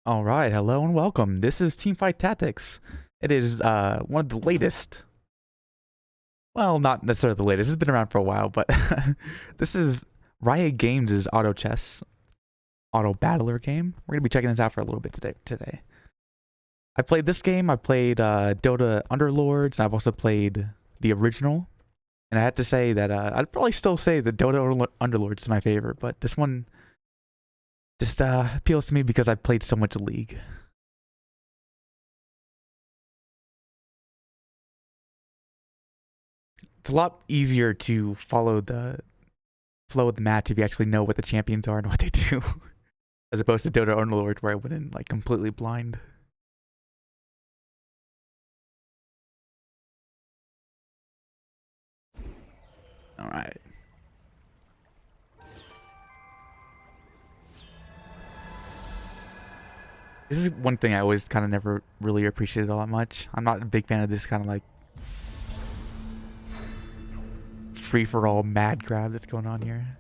All right, hello and welcome. This is Teamfight Tactics. It is one of the latest. Well, not necessarily the latest. It's been around for a while, but this is Riot Games' auto chess, auto battler game. We're gonna be checking this out for a little bit today. I played this game. I played Dota Underlords. And I've also played the original, and I have to say that I'd probably still say the Dota Underlords is my favorite, but this one just appeals to me because I've played so much League. It's a lot easier to follow the flow of the match if you actually know what the champions are and what they do, as opposed to Dota Underlord where I went in like completely blind. All right. This is one thing I always kind of never really appreciated all that much. I'm not a big fan of this kind of like free-for-all mad grab that's going on here.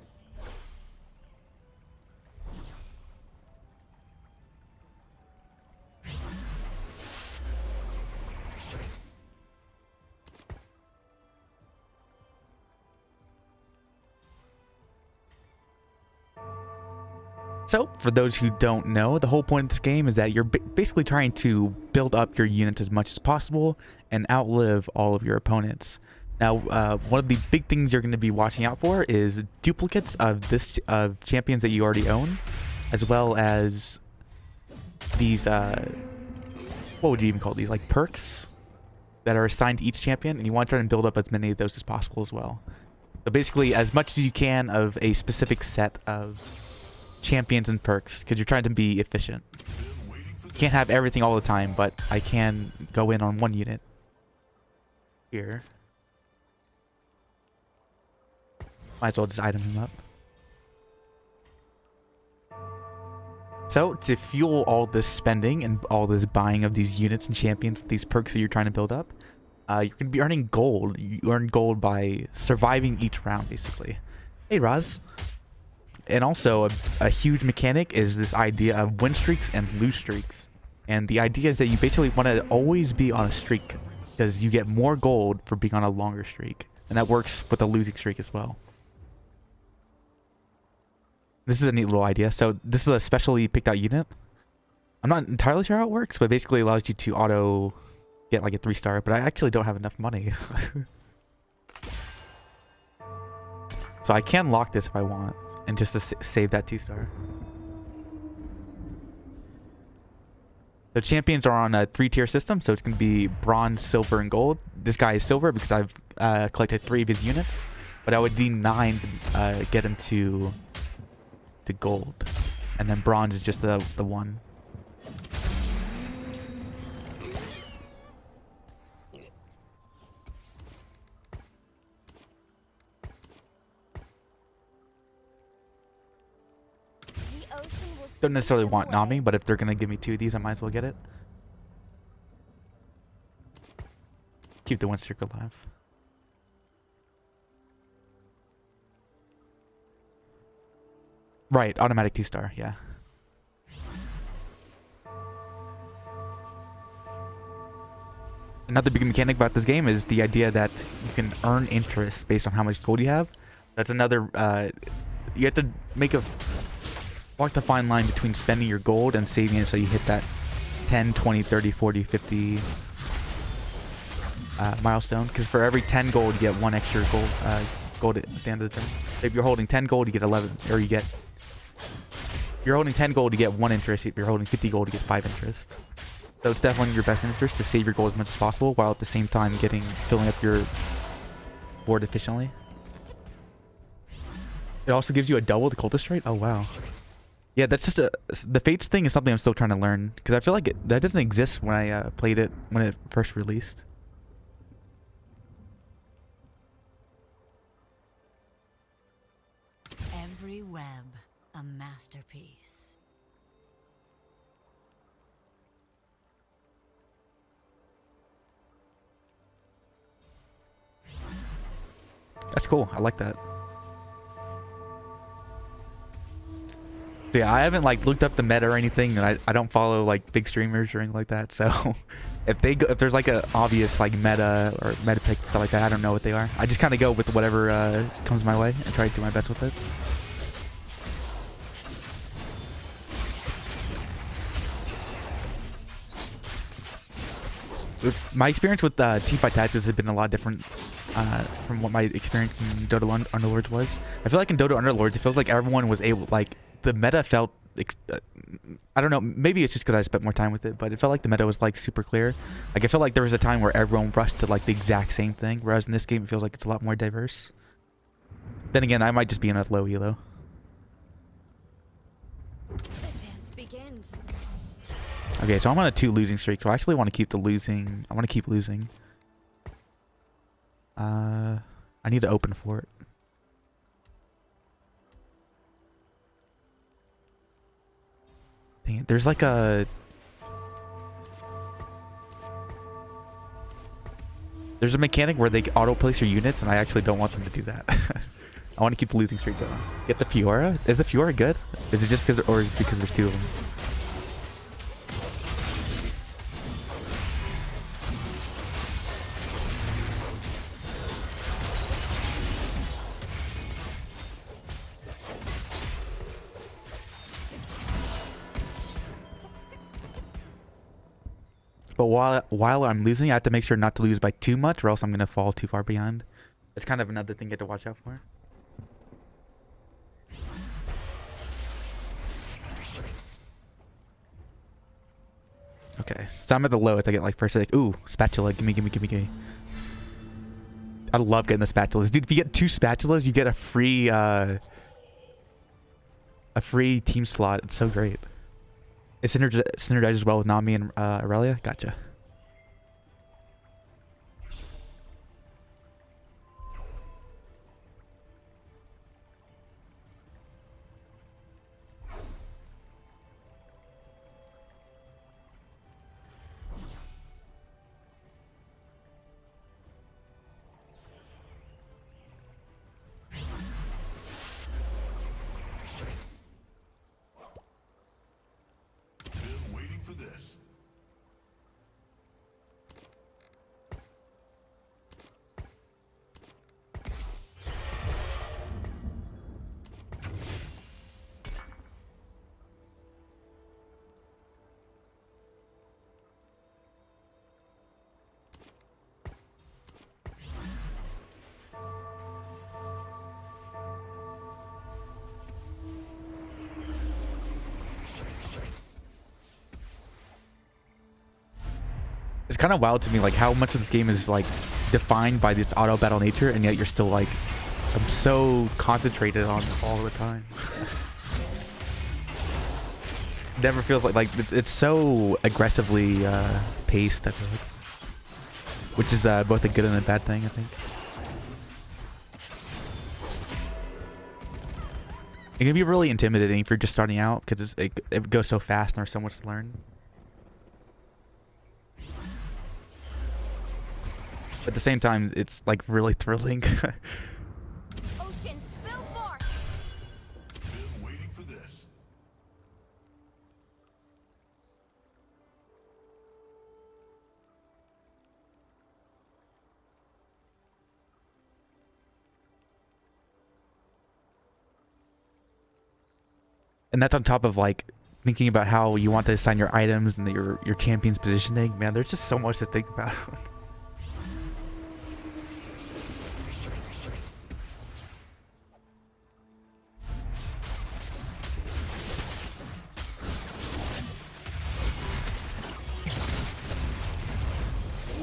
So, for those who don't know, the whole point of this game is that you're basically trying to build up your units as much as possible and outlive all of your opponents. Now, one of the big things you're going to be watching out for is duplicates of champions that you already own, as well as these, what would you even call these, like perks that are assigned to each champion, and you want to try and build up as many of those as possible as well. So basically, as much as you can of a specific set of champions and perks, because you're trying to be efficient. You can't have everything all the time, but I can go in on one unit here. Might as well just item him up. So to fuel all this spending and all this buying of these units and champions, these perks that you're trying to build up, you're going to be earning gold. You earn gold by surviving each round, basically. Hey, Raz. And also, a huge mechanic is this idea of win streaks and lose streaks. And the idea is that you basically want to always be on a streak, because you get more gold for being on a longer streak. And that works with a losing streak as well. This is a neat little idea. So this is a specially picked out unit. I'm not entirely sure how it works, but basically allows you to auto get like a 3-star, but I actually don't have enough money. So I can lock this if I want, and just to save that 2-star. The champions are on a 3-tier system, so it's going to be bronze, silver, and gold. This guy is silver because I've collected 3 of his units, but I would need 9 to get him to gold, and then bronze is just the one. Don't necessarily want Nami, but if they're gonna give me 2 of these, I might as well get it. Keep the one streak alive. Right, automatic 2-star, yeah. Another big mechanic about this game is the idea that you can earn interest based on how much gold you have. That's another, you have to walk the fine line between spending your gold and saving it so you hit that 10, 20, 30, 40, 50 milestone. Because for every 10 gold, you get 1 extra gold at the end of the turn. If you're holding 10 gold, you get 11, or you get... If you're holding 10 gold, you get 1 interest. If you're holding 50 gold, you get 5 interest. So it's definitely in your best interest to save your gold as much as possible, while at the same time filling up your board efficiently. It also gives you a double the cultist rate. Oh wow. Yeah, that's just the fates thing is something I'm still trying to learn, because I feel like that didn't exist when I played it when it first released. Every web, a masterpiece. That's cool. I like that. So yeah, I haven't like looked up the meta or anything, and I don't follow like big streamers or anything like that. So if there's like a obvious like meta or meta pick stuff like that, I don't know what they are. I just kind of go with whatever comes my way and try to do my best with it. My experience with Teamfight Tactics has been a lot different from what my experience in Dota Underlords was. I feel like in Dota Underlords, it feels like everyone was able, like, the meta felt, I don't know, maybe it's just because I spent more time with it, but it felt like the meta was, like, super clear. Like, I felt like there was a time where everyone rushed to, like, the exact same thing, whereas in this game, it feels like it's a lot more diverse. Then again, I might just be in a low elo. The dance begins. Okay, so I'm on a 2 losing streak, so I actually want to keep the losing. I want to keep losing. I need to open for it. Dang it, there's like a... There's a mechanic where they auto-place your units, and I actually don't want them to do that. I want to keep the losing streak going. Get the Fiora? Is the Fiora good? Is it just because, or because there's 2 of them? But while I'm losing, I have to make sure not to lose by too much, or else I'm going to fall too far behind. It's kind of another thing you have to watch out for. Okay, so I'm at the lowest. I get like first, like, ooh, spatula, gimme, gimme, gimme, gimme. I love getting the spatulas. Dude, if you get 2 spatulas, you get a free team slot. It's so great. It synergizes well with Nami and Aurelia. Gotcha. It's kind of wild to me, like, how much of this game is, like, defined by this auto battle nature, and yet you're still, like, I'm so concentrated on it all the time. Never feels like it's so aggressively paced, I feel like. Which is both a good and a bad thing, I think. It can be really intimidating if you're just starting out, because it goes so fast and there's so much to learn. At the same time, it's like really thrilling. Ocean spill forth. Been waiting for this. And that's on top of like thinking about how you want to assign your items and your champion's positioning. Man, there's just so much to think about.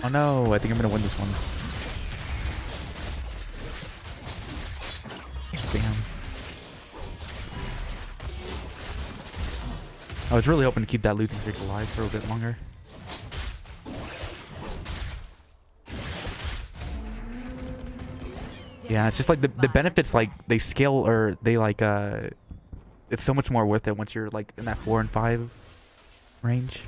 Oh no, I think I'm gonna win this one. Damn. I was really hoping to keep that losing streak alive for a bit longer. Yeah, it's just like the benefits, like they scale, or they like it's so much more worth it once you're like in that 4 and 5 range.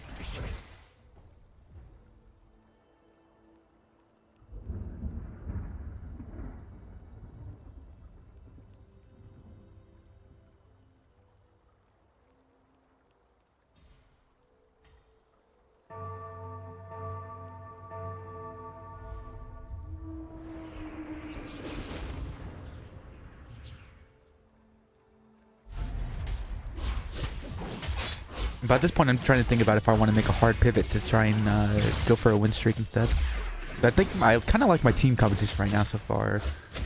But at this point, I'm trying to think about if I want to make a hard pivot to try and go for a win streak instead. But I think I kind of like my team competition right now so far.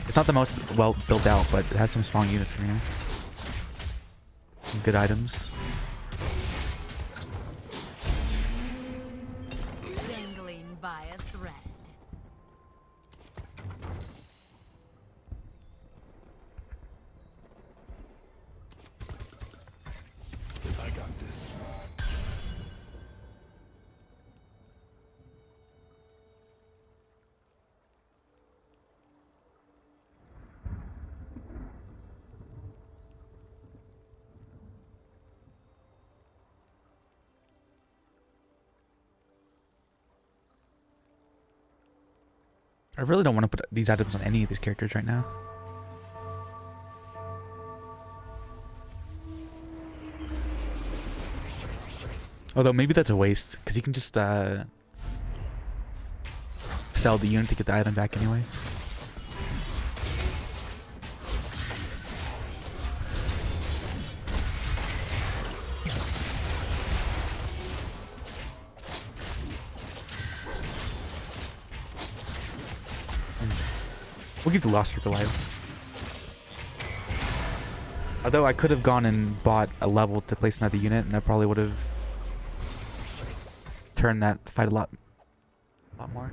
It's not the most well built out, but it has some strong units in here. Some good items. Dangling by a thread. I got this. I really don't want to put these items on any of these characters right now. Although maybe that's a waste, because you can just sell the unit to get the item back anyway. We'll keep the Lost Trick alive. Although I could have gone and bought a level to place another unit, and that probably would have turned that fight a lot more.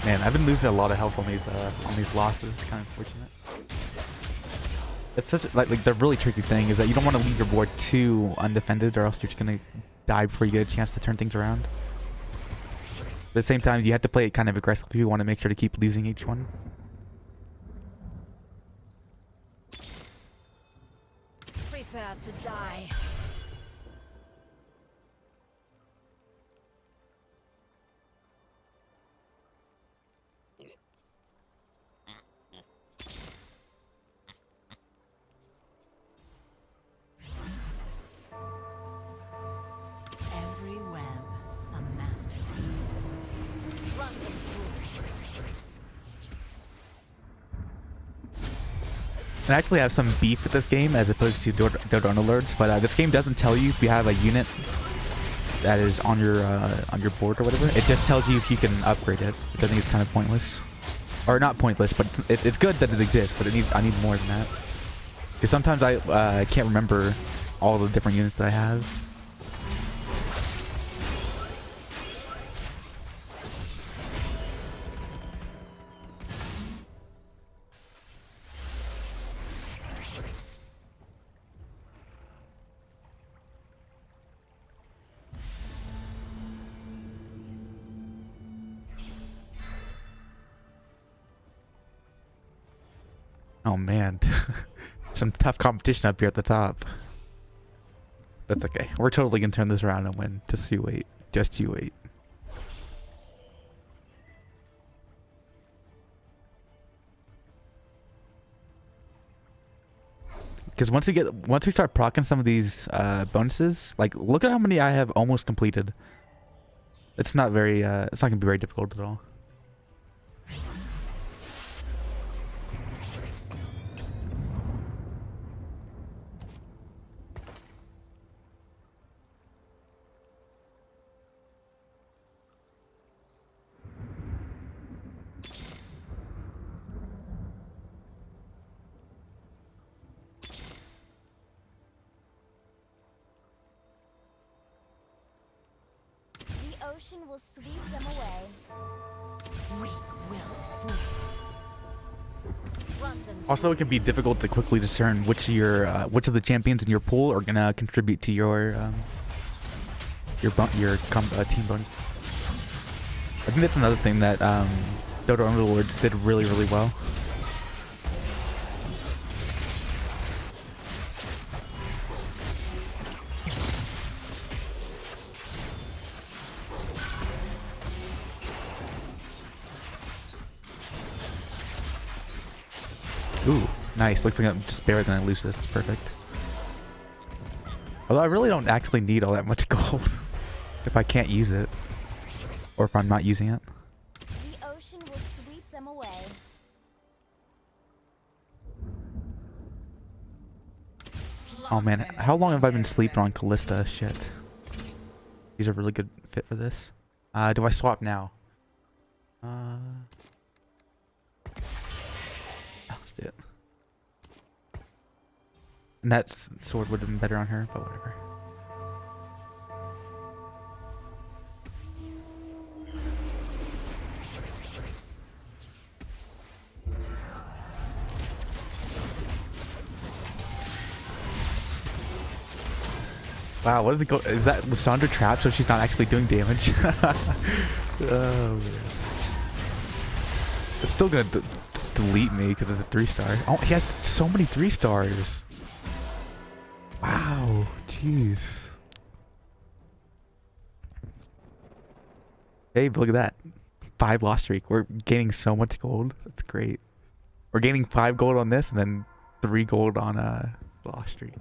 Man, I've been losing a lot of health on these losses. It's kind of unfortunate. It's such like the really tricky thing is that you don't want to leave your board too undefended, or else you're just gonna die before you get a chance to turn things around. At the same time, you have to play it kind of aggressively if you want to make sure to keep losing each one. Prepare to die. Every web, a masterpiece. Run them through. I actually have some beef with this game as opposed to Dodona Lords, but this game doesn't tell you if you have a unit that is on your board or whatever. It just tells you if you can upgrade it, which I think is kind of pointless. Or not pointless, but it's good that it exists, but I need more than that. Because sometimes I can't remember all the different units that I have. Oh man, some tough competition up here at the top. That's okay. We're totally gonna turn this around and win. Just you wait. Just you wait. Because once we start proccing some of these bonuses, like look at how many I have almost completed. It's not gonna be very difficult at all. The ocean will sweep them away. Weak-willed fools. Also, it can be difficult to quickly discern which of the champions in your pool are gonna contribute to your team bonuses. I think that's another thing that Dota Underlords did really well. Ooh, nice. Looks like I'm just better than I lose this. It's perfect. Although I really don't actually need all that much gold if I can't use it. Or if I'm not using it. The ocean will sweep them away. Oh man, how long have I been sleeping on Callista? Shit. He's a really good fit for this. Do I swap now? Let's do it. And that sword would have been better on her, but whatever. Wow, what is it go? Is that Lissandra trapped so she's not actually doing damage? Oh man. It's still gonna delete me because it's a 3-star. Oh, he has so many 3-stars. Wow, jeez. Hey, look at that. 5 loss streak. We're gaining so much gold. That's great. We're gaining 5 gold on this and then 3 gold on loss streak.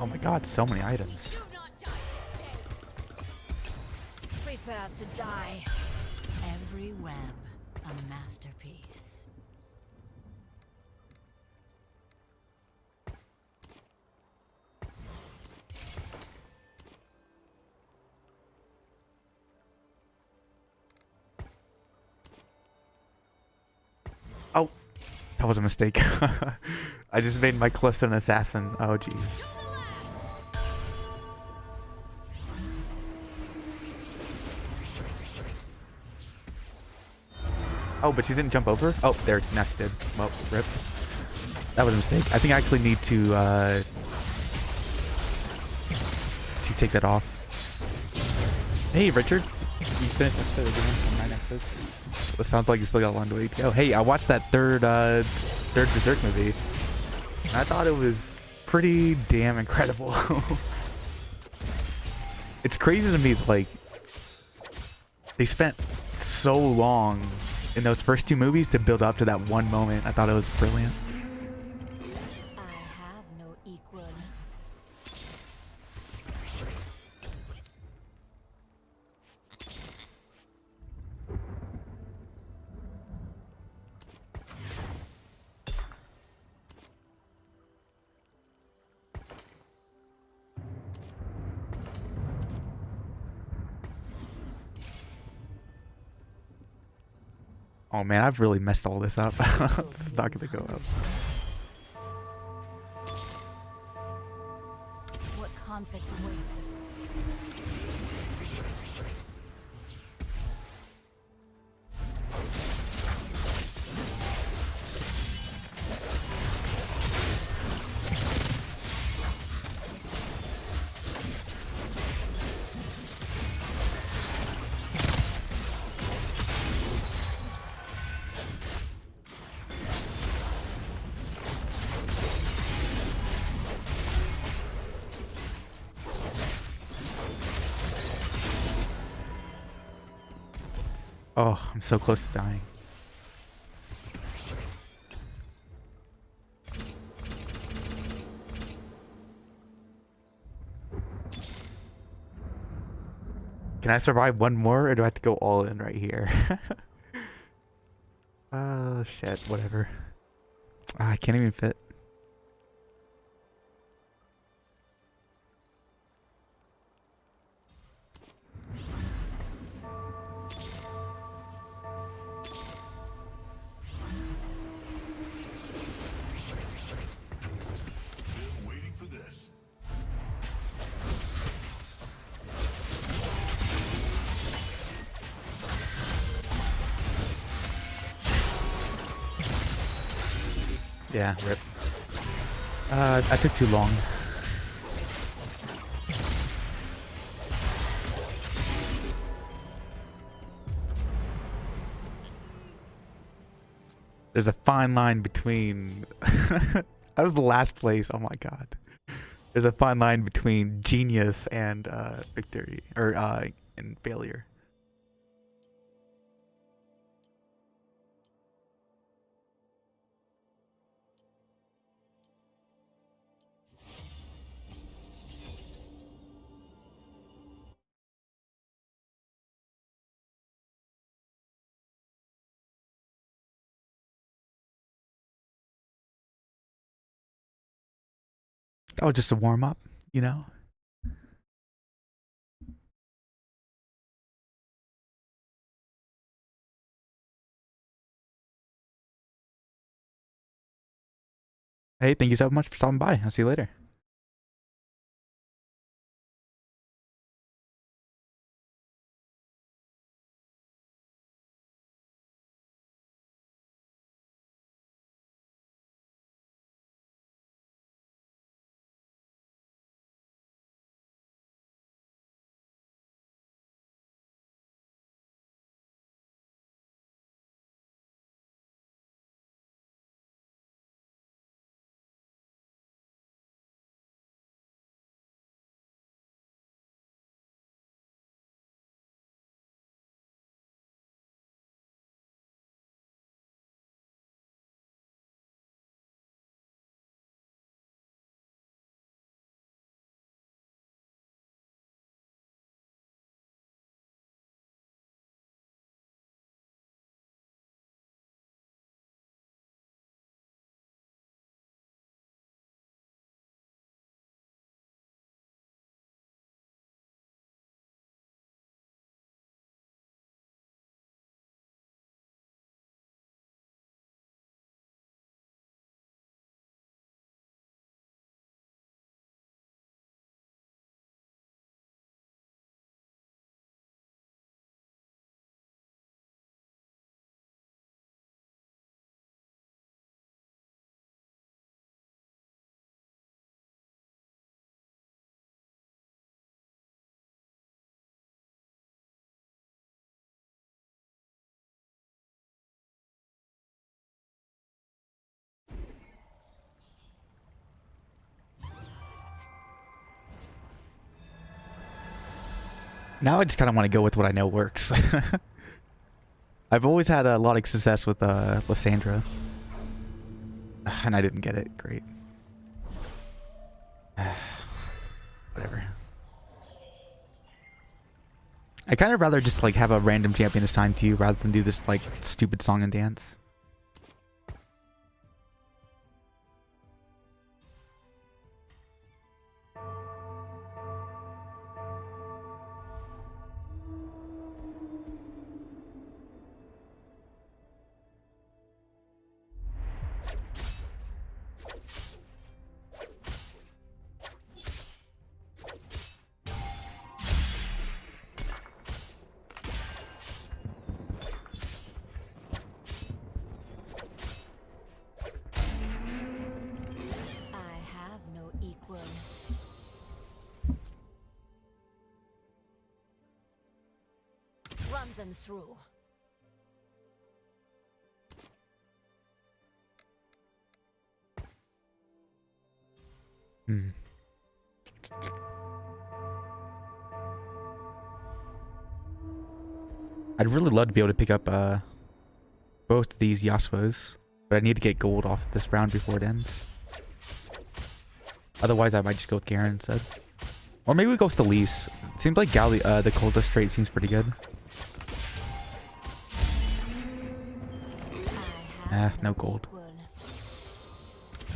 Oh my god, so many items. Prepare to die. Every web, a masterpiece. Oh, that was a mistake. I just made my Callista an assassin. Oh jeez. Oh, but she didn't jump over? Oh, there, now she did. Well, rip. That was a mistake. I think I actually need to take that off. Hey, Richard. You finished episode again? 9 episodes. It sounds like you still got a long way to go. Hey, I watched that third Berserk movie. And I thought it was pretty damn incredible. It's crazy to me, like, they spent so long in those first 2 movies to build up to that one moment. I thought it was brilliant. I have no equal. Oh man, I've really messed all this up. It's not gonna go up. What conflict awaits? Oh, I'm so close to dying. Can I survive one more, or do I have to go all in right here? Oh, shit. Whatever. I can't even fit. Waiting for this. Yeah, rip. I took too long. There's a fine line between... I was the last place, oh my god. There's a fine line between genius and victory, or and failure. Oh, just a warm up, you know? Hey, thank you so much for stopping by. I'll see you later. Now I just kind of want to go with what I know works. I've always had a lot of success with Lysandra. And I didn't get it. Great. Whatever. I kind of rather just like have a random champion assigned to you rather than do this like stupid song and dance. Them through. I'd really love to be able to pick up both of these Yasuos, but I need to get gold off this round before it ends. Otherwise, I might just go with Garen instead. Or maybe we go with the least. Seems like the cultist trait seems pretty good. No gold.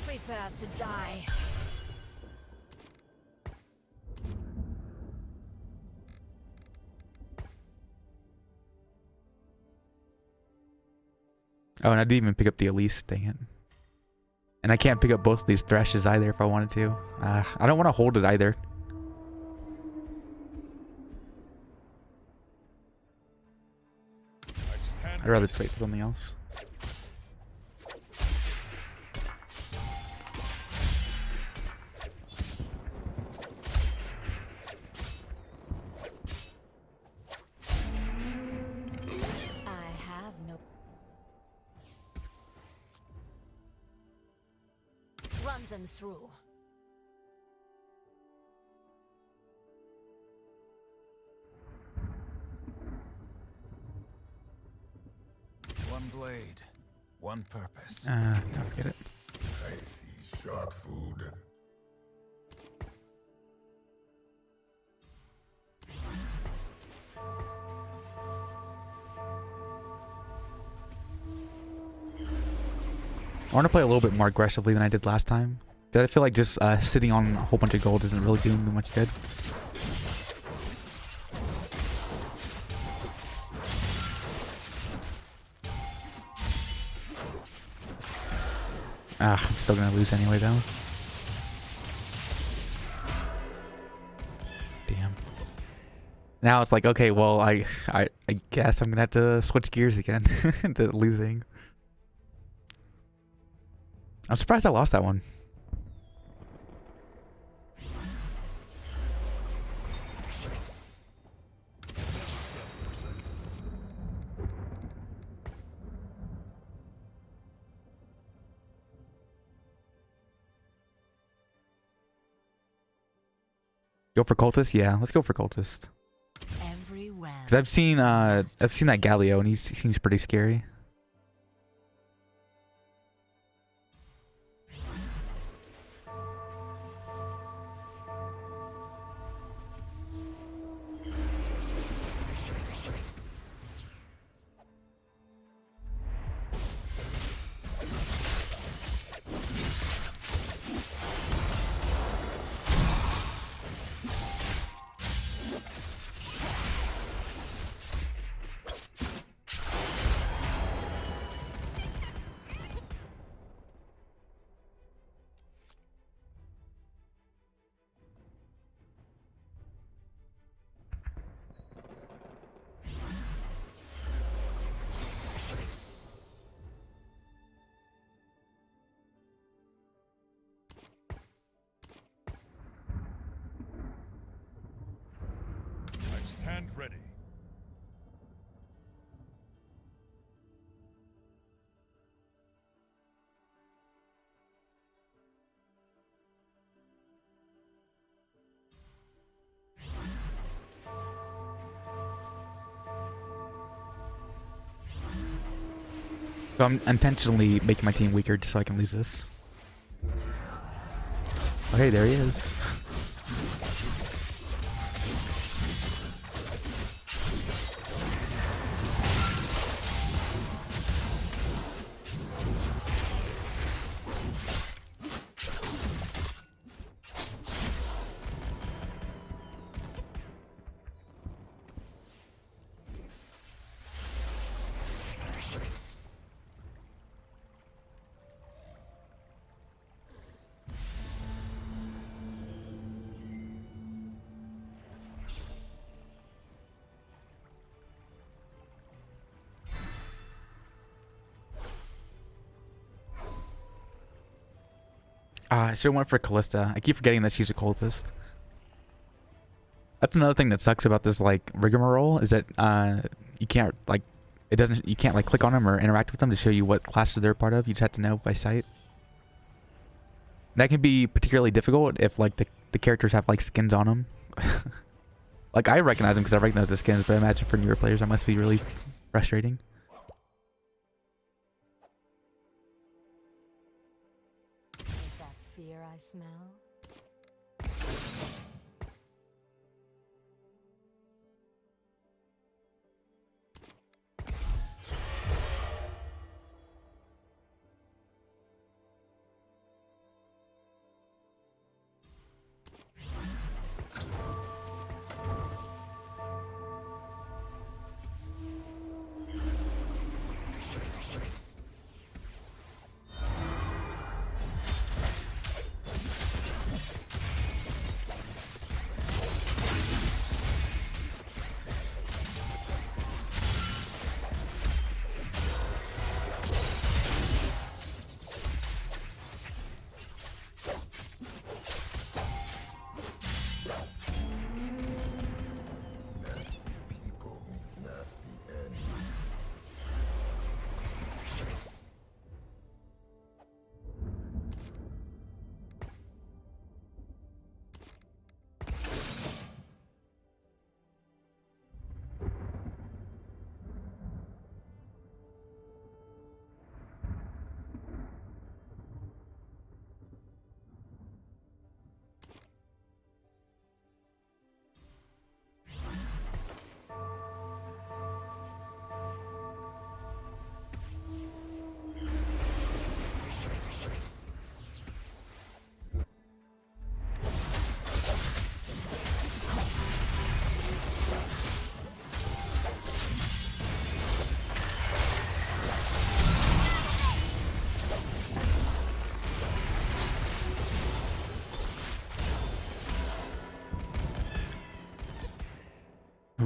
Prepare to die. Oh, and I didn't even pick up the Elise, dang it. And I can't pick up both of these Thrashes either if I wanted to. I don't want to hold it either. I'd rather just wait for something else. Run them through. One blade, one purpose. Don't get it. I see sharp food. I want to play a little bit more aggressively than I did last time. I feel like just sitting on a whole bunch of gold isn't really doing me much good. I'm still gonna lose anyway though. Damn. Now it's like, okay, well, I guess I'm gonna have to switch gears again to losing. I'm surprised I lost that one. Go for cultist? Yeah, let's go for cultist. Because I've seen that Galio and he seems pretty scary. Stand ready. So I'm intentionally making my team weaker just so I can lose this. Oh, hey, there he is. I should have went for Callista. I keep forgetting that she's a cultist. That's another thing that sucks about this like rigmarole is that you can't like you can't like click on them or interact with them to show you what classes they're part of. You just have to know by sight. That can be particularly difficult if like the characters have like skins on them. Like I recognize them because I recognize the skins, but I imagine for newer players that must be really frustrating. Is that fear I smell?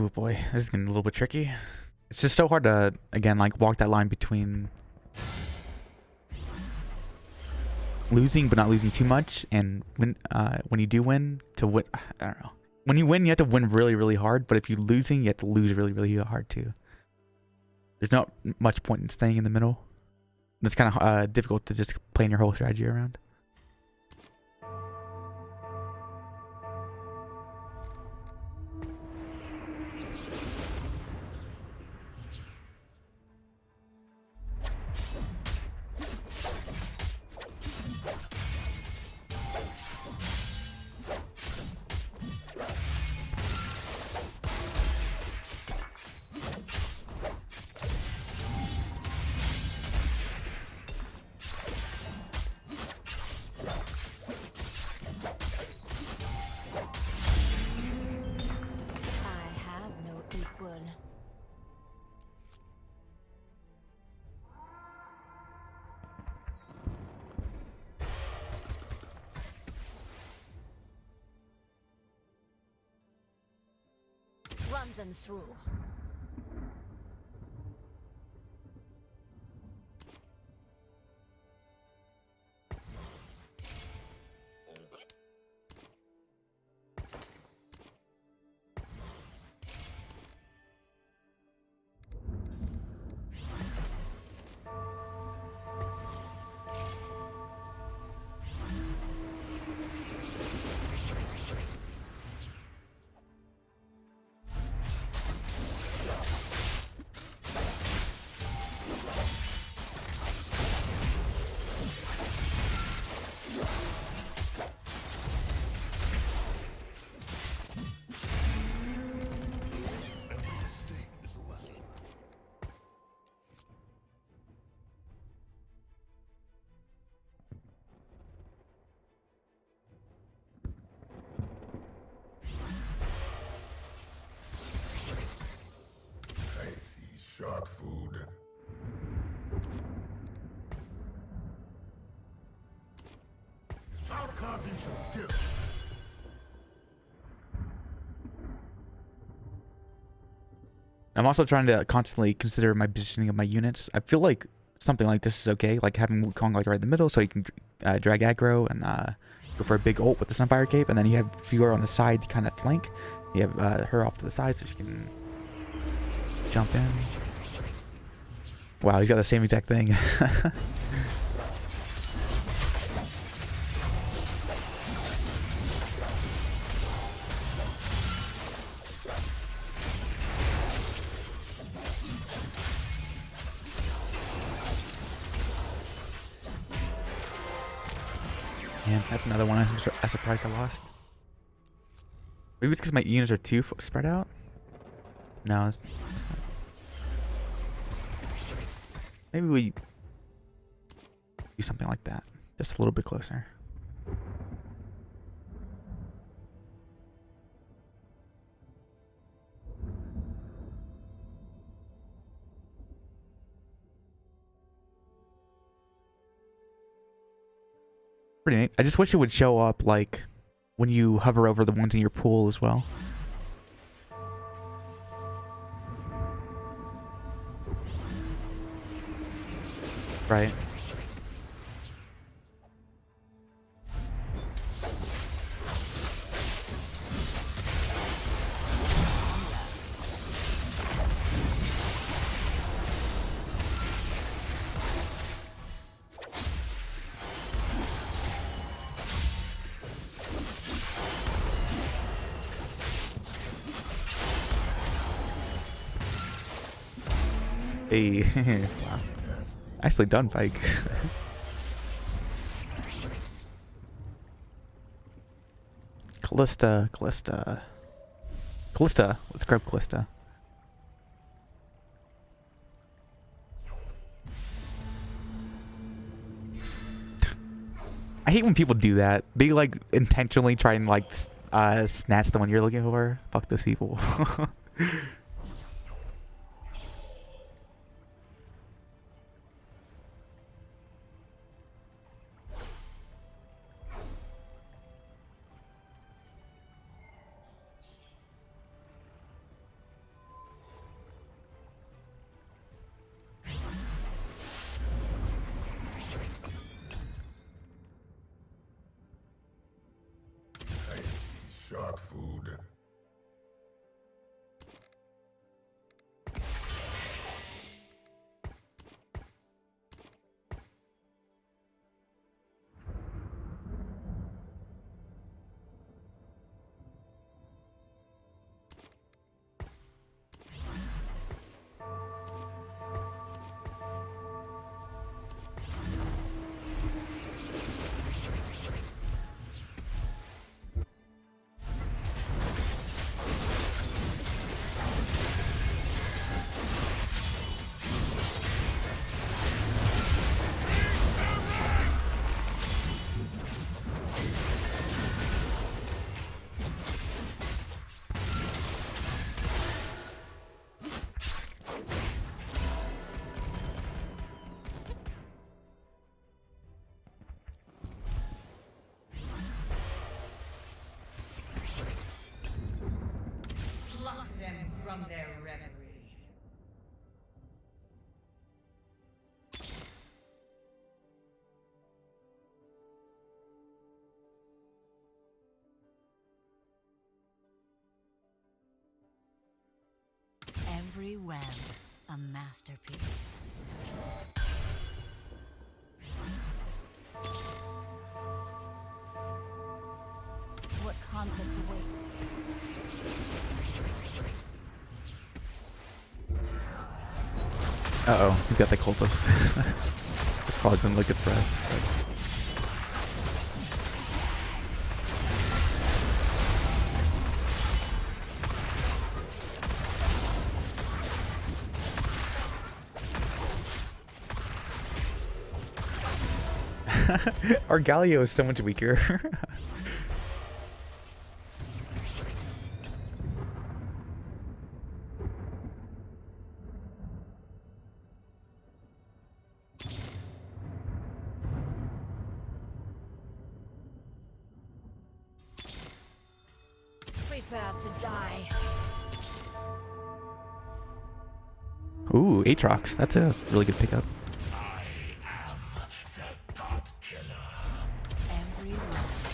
Oh boy, this is getting a little bit tricky. It's just so hard to, again, like walk that line between losing but not losing too much, and when you do win, to win. I don't know. When you win, you have to win really, really hard, but if you're losing, you have to lose really, really hard too. There's not much point in staying in the middle. It's kind of difficult to just plan your whole strategy around. I have no equal. Run them through. I see shark food. I'll carve you some dip. I'm also trying to constantly consider my positioning of my units. I feel like something like this is okay, like having Wukong like right in the middle, so you can drag aggro and go for a big ult with the Sunfire Cape, and then you have Fiora on the side to kind of flank. You have her off to the side so she can jump in. Wow, he's got the same exact thing. Man, that's another one I'm surprised I lost. Maybe it's because my units are too spread out? No, it's not. Maybe we do something like that. Just a little bit closer. Pretty neat. I just wish it would show up like when you hover over the ones in your pool as well. Right. Hey, wow. Actually done, Pike. Callista. Let's grab Callista. I hate when people do that. They like intentionally try and like snatch the one you're looking for. Fuck those people. Every web, a masterpiece. What conflict awaits? Uh-oh, he's got the cultist. It's probably been looking for us. Our Galio is so much weaker. Prepare to die. Ooh, Aatrox. That's a really good pickup. Every web, a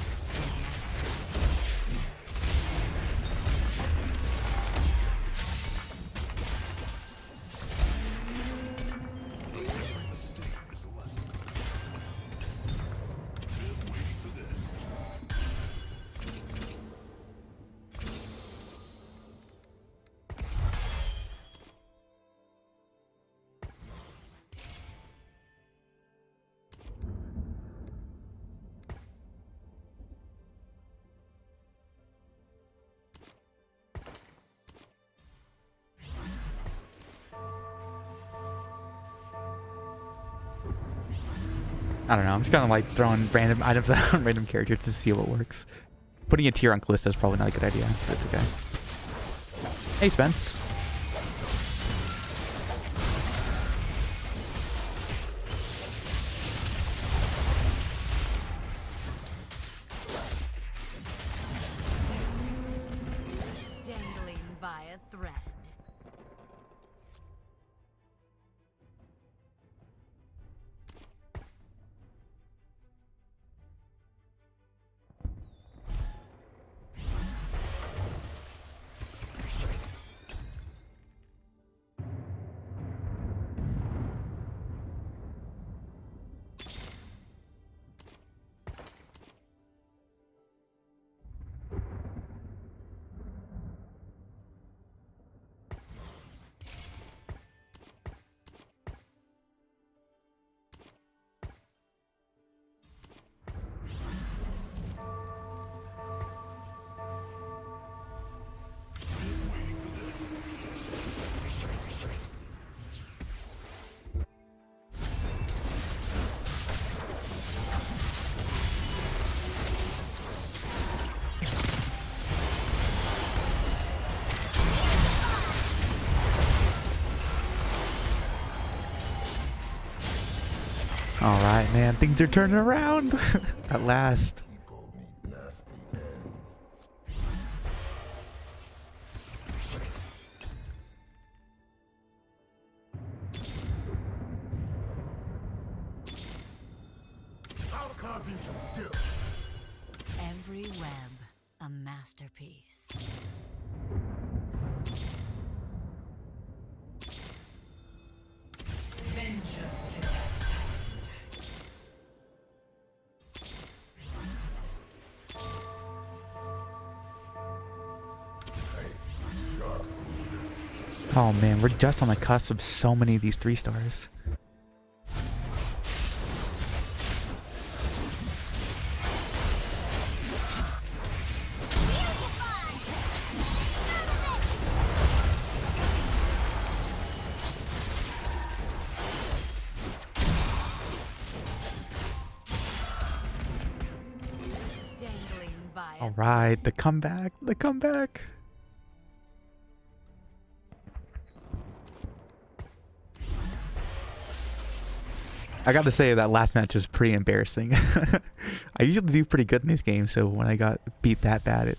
I don't know. I'm just kind of like throwing random items out on random characters to see what works. Putting a tier on Callista is probably not a good idea, but it's okay. Hey, Spence. dangling by a thread. All right, man. Things are turning around at last. People meet nasty ends. I'll carve you some dirt. Every web, a masterpiece. Nice, sharp food. Oh man, we're just on the cusp of so many of these 3-stars. Dangling by a All right, the comeback, the comeback. I got to say that last match was pretty embarrassing. I usually do pretty good in these games, so when I got beat that bad, it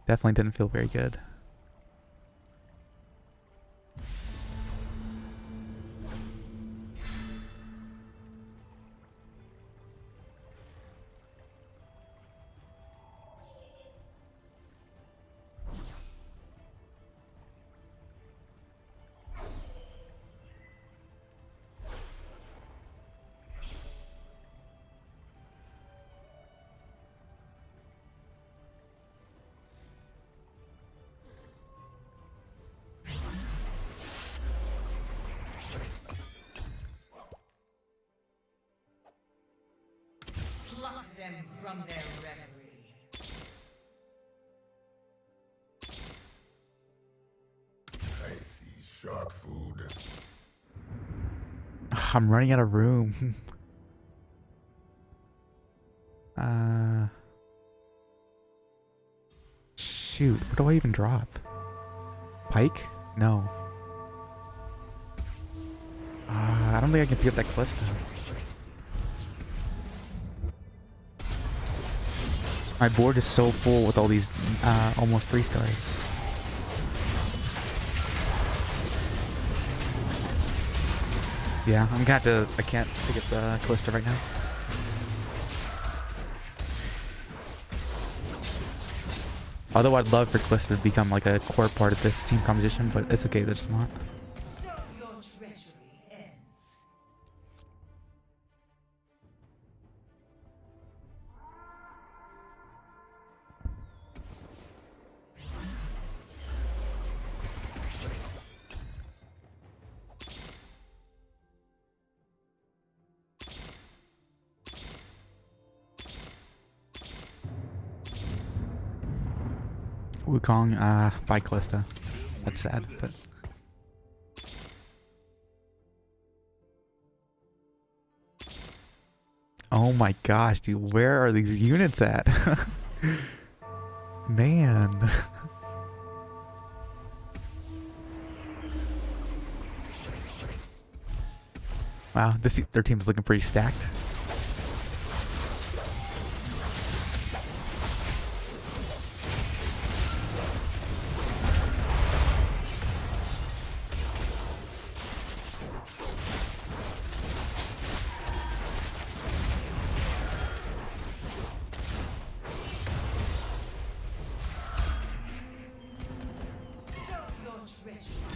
definitely didn't feel very good. from their reverie. I see shark food. I'm running out of room. Shoot, what do I even drop? Pike? No. I don't think I can pick up that Callista. My board is so full with all these almost 3 stars. Yeah, I'm gonna have to. I can't pick up the Callista right now. Although I'd love for Callista to become like a core part of this team composition, but it's okay that it's not. So your treachery ends. Wukong, by Callista. That's sad, but... Oh my gosh, dude, where are these units at? Man. Wow, their team is looking pretty stacked.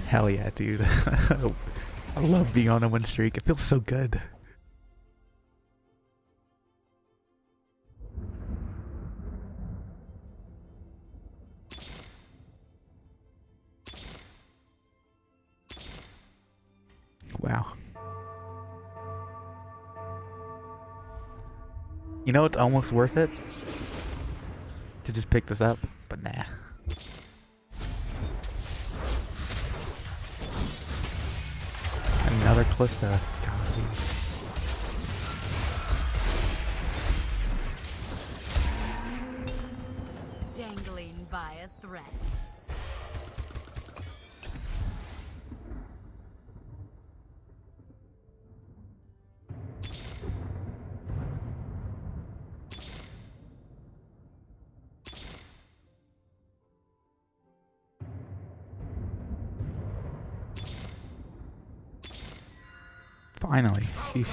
Hell yeah, dude. I love being on a win streak. It feels so good. Wow. You know, it's almost worth it to just pick this up, but nah. Another Callista. Dangling by a thread. Finally. Sheesh.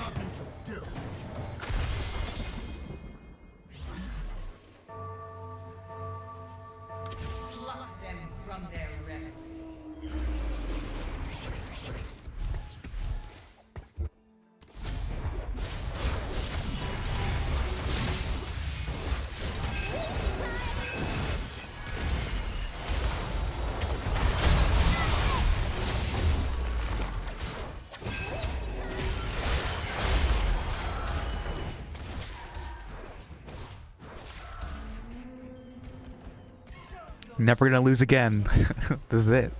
Pluck them from their reverie. Never gonna lose again. This is it.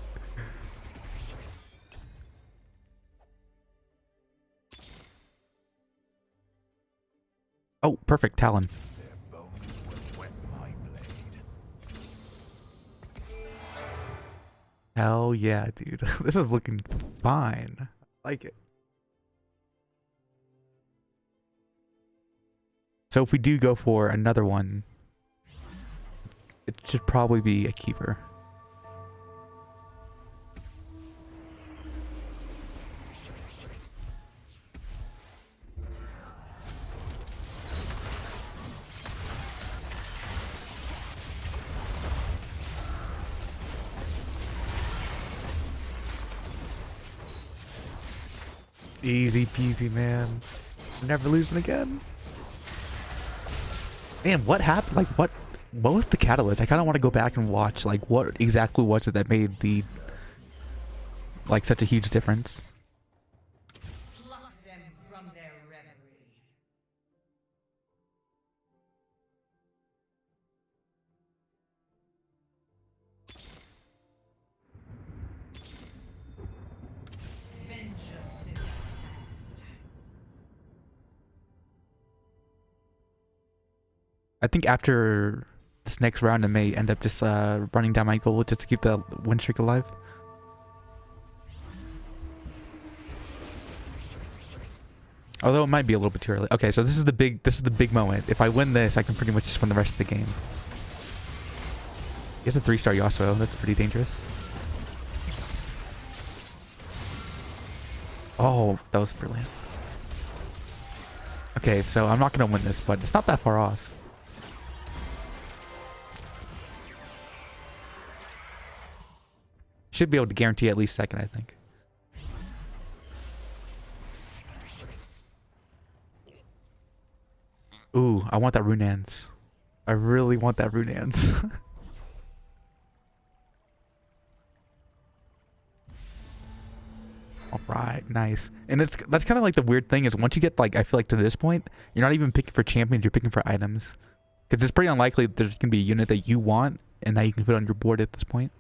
Oh, perfect. Talon. Hell yeah, dude. This is looking fine. I like it. So if we do go for another one, it should probably be a keeper. Easy peasy, man. Never losing again. Man, what happened? Like, what was the catalyst? I kind of want to go back and watch, like, what exactly was it that made the, like, such a huge difference? Pluck them from their reverie. I think after this next round, I may end up just running down my goal just to keep the win streak alive. Although it might be a little bit too early. Okay, so this is the big moment. If I win this, I can pretty much just win the rest of the game. He has a 3-star Yasuo. That's pretty dangerous. Oh, that was brilliant. Okay, so I'm not gonna win this, but it's not that far off. Should be able to guarantee at least second, I think. Ooh, I want that Runans. I really want that Runans. All right, nice. And that's kind of like the weird thing is once you get like, I feel like to this point, you're not even picking for champions, you're picking for items. Because it's pretty unlikely that there's going to be a unit that you want and that you can put on your board at this point.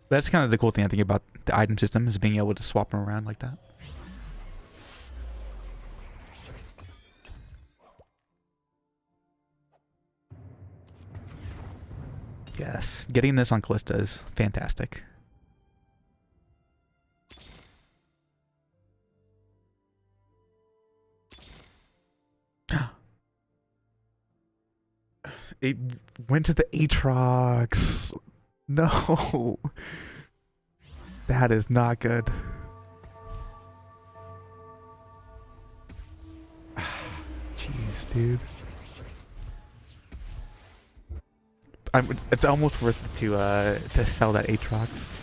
That's kind of the cool thing I think about the item system is being able to swap them around like that. Yes, getting this on Callista is fantastic. It went to the Aatrox. No. That is not good. Jeez, dude. It's almost worth it to sell that Aatrox.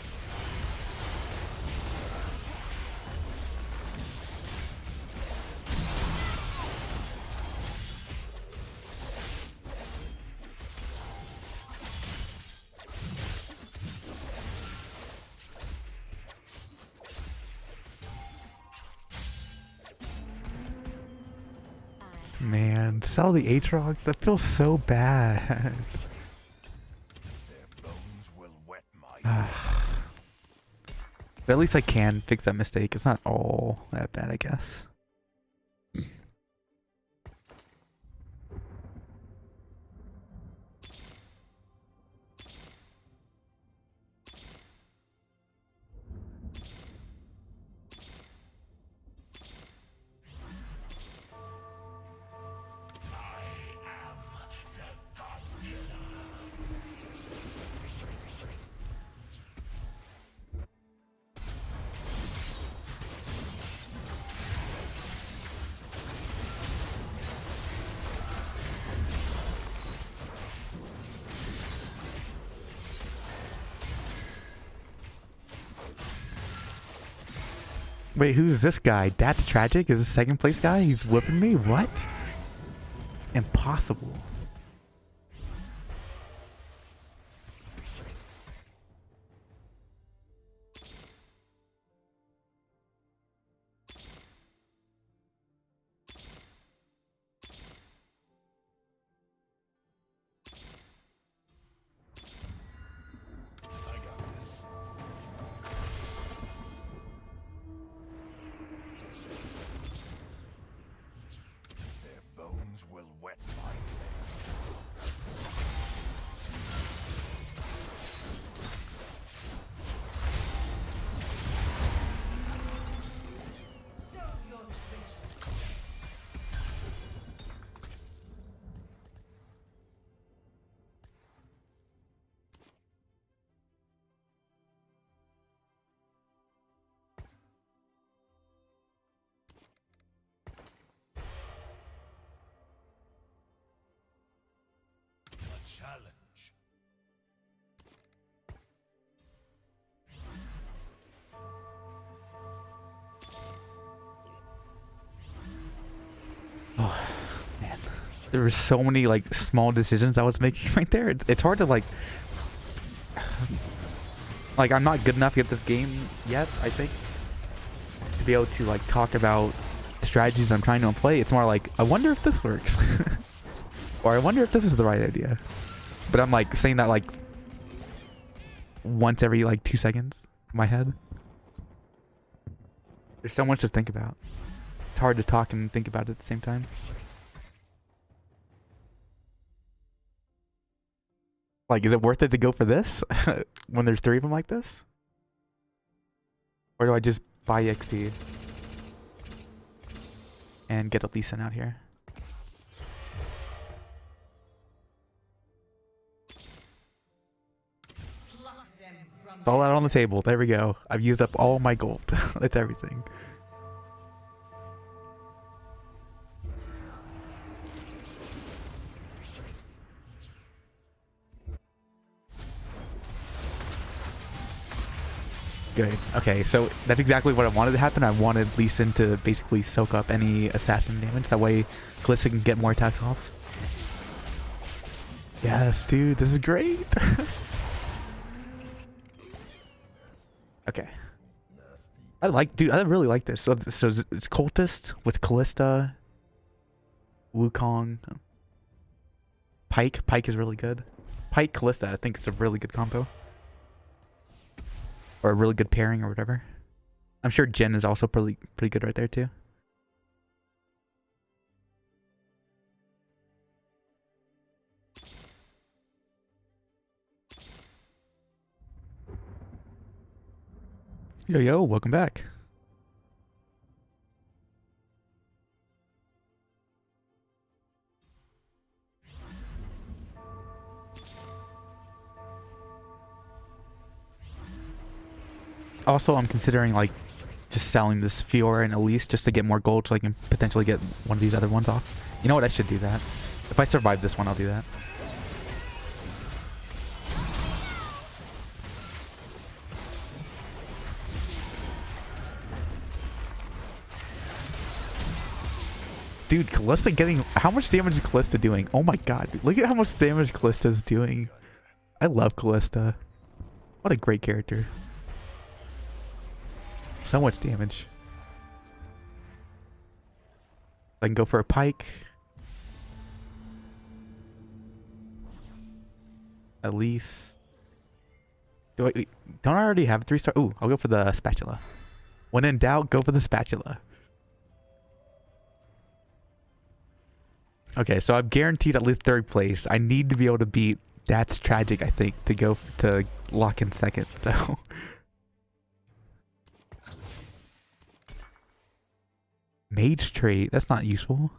Man, sell the Aatrox? That feels so bad. But at least I can fix that mistake. It's not all that bad, I guess. Wait, who's this guy? That's tragic? Is this second place guy? He's whipping me? What? Impossible. Challenge. Oh, man. There were so many like small decisions I was making right there. It's hard to like I'm not good enough at this game yet, I think, to be able to like talk about the strategies I'm trying to employ. It's more like, I wonder if this works. Or I wonder if this is the right idea. But I'm like saying that like once every like 2 seconds in my head. There's so much to think about. It's hard to talk and think about it at the same time. Like, is it worth it to go for this when there's 3 of them like this? Or do I just buy XP and get a Lee Sin out here? It's all out on the table. There we go. I've used up all my gold. That's everything. Good. Okay, so that's exactly what I wanted to happen. I wanted Lee Sin to basically soak up any assassin damage. That way Calista can get more attacks off. Yes, dude. This is great. Okay. Dude, I really like this. So it's cultist with Calista, Wukong, Pike. Pike is really good. Pike Calista, I think it's a really good combo. Or a really good pairing or whatever. I'm sure Jhin is also pretty good right there too. Yo, welcome back. Also, I'm considering like just selling this Fiora and Elise just to get more gold so I can potentially get one of these other ones off. You know what? I should do that. If I survive this one, I'll do that. Dude, Callista getting... How much damage is Callista doing? Oh my god. Look at how much damage Callista is doing. I love Callista. What a great character. So much damage. I can go for a Pike. At least. Don't I already have a 3-star? Ooh, I'll go for the spatula. When in doubt, go for the spatula. Okay, so I'm guaranteed at least 3rd place. I need to be able to beat That's Tragic, I think, to go to lock in 2nd. So Mage trait, that's not useful.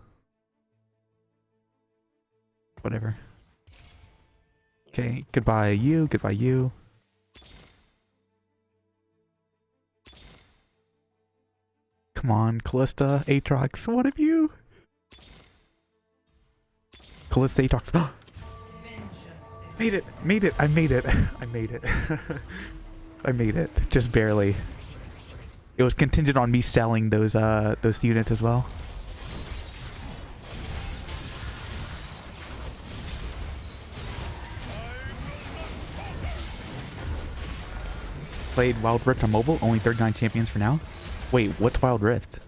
Whatever. Okay, goodbye you, goodbye you. Come on, Callista, Aatrox, one of you. Callista, Aatrox. Made it, I made it. I made it. I made it, just barely. It was contingent on me selling those units as well. Played Wild Rift on mobile, only 39 champions for now. Wait, what's Wild Rift?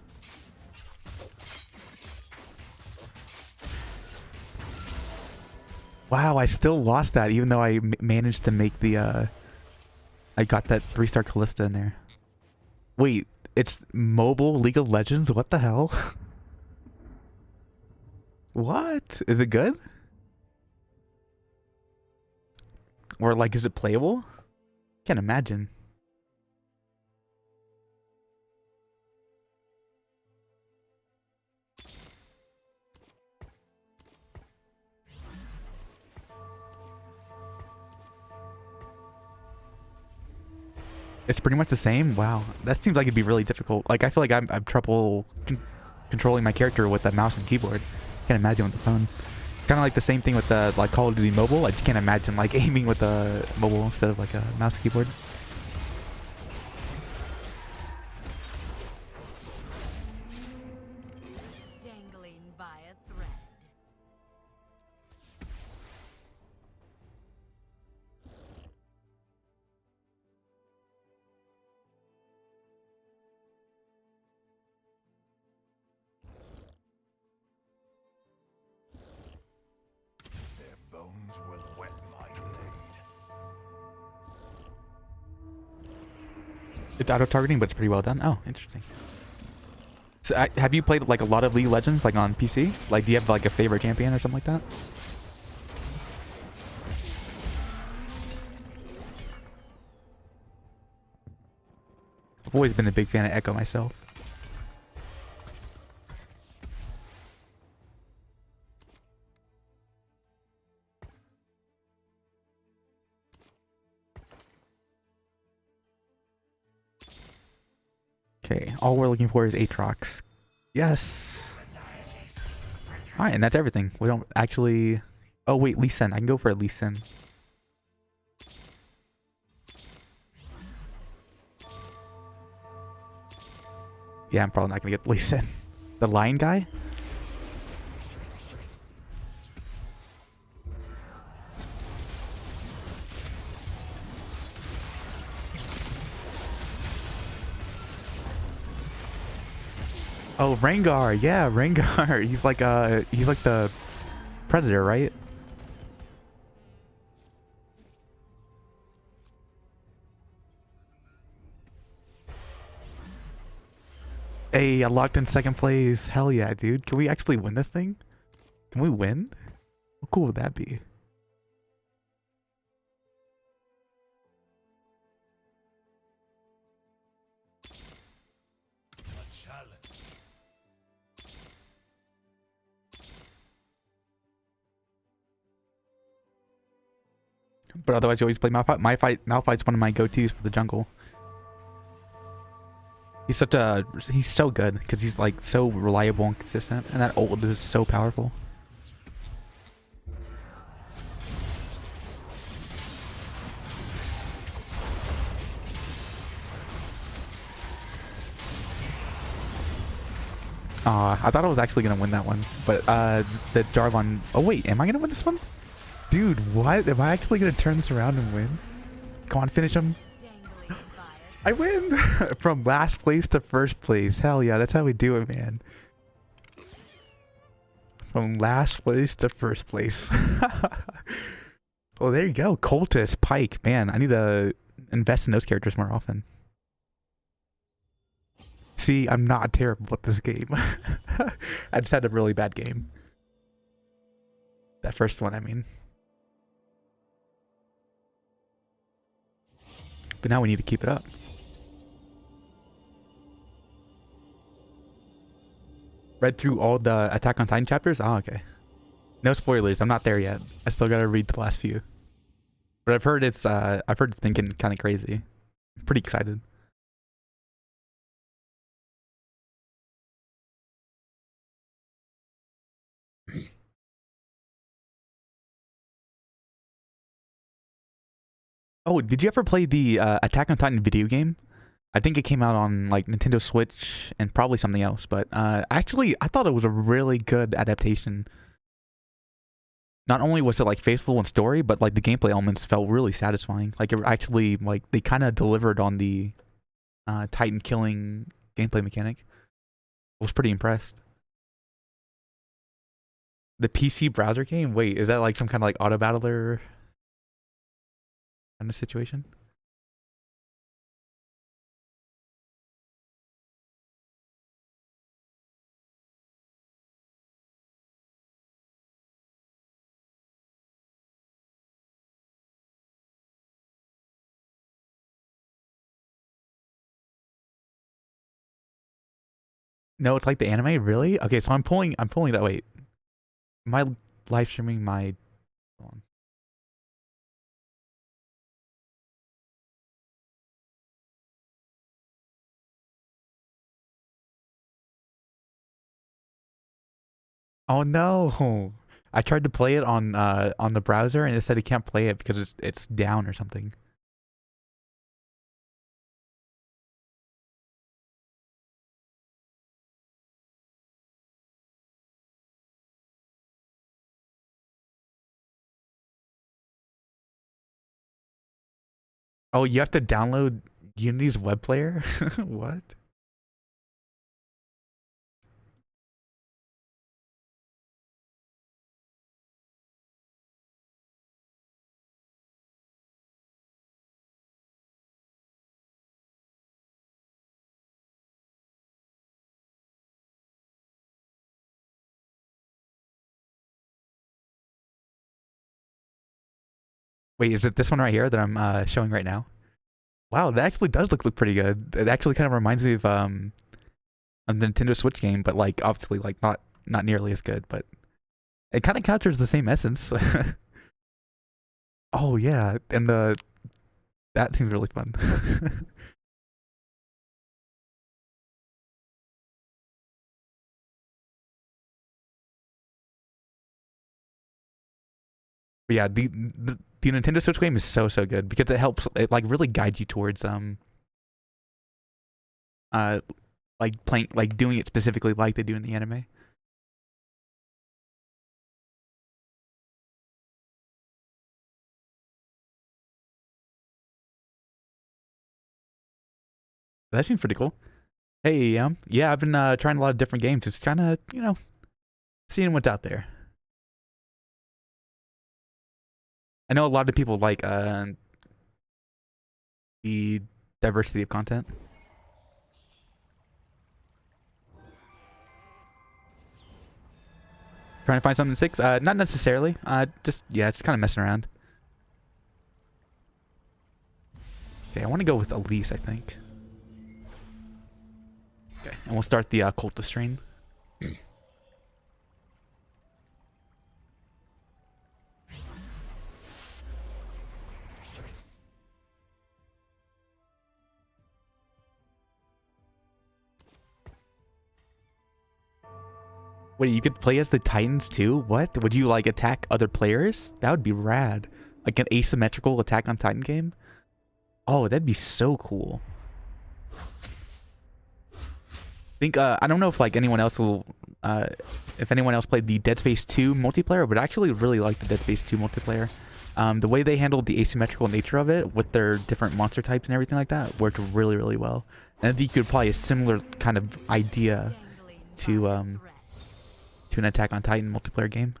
Wow, I still lost that even though I managed to make the I got that 3-star Callista in there. Wait, it's mobile League of Legends? What the hell? What? Is it good? Or like, is it playable? Can't imagine. It's pretty much the same? Wow. That seems like it'd be really difficult. Like, I feel like I'm trouble controlling my character with a mouse and keyboard. Can't imagine with the phone. Kind of like the same thing with the like Call of Duty Mobile. I just can't imagine like aiming with a mobile instead of like a mouse and keyboard. Dangling by a thread. Their bones will wet my blade. It's auto-targeting, but it's pretty well done. Oh, interesting. So, have you played like a lot of League of Legends, like on PC? Like, do you have like a favorite champion or something like that? I've always been a big fan of Echo myself. Okay, all we're looking for is Aatrox. Yes. All right, and that's everything. We don't actually. Oh wait, Lee Sin. I can go for a Lee Sin. Yeah, I'm probably not gonna get Lee Sin. The lion guy. Oh, Rengar. Yeah, Rengar. He's like the predator, right? Hey, I locked in second place. Hell yeah, dude. Can we actually win this thing? Can we win? How cool would that be? A challenge. But otherwise, you always play Malphite. Malphite's one of my go-tos for the jungle. He's so good because he's like so reliable and consistent, and that ult is so powerful. I thought I was actually gonna win that one, but the Jarvan. Oh wait, am I gonna win this one? Dude, what? Am I actually gonna turn this around and win? Come on, finish him. I win! From last place to first place. Hell yeah, that's how we do it, man. From last place to first place. Well, there you go. Cultist, Pike. Man, I need to invest in those characters more often. See, I'm not terrible at this game. I just had a really bad game. That first one, I mean. But now we need to keep it up. Read through all the Attack on Titan chapters? Oh, okay. No spoilers. I'm not there yet. I still gotta read the last few. But I've heard it's been getting kind of crazy. I'm pretty excited. Oh, did you ever play the Attack on Titan video game? I think it came out on like Nintendo Switch and probably something else, but actually I thought it was a really good adaptation. Not only was it like faithful in story, but like the gameplay elements felt really satisfying. Like it actually like they kind of delivered on the Titan killing gameplay mechanic. I was pretty impressed. The PC browser game? Wait, is that like some kind of like auto battler kind of situation? No, it's like the anime, really? Okay, so I'm pulling that. Wait, am I live streaming my? Hold on. Oh no! I tried to play it on the browser and it said it can't play it because it's down or something. Oh, you have to download Unity's web player? What? Wait, is it this one right here that I'm showing right now? Wow, that actually does look pretty good. It actually kind of reminds me of a Nintendo Switch game, but like obviously like not nearly as good, but it kind of captures the same essence. Oh yeah, and that seems really fun. But yeah, the Nintendo Switch game is so good because it like really guides you towards uh like playing like doing it specifically like they do in the anime. That seems pretty cool. Hey, yeah, I've been trying a lot of different games, just kind of seeing what's out there. I know a lot of people like the diversity of content. Trying to find something six? Not necessarily. Just kind of messing around. Okay, I want to go with Elise, I think. Okay, and we'll start the cultist train. Wait, you could play as the Titans too? What? Would you like attack other players? That would be rad. Like an asymmetrical Attack on Titan game? Oh, that'd be so cool. I don't know if like anyone else will if anyone else played the Dead Space 2 multiplayer, but I actually really like the Dead Space 2 multiplayer. The way they handled the asymmetrical nature of it with their different monster types and everything like that worked really well. And I think you could apply a similar kind of idea to an Attack on Titan multiplayer game.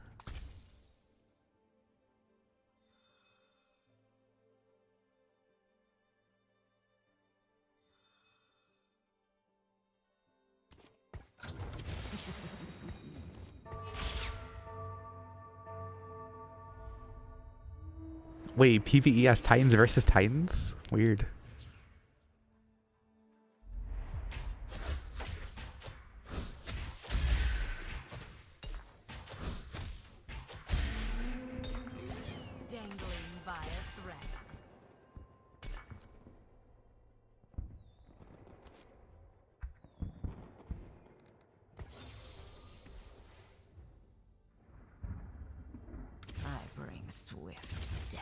Wait, PvE as Titans versus Titans? Weird. Dangling by a thread. I bring swift death.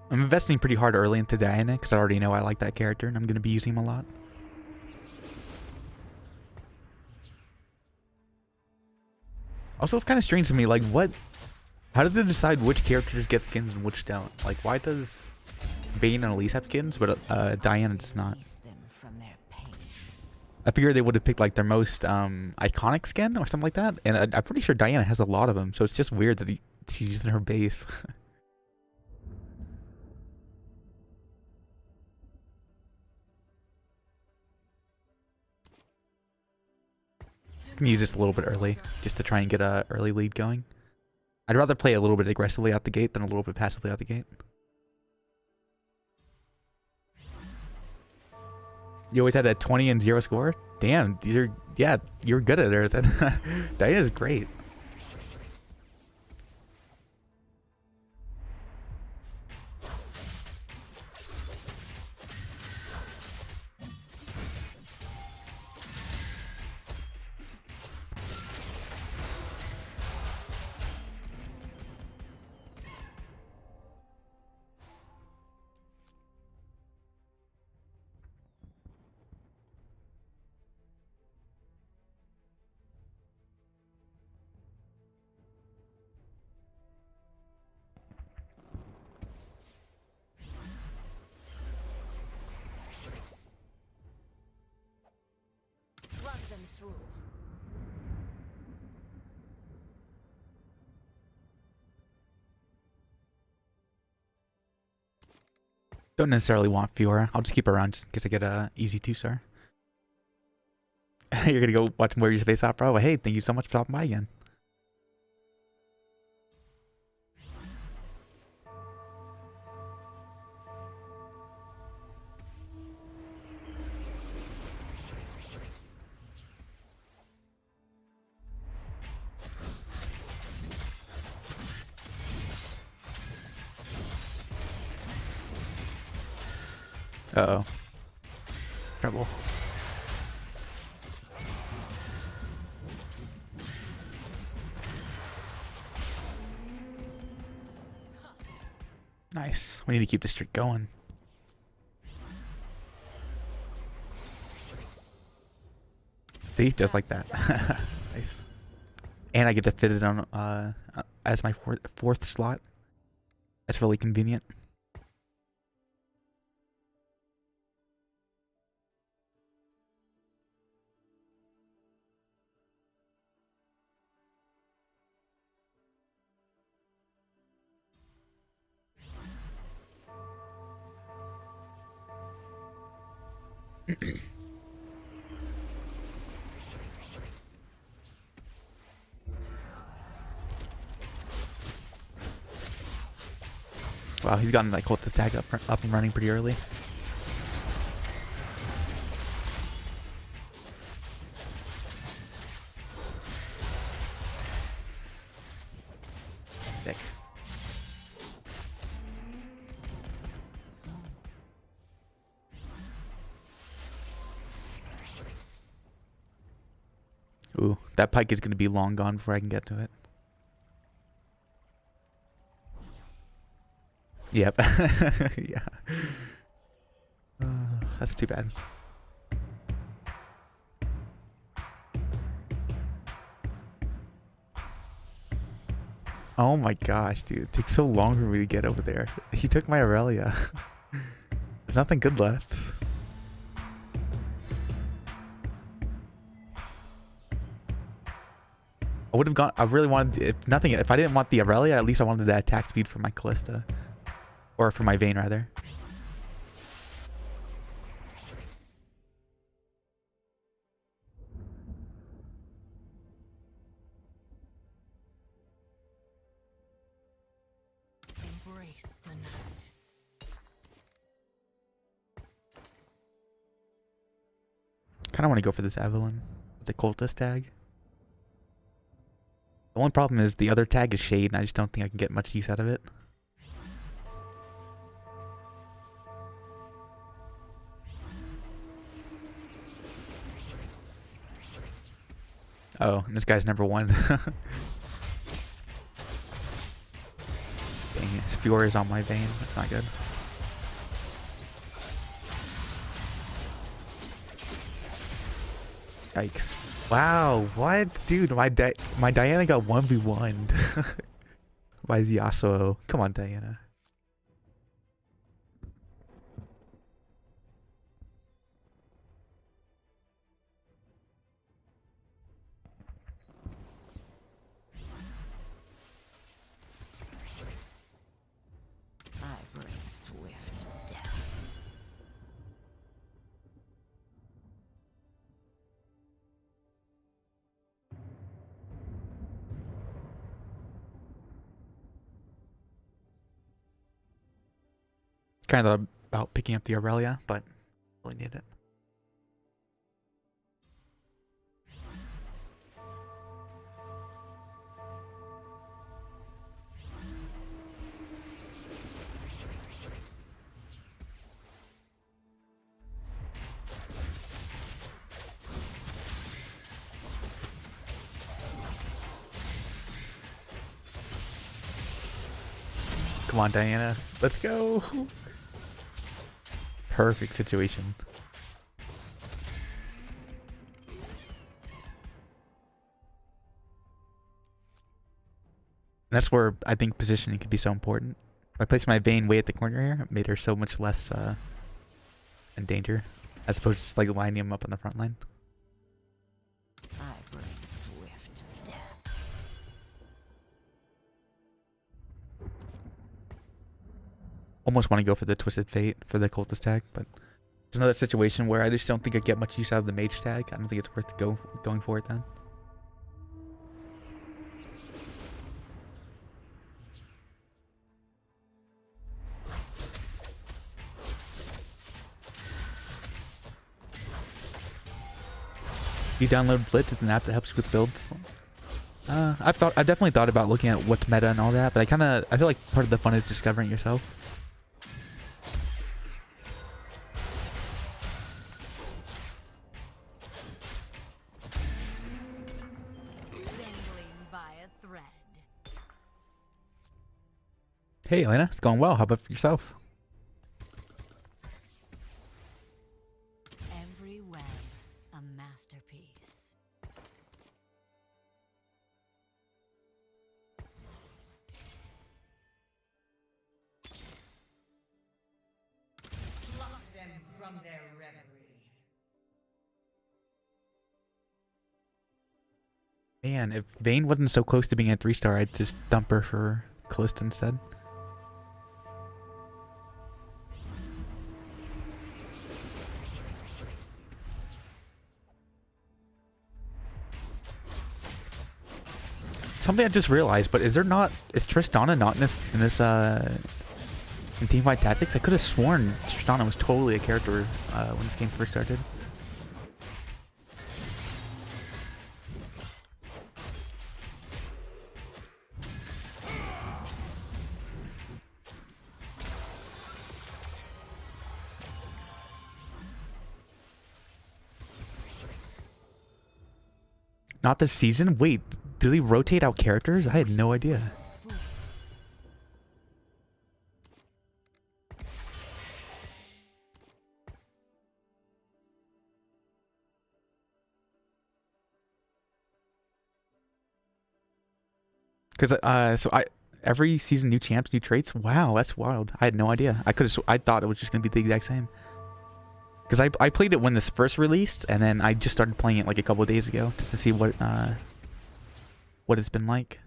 I'm investing pretty hard early into Diana because I already know I like that character and I'm going to be using him a lot. Also, it's kind of strange to me, like how did they decide which characters get skins and which don't? Like, why does Vayne and Elise have skins, but Diana does not? I figured they would have picked like their most iconic skin or something like that, and I'm pretty sure Diana has a lot of them, so it's just weird that she's using her base. Can use this a little bit early, just to try and get a early lead going. I'd rather play a little bit aggressively out the gate than a little bit passively out the gate. You always had a 20 and 0 score? Damn, you're good at it. Diana's great. Run them through. Don't necessarily want Fiora. I'll just keep her around just in case I get a easy 2-star. You're gonna go watch more of your space opera? Well, hey, thank you so much for stopping by again. Uh-oh. Trouble. Nice. We need to keep the streak going. See? Just like that. Nice. And I get to fit it on as my fourth slot. That's really convenient. Wow, he's gotten like cultist tag up and running pretty early. Sick. Ooh, that pike is going to be long gone before I can get to it. Yep. Yeah. That's too bad. Oh my gosh, dude. It takes so long for me to get over there. He took my Aurelia. There's nothing good left. I would have gone. I really wanted, if I didn't want the Aurelia, at least I wanted that attack speed for my Callista. Or for my Vayne, rather. Embrace the night. Kind of want to go for this Evelyn. The cultist tag. The only problem is the other tag is Shade, and I just don't think I can get much use out of it. Oh, and this guy's number 1. Dang it, his Fury is on my Vayne. That's not good. Yikes. Wow, what? Dude, my Diana got 1v1'd by the Yasuo. Come on, Diana. I bring swift death. Kind of about picking up the Aurelia, but really need it. Come on, Diana. Let's go. Perfect situation. And that's where I think positioning could be so important. If I place my Vayne way at the corner here, it made her so much less in danger, as opposed to just like lining him up on the front line. I bring swift death. Almost want to go for the Twisted Fate for the cultist tag, but It's another situation where I just don't think I get much use out of the mage tag. I don't think it's worth going for it then. You download Blitz, it's an app that helps you with builds. I've definitely thought about looking at what's meta and all that, but I feel like part of the fun is discovering yourself. Dangling by a thread. Hey Elena, it's going well. How about for yourself? Every web, a masterpiece. Pluck them from their reverie. Man, if Vayne wasn't so close to being a 3-star, I'd just dump her for Callista instead. Something I just realized, but is Tristana not in in Teamfight Tactics? I could have sworn Tristana was totally a character when this game first started. Not this season? Wait, do they rotate out characters? I had no idea. Because every season new champs, new traits. Wow, that's wild. I had no idea. I thought it was just gonna be the exact same. Because I played it when this first released, and then I just started playing it like a couple of days ago just to see what it's been like.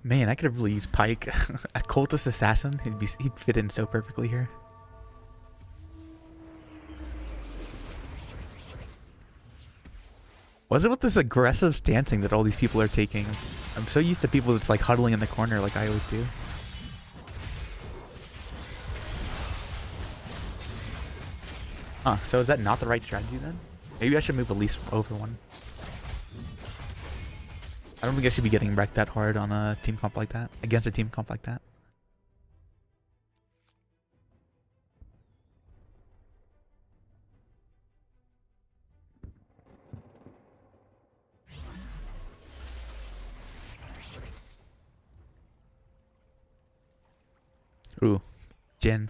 Man, I could have really used Pike. A cultist assassin, he'd fit in so perfectly here. What's it with this aggressive stancing that all these people are taking? I'm so used to people that's like huddling in the corner like I always do. Huh, so is that not the right strategy then? Maybe I should move at least over one. I don't think I should be getting wrecked that hard on a team comp like that. Against a team comp like that. Ooh, Jin.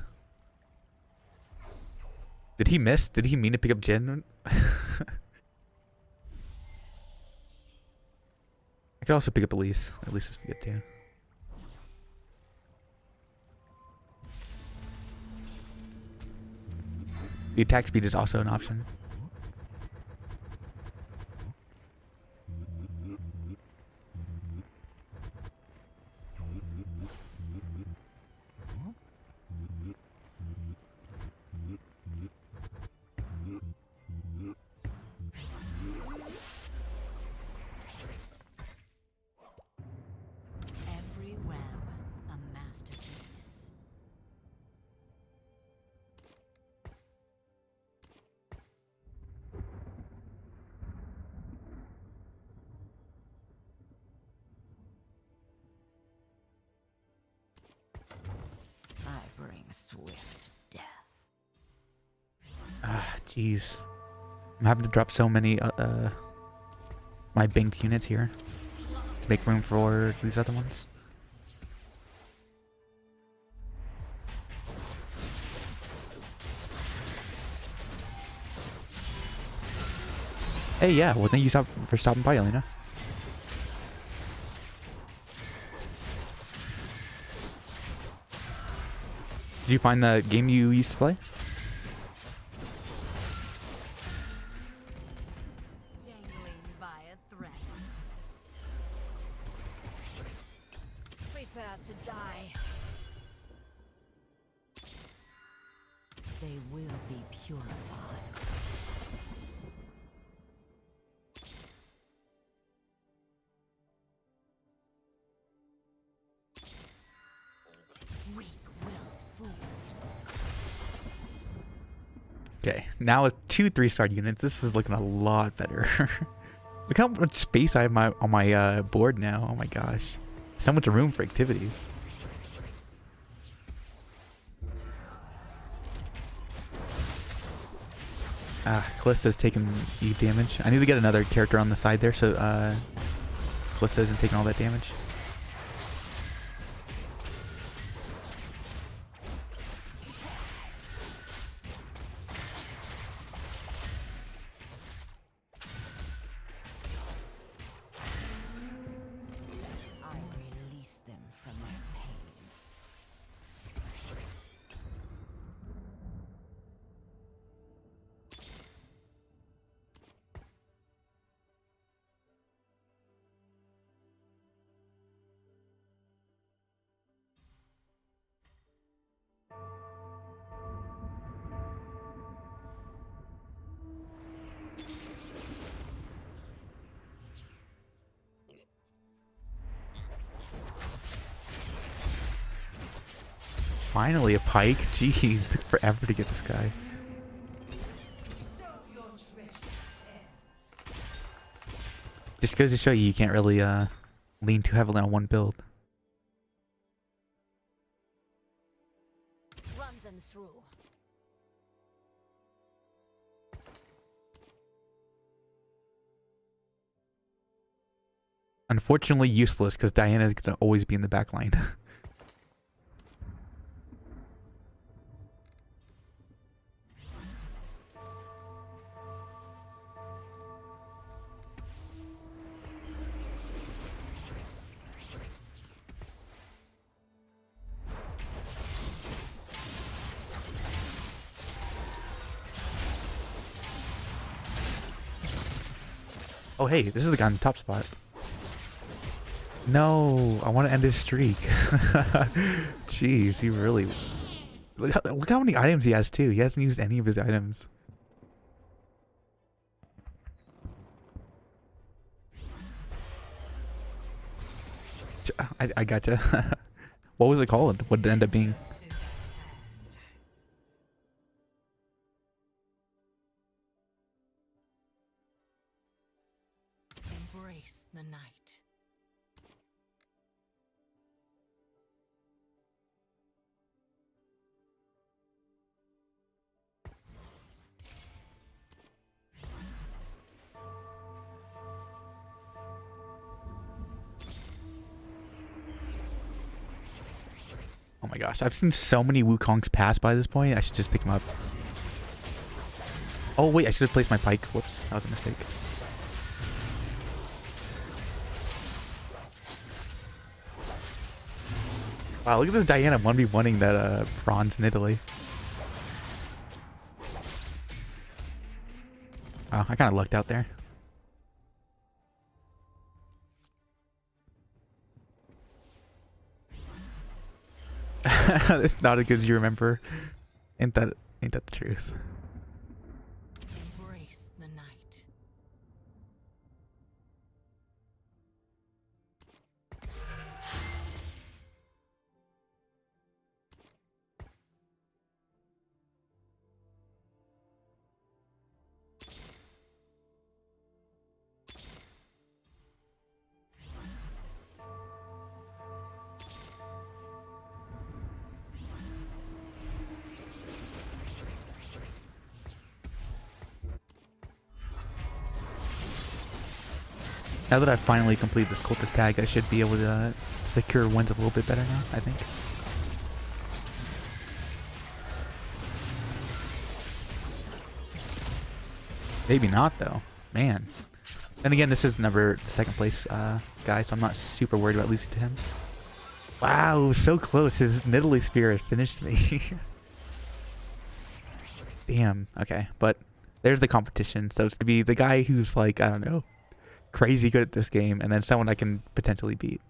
Did he miss? Did he mean to pick up Jin? I could also pick up Elise. Elise is good too. The attack speed is also an option. Every web, a masterpiece. swift death. Ah, jeez. I'm having to drop so many my banked units here to make room for these other ones. Hey, yeah. Well, thank you for stopping by, Elena. Did you find the game you used to play? Dangling by a thread. Prepare to die. They will be purified. Weak-willed fools. Okay, now with 2 3-star units, this is looking a lot better. Look how much space I have on my board now. Oh my gosh, so much room for activities. Callista's taking Eve damage. I need to get another character on the side there so Callista isn't taking all that damage. I release them from their pain. Finally a pike. Jeez, took forever to get this guy. So your treasure ends. Just goes to show you can't really lean too heavily on one build. Run them through. Unfortunately useless because Diana is gonna always be in the back line. Oh hey, this is the guy in the top spot. No, I want to end his streak. Jeez, he really... Look how many items he has too. He hasn't used any of his items. I gotcha. What was it called? What did it end up being? Embrace the night. Oh my gosh, I've seen so many Wukongs pass by this point. I should just pick him up. Oh wait, I should have placed my pike. Whoops, that was a mistake. Wow, look at this Diana 1v1ing that bronze in Italy. Oh, I kind of lucked out there. It's not as good as you remember. Ain't that the truth? Embrace the night. Now that I've finally completed this cultist tag, I should be able to secure wins a little bit better now, I think. Maybe not, though. Man. Then again, this is never the second place guy, so I'm not super worried about losing to him. Wow, so close. His Nidalee Spear finished me. Damn. Okay, but there's the competition. So it's to be the guy who's like, I don't know, crazy good at this game, and then someone I can potentially beat.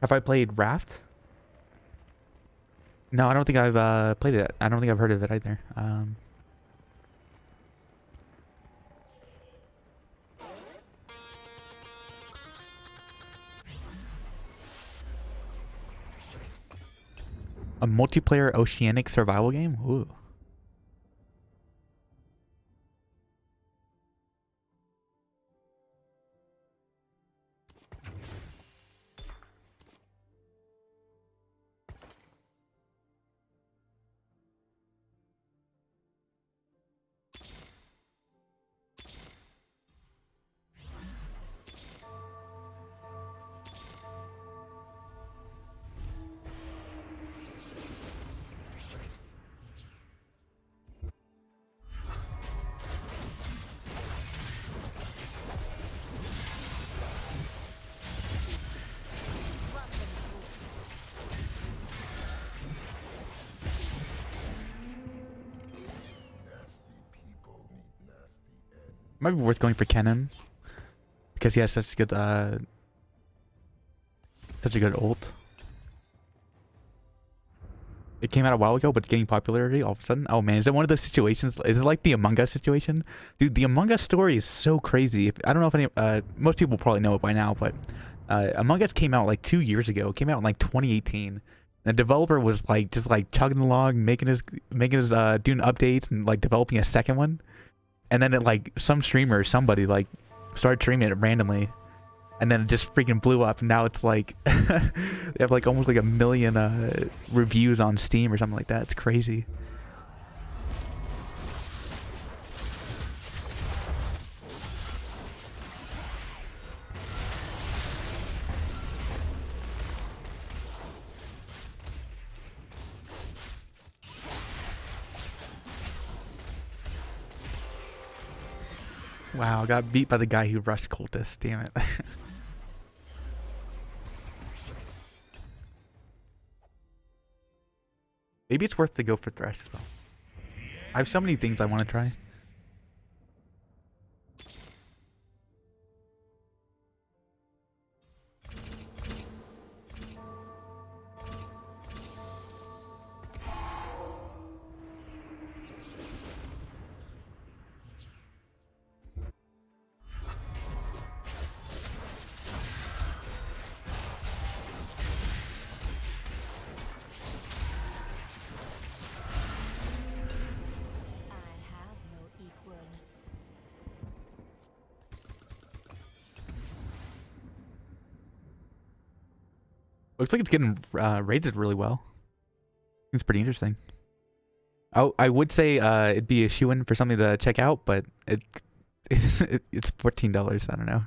Have I played Raft? No, I don't think I've played it. I don't think I've heard of it either. A multiplayer oceanic survival game? Ooh. Might be worth going for Kennen because he has such a good ult. It came out a while ago, but it's getting popularity all of a sudden. Oh man, is it one of those situations? Is it like the Among Us situation? Dude, the Among Us story is so crazy. I don't know if any, most people probably know it by now, but Among Us came out like 2 years ago. It came out in like 2018. The developer was like just like chugging along, making his doing updates and like developing a second one. And then it like some streamer or somebody like started streaming it randomly, and then it just freaking blew up. And now it's like they have like almost like 1 million reviews on Steam or something like that. It's crazy. Wow, got beat by the guy who rushed cultist. Damn it. Maybe it's worth to go for Thresh as well. I have so many things I want to try. Looks like it's getting rated really well. It's pretty interesting. I would say it'd be a shoo-in for something to check out, but it's $14. I don't know.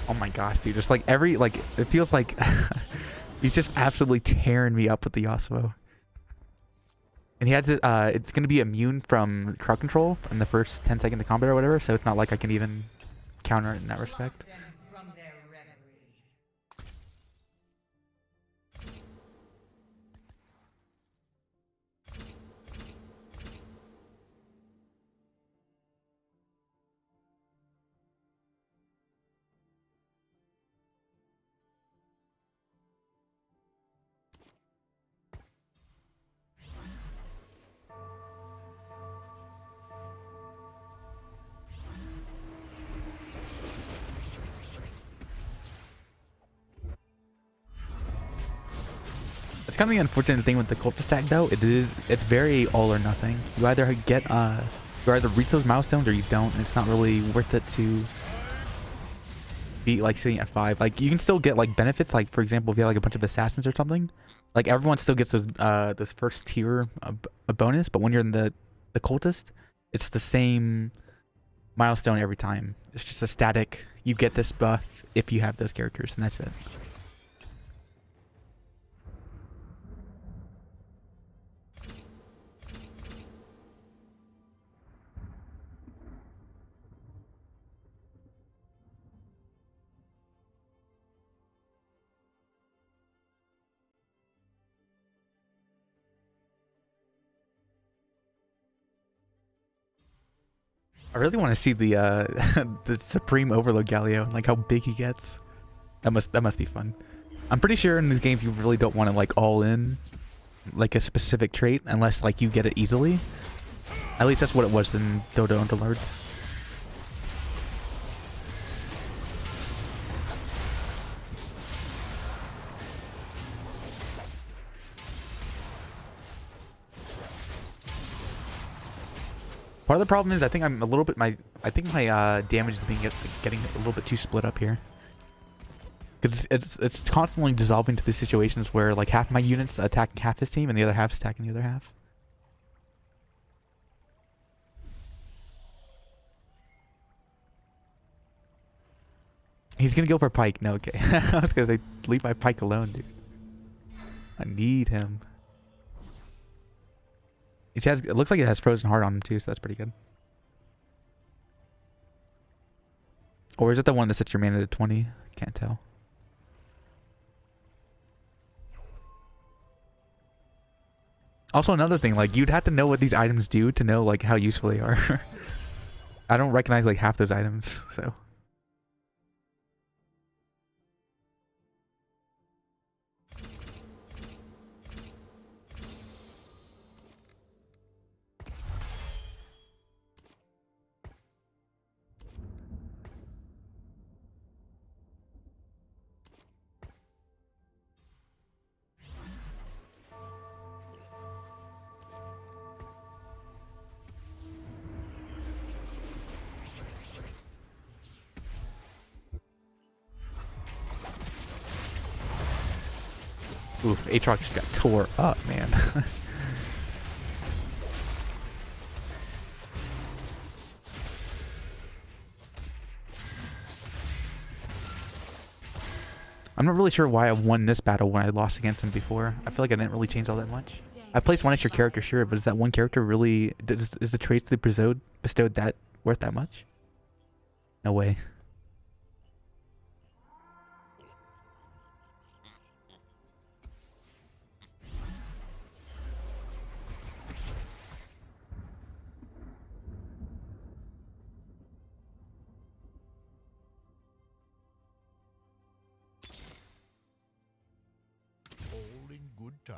Oh my gosh, dude. Just like every, like, it feels like he's just absolutely tearing me up with the Yasuo. And he has it, it's going to be immune from crowd control in the first 10 seconds of combat or whatever, so it's not like I can even counter it in that respect. From their reverie. It's kind of the unfortunate thing with the cultist tag though. It's very all or nothing. You either reach those milestones or you don't. And it's not really worth it to be like sitting at 5. Like you can still get like benefits. Like for example, if you have like a bunch of assassins or something, like everyone still gets those first tier a bonus. But when you're in the cultist, it's the same milestone every time. It's just a static. You get this buff if you have those characters, and that's it. I really want to see the the Supreme Overload Galio, like how big he gets. That must be fun. I'm pretty sure in these games you really don't want to like all in like a specific trait unless like you get it easily. At least that's what it was in Dodo Underlords. Part of the problem is I think I'm a little bit my damage is getting a little bit too split up here. Because it's constantly dissolving to these situations where like half my units attacking half this team and the other half's attacking the other half. He's gonna go for Pike. No, okay. I was gonna say, leave my Pike alone, dude. I need him. It looks like it has Frozen Heart on him too, so that's pretty good. Or is it the one that sets your mana to 20? Can't tell. Also, another thing, like you'd have to know what these items do to know like how useful they are. I don't recognize like half those items, so. Oof, Aatrox just got tore up, man. I'm not really sure why I won this battle when I lost against him before. I feel like I didn't really change all that much. I placed one extra character, sure, but is that one character really... Is the traits they bestowed that worth that much? No way. All in good time.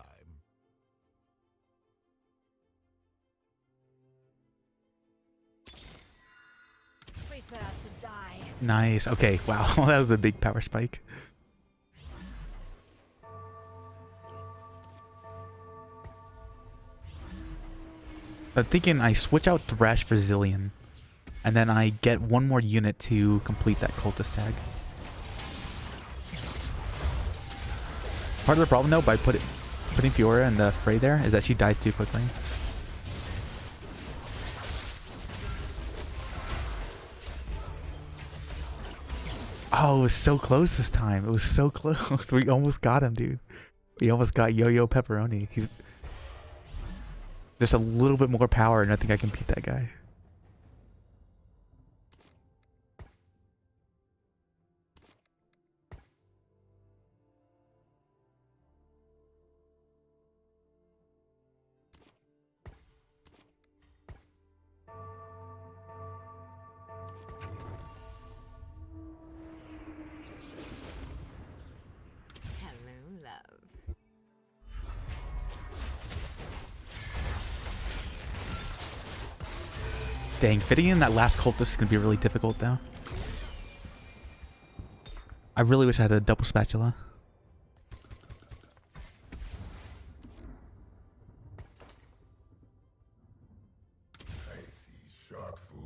Prepare to die. Nice. Okay, wow. That was a big power spike. I'm thinking I switch out Thresh for Zillion. And then I get one more unit to complete that cultist tag. Part of the problem though, by putting Fiora in the fray there, is that she dies too quickly. Oh, it was so close this time. It was so close. We almost got him, dude. We almost got Yo-Yo Pepperoni. He's just a little bit more power and I think I can beat that guy. Hello, love. Dang, fitting in that last cultist is going to be really difficult though. I really wish I had a double spatula. shark food.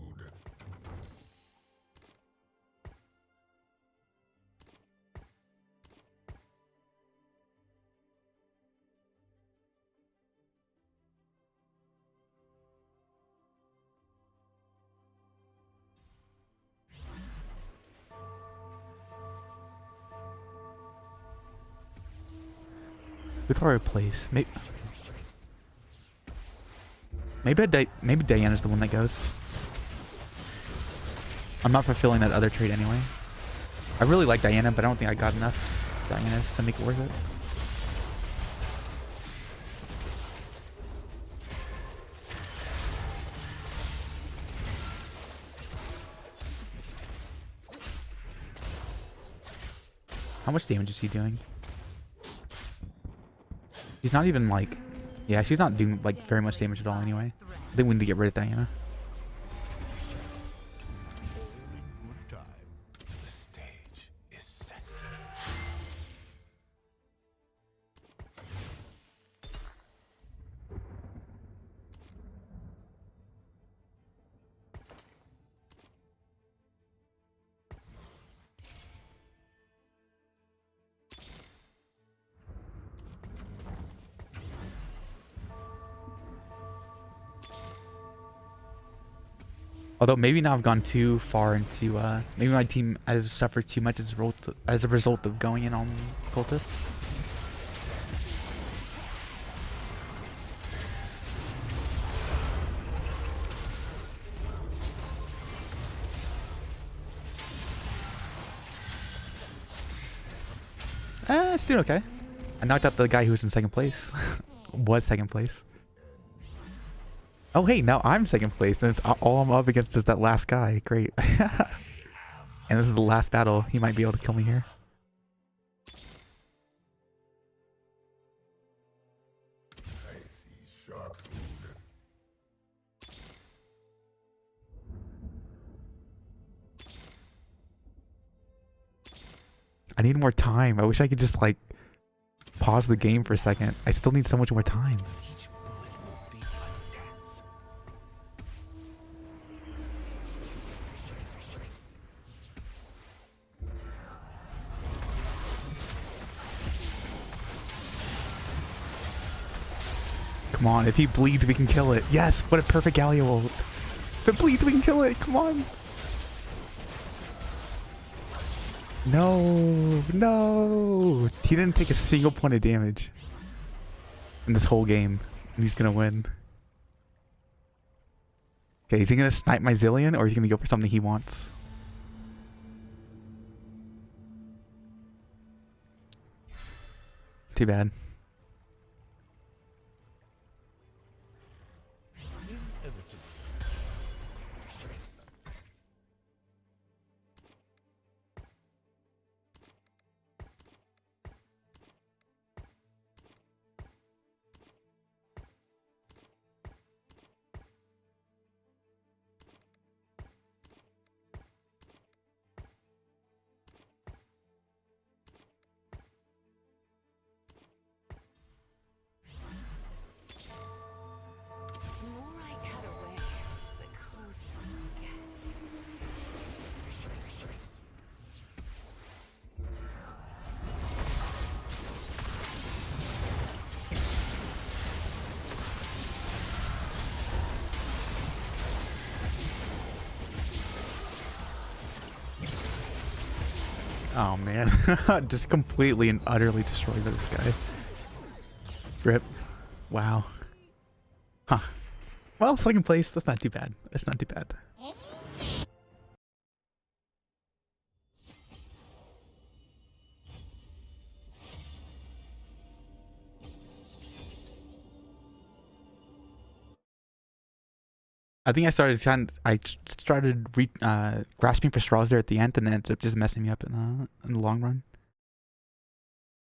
Who do I replace? Maybe Diana's the one that goes. I'm not fulfilling that other trait anyway. I really like Diana, but I don't think I got enough Dianas to make it worth it. How much damage is he doing? She's not even like... Yeah, she's not doing like very much damage at all anyway. I think we need to get rid of Diana. Good time. The stage is set. Although maybe now I've gone too far into maybe my team has suffered too much as a result of going in on cultist. It's doing okay. I knocked out the guy who was in second place. Was second place. Oh hey, now I'm second place, and it's all I'm up against is that last guy. Great. And this is the last battle. He might be able to kill me here. I see shark food. I need more time. I wish I could just like pause the game for a second. I still need so much more time. Each bullet will be a dance. Come on, if he bleeds, we can kill it. Yes, what a perfect Galio ult. If it bleeds, we can kill it. Come on. No, no. He didn't take a single point of damage in this whole game, and he's gonna win. Okay, is he gonna snipe my Zillion, or is he gonna go for something he wants? Too bad. The more I cut away, the closer we get. Oh man, just completely and utterly destroyed by this guy. Rip. Wow. Huh. Well, second place, that's not too bad. That's not too bad. I think I started grasping for straws there at the end, and it ended up just messing me up in the long run.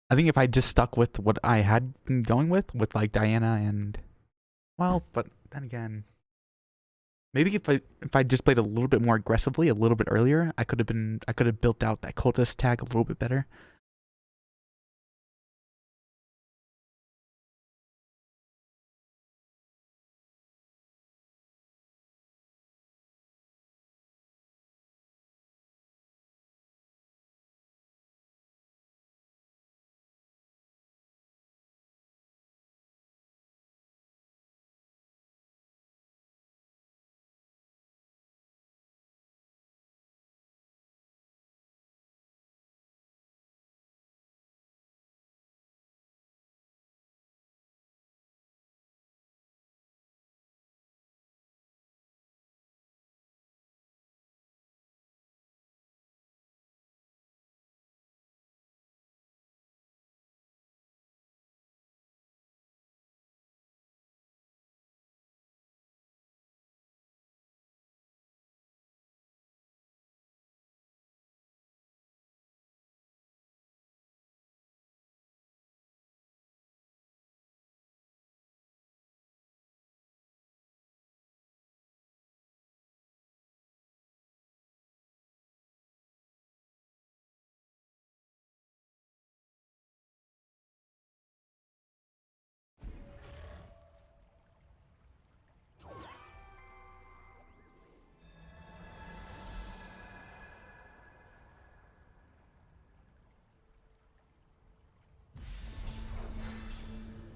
I think if I just stuck with what I had been going with like Diana and, well, but then again, maybe if I just played a little bit more aggressively a little bit earlier, I could have built out that cultist tag a little bit better.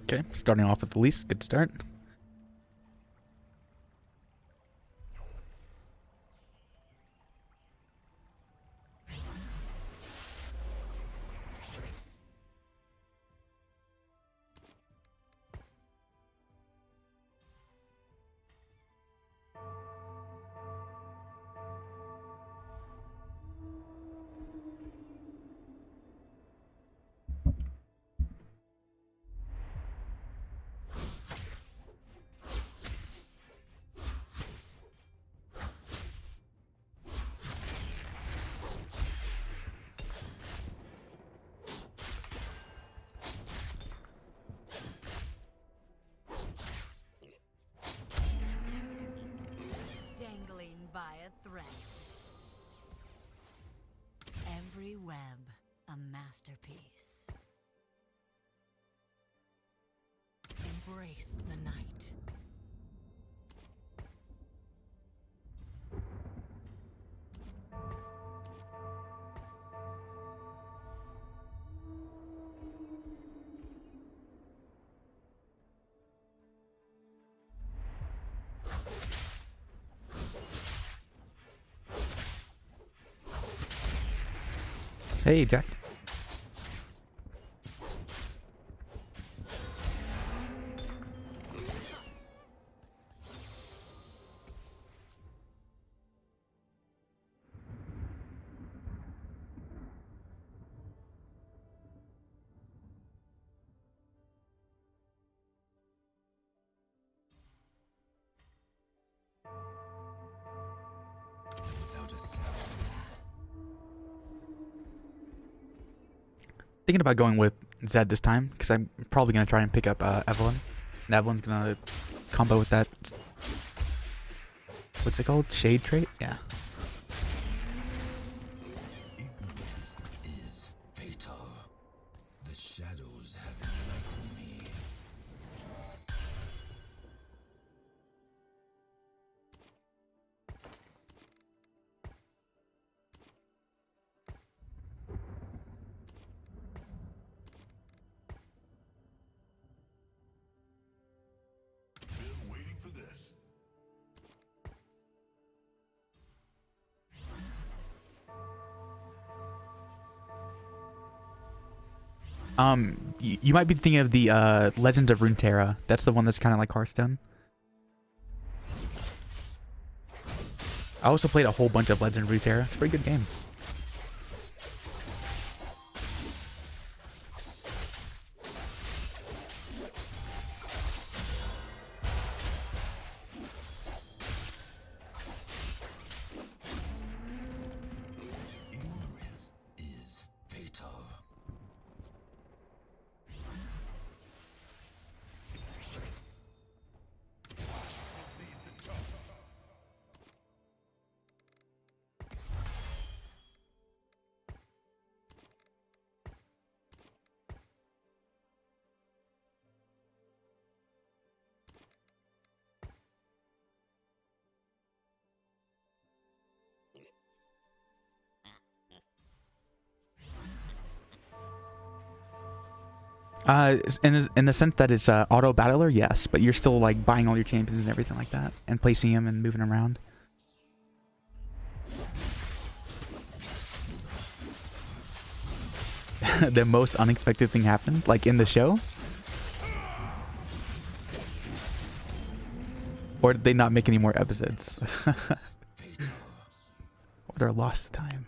Okay, starting off with the least. Good start. Dangling by a thread. Every web a masterpiece. Embrace the night. Hey, Jack. Thinking about going with Zed this time because I'm probably gonna try and pick up Evelyn, and Evelyn's gonna combo with that. What's it called? Shade trait? Yeah. Ignorance is fatal. The shadows have enlightened me. Been waiting for this. You might be thinking of the Legend of Runeterra. That's the one that's kind of like Hearthstone. I also played a whole bunch of Legend of Runeterra. It's a pretty good game. Ignorance is fatal. In the sense that it's auto battler, yes, but you're still like buying all your champions and everything like that, and placing them and moving around. The most unexpected thing happened, like in the show, or did they not make any more episodes? Or they're lost to time.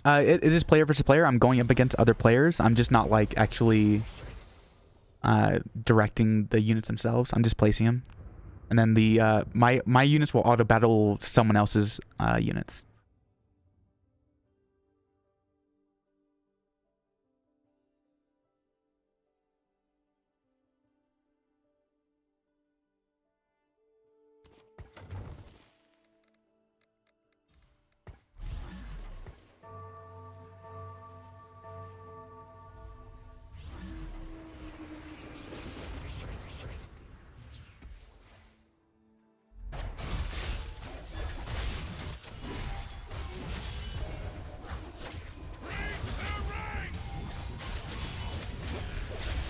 It is player versus player. I'm going up against other players. I'm just not like actually directing the units themselves. I'm just placing them, and then the my units will auto battle someone else's units.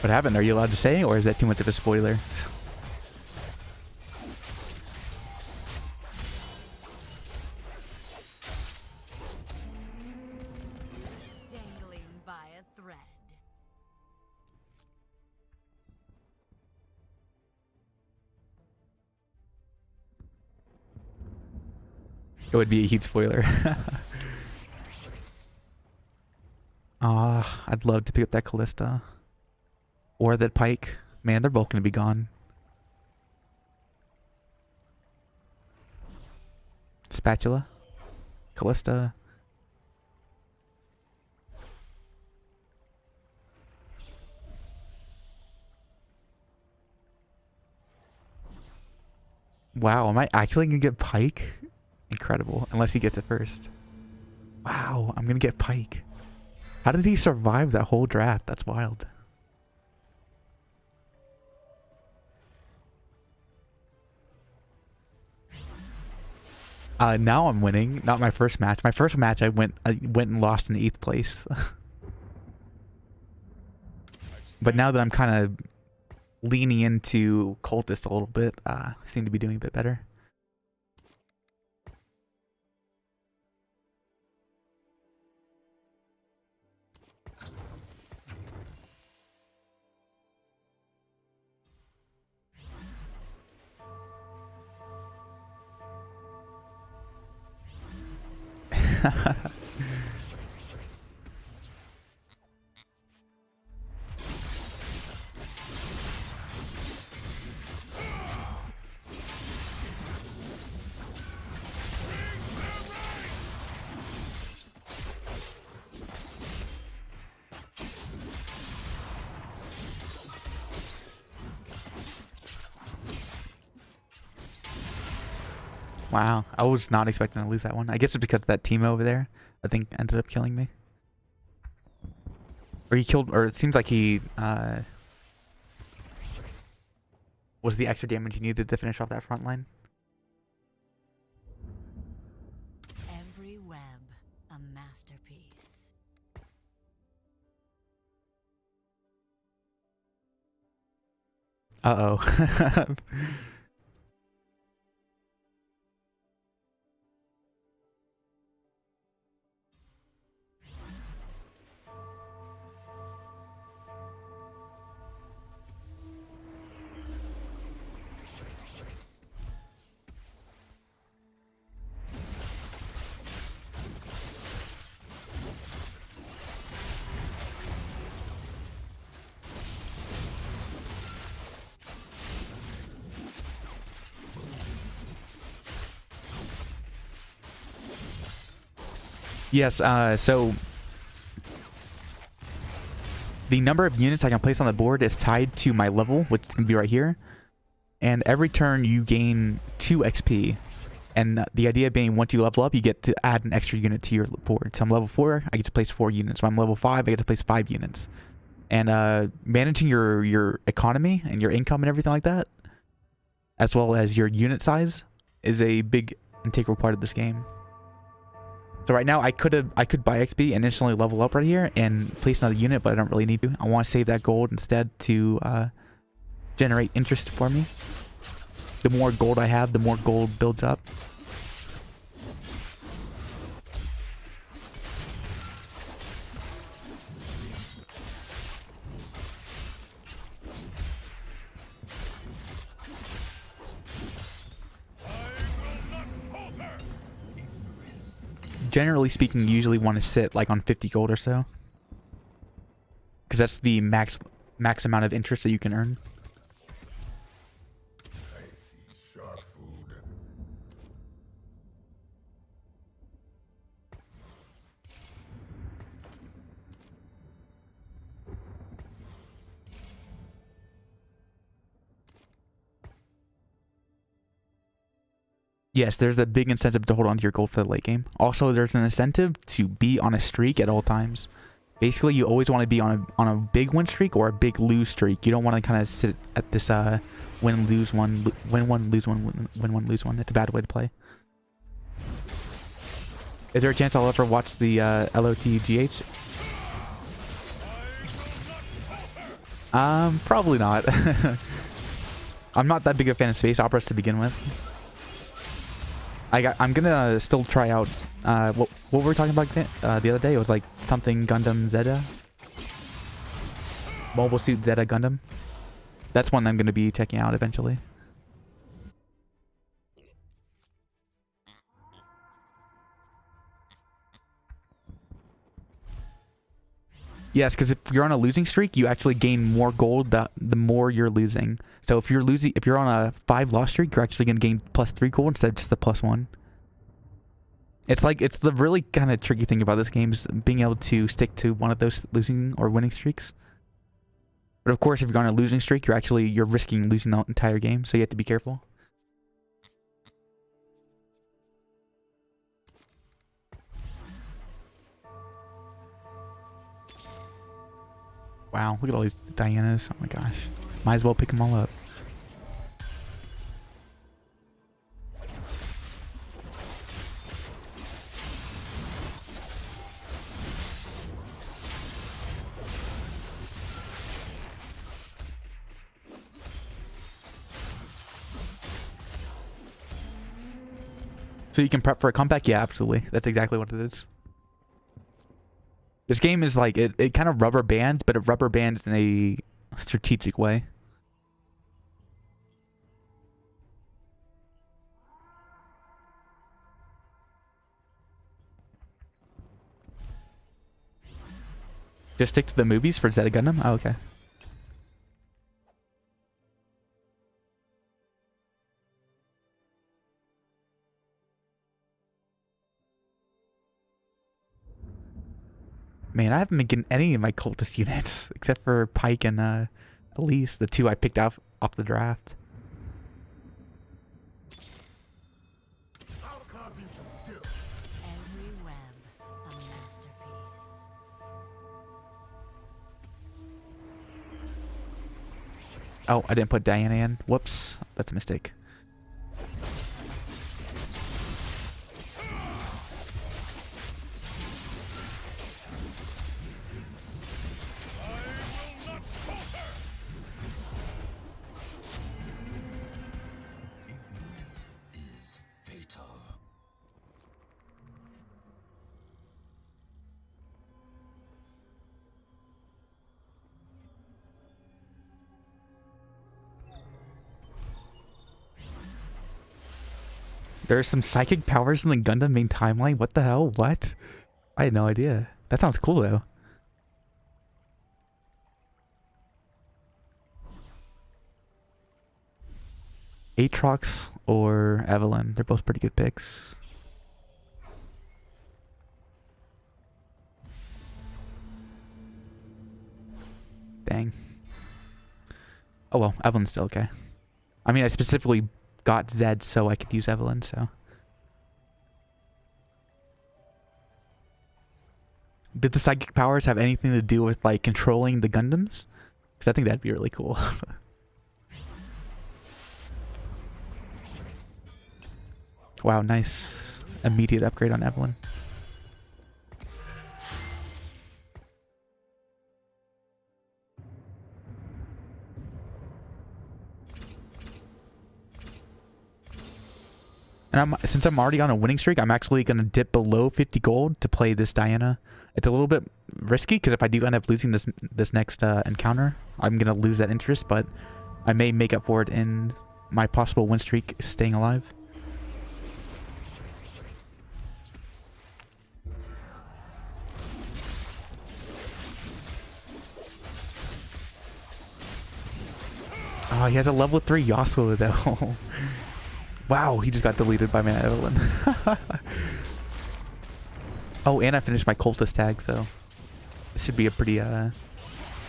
What happened? Are you allowed to say, or is that too much of a spoiler? Dangling by a thread. It would be a huge spoiler. I'd love to pick up that Callista. Or that Pike. Man, they're both going to be gone. Spatula. Callista. Wow, am I actually going to get Pike? Incredible. Unless he gets it first. Wow, I'm going to get Pike. How did he survive that whole draft? That's wild. Now I'm winning. Not my first match. My first match, I went and lost in 8th place. But now that I'm kind of leaning into cultist a little bit, I seem to be doing a bit better. Wow, I was not expecting to lose that one. I guess it's because that team over there, I think, ended up killing me. Or he killed, or it seems like he was the extra damage he needed to finish off that front line. Every web, a masterpiece. Uh-oh. Yes, so the number of units I can place on the board is tied to my level, which is going to be right here. And every turn you gain 2 XP. And the idea being once you level up, you get to add an extra unit to your board. So I'm level 4, I get to place 4 units. When I'm level 5, I get to place 5 units. And managing your economy and your income and everything like that, as well as your unit size, is a big integral part of this game. So right now I could buy XP and instantly level up right here and place another unit, but I don't really need to. I want to save that gold instead to generate interest for me. The more gold I have, the more gold builds up. Generally speaking, you usually want to sit like on 50 gold or so, because that's the max amount of interest that you can earn. I see sharp food. Yes, there's a big incentive to hold on to your gold for the late game. Also, there's an incentive to be on a streak at all times. Basically, you always want to be on a big win streak or a big lose streak. You don't want to kind of sit at this win lose one, win one lose one, win one lose one. It's a bad way to play. Is there a chance I'll ever watch the LOTGH? Probably not. I'm not that big a fan of space operas to begin with. I'm gonna still try out what we were talking about the other day. It was like something Gundam Zeta, Mobile Suit Zeta Gundam. That's one I'm gonna be checking out eventually. Yes, because if you're on a losing streak, you actually gain more gold the more you're losing. So if you're on a 5 loss streak, you're actually gonna gain +3 gold instead of just the +1. It's the really kind of tricky thing about this game is being able to stick to one of those losing or winning streaks. But of course, if you're on a losing streak, you're risking losing the entire game, so you have to be careful. Wow, look at all these Dianas. Oh my gosh. Might as well pick them all up. So you can prep for a comeback? Yeah, absolutely. That's exactly what it is. This game is like, it kind of rubber bands, but it rubber bands in a strategic way. Just stick to the movies for Zeta Gundam? Oh, okay. Man, I haven't been getting any of my cultist units, except for Pike and Elise, the two I picked off the draft. I'll carve you some dirt. Every web, a masterpiece. Oh, I didn't put Diana in. Whoops. That's a mistake. Ignorance is fatal. There are some psychic powers in the Gundam main timeline? What the hell? What? I had no idea. That sounds cool though. Aatrox or Evelyn. They're both pretty good picks. Dang. Oh well, Evelyn's still okay. I mean, I specifically got Zed so I could use Evelyn, so. Did the psychic powers have anything to do with like controlling the Gundams? Because I think that'd be really cool. Wow, nice. Immediate upgrade on Evelyn. And since I'm already on a winning streak, I'm actually going to dip below 50 gold to play this Diana. It's a little bit risky because if I do end up losing this next encounter, I'm going to lose that interest, but I may make up for it in my possible win streak staying alive. Oh, he has a level 3 Yasuo though. Wow, he just got deleted by my Evelyn. Oh, and I finished my cultist tag, so this should be a pretty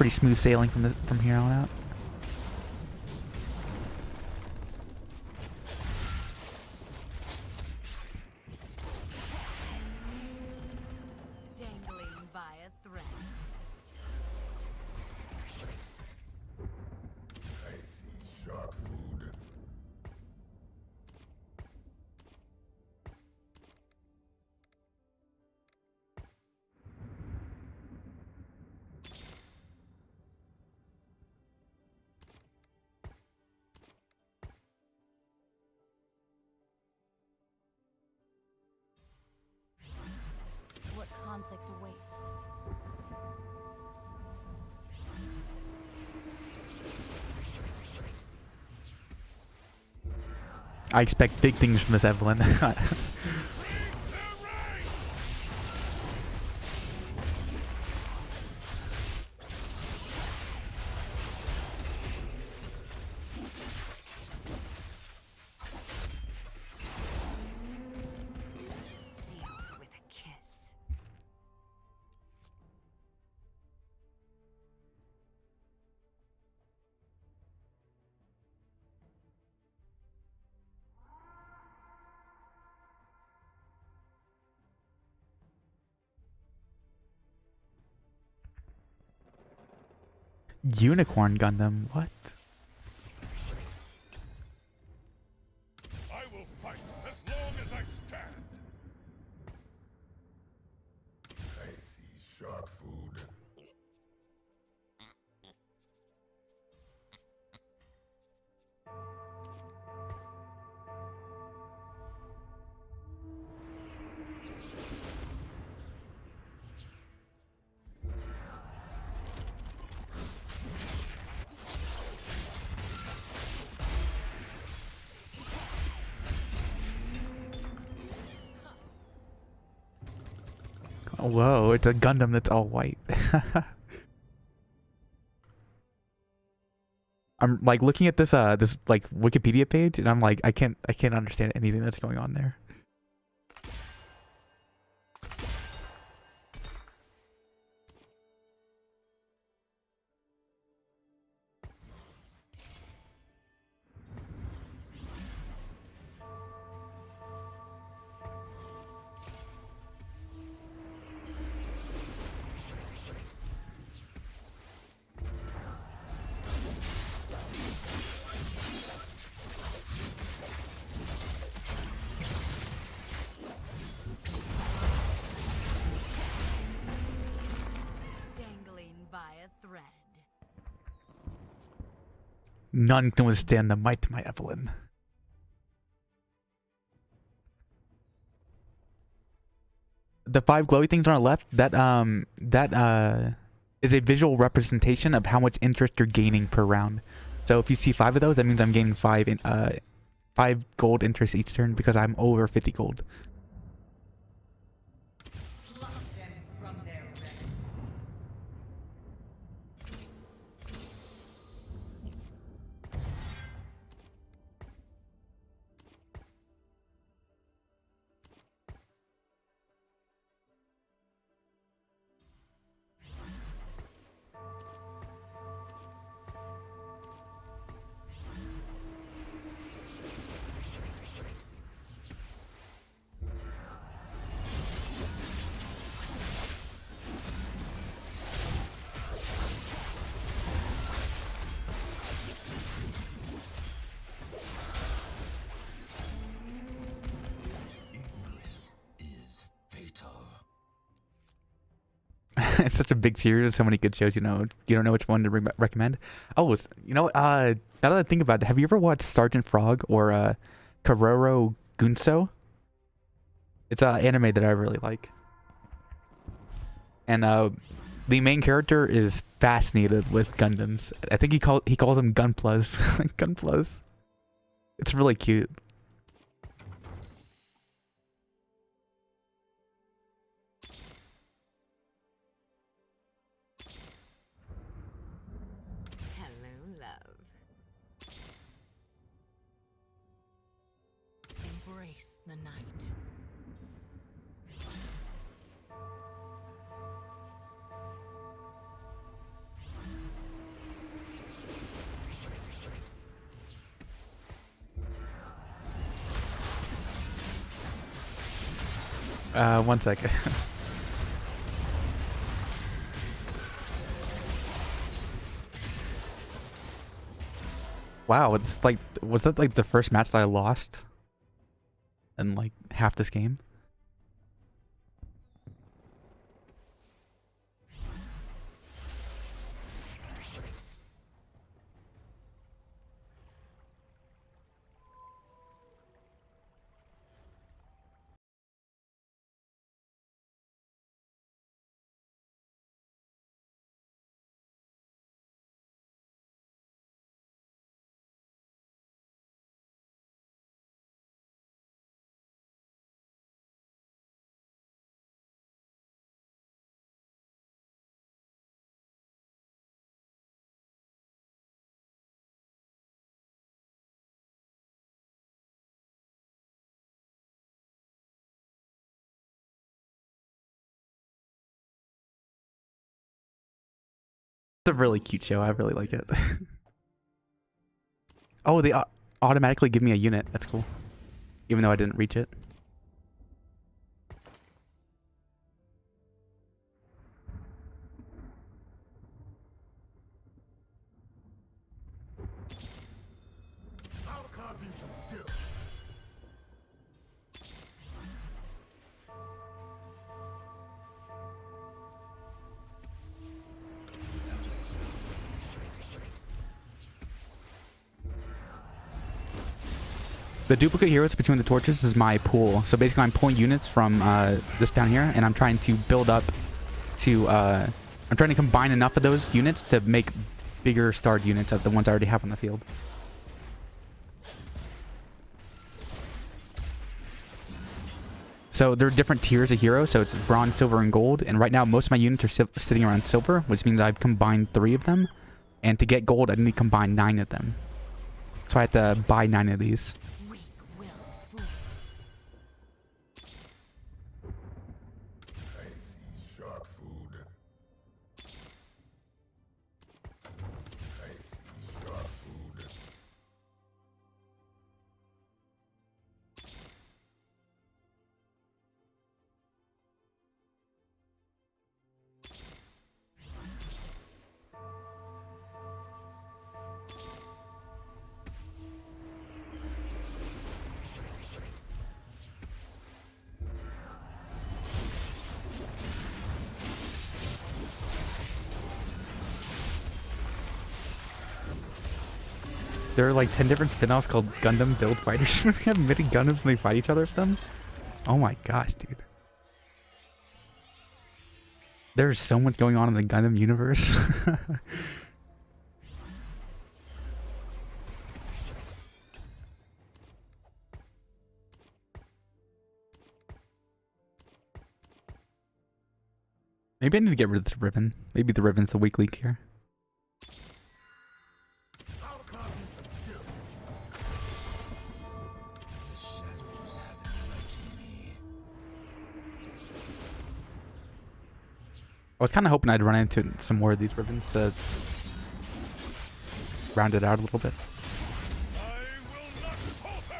smooth sailing from here on out. Dangling by a thread. I see shark food. I expect big things from this Evelyn. Sealed with a kiss. Unicorn Gundam, what? I will fight as long as I stand. I see shark food. Whoa, it's a Gundam that's all white. I'm like looking at this this like Wikipedia page and I'm like I can't understand anything that's going on there. Dangling by a thread. None can withstand the might of my Evelyn. The 5 glowy things on the left, that is a visual representation of how much interest you're gaining per round. So if you see 5 of those, that means I'm gaining 5 gold interest each turn because I'm over 50 gold. Pluck them from their rest. It's such a big series with so many good shows, you don't know which one to recommend. Oh, now that I think about it, have you ever watched Sergeant Frog or Kororo Gunso? It's an anime that I really like. And the main character is fascinated with Gundams. I think he calls them Gunplas. Gunplas. It's really cute. Hello, love. Embrace the night. One second. Wow, it's like, was that like the first match that I lost in like half this game? It's a really cute show. I really like it. Oh, they automatically give me a unit. That's cool. Even though I didn't reach it. I'll carve you some dill. The duplicate heroes between the torches is my pool. So basically I'm pulling units from this down here, and I'm trying to build up to... I'm trying to combine enough of those units to make bigger starred units of the ones I already have on the field. So there are different tiers of heroes, so it's bronze, silver, and gold. And right now most of my units are sitting around silver, which means I've combined 3 of them. And to get gold, I need to combine 9 of them. So I have to buy 9 of these. Weak-willed fools. I see shark food. I see shark food. There are like 10 different spin-offs called Gundam Build Fighters. They have mini Gundams and they fight each other with them. Oh my gosh, dude. There's so much going on in the Gundam universe. Maybe I need to get rid of this ribbon. Maybe the ribbon's the weak link here. I'll carve you some dill. The shadows have enlightened me. I was kind of hoping I'd run into some more of these ribbons to round it out a little bit. I will not falter.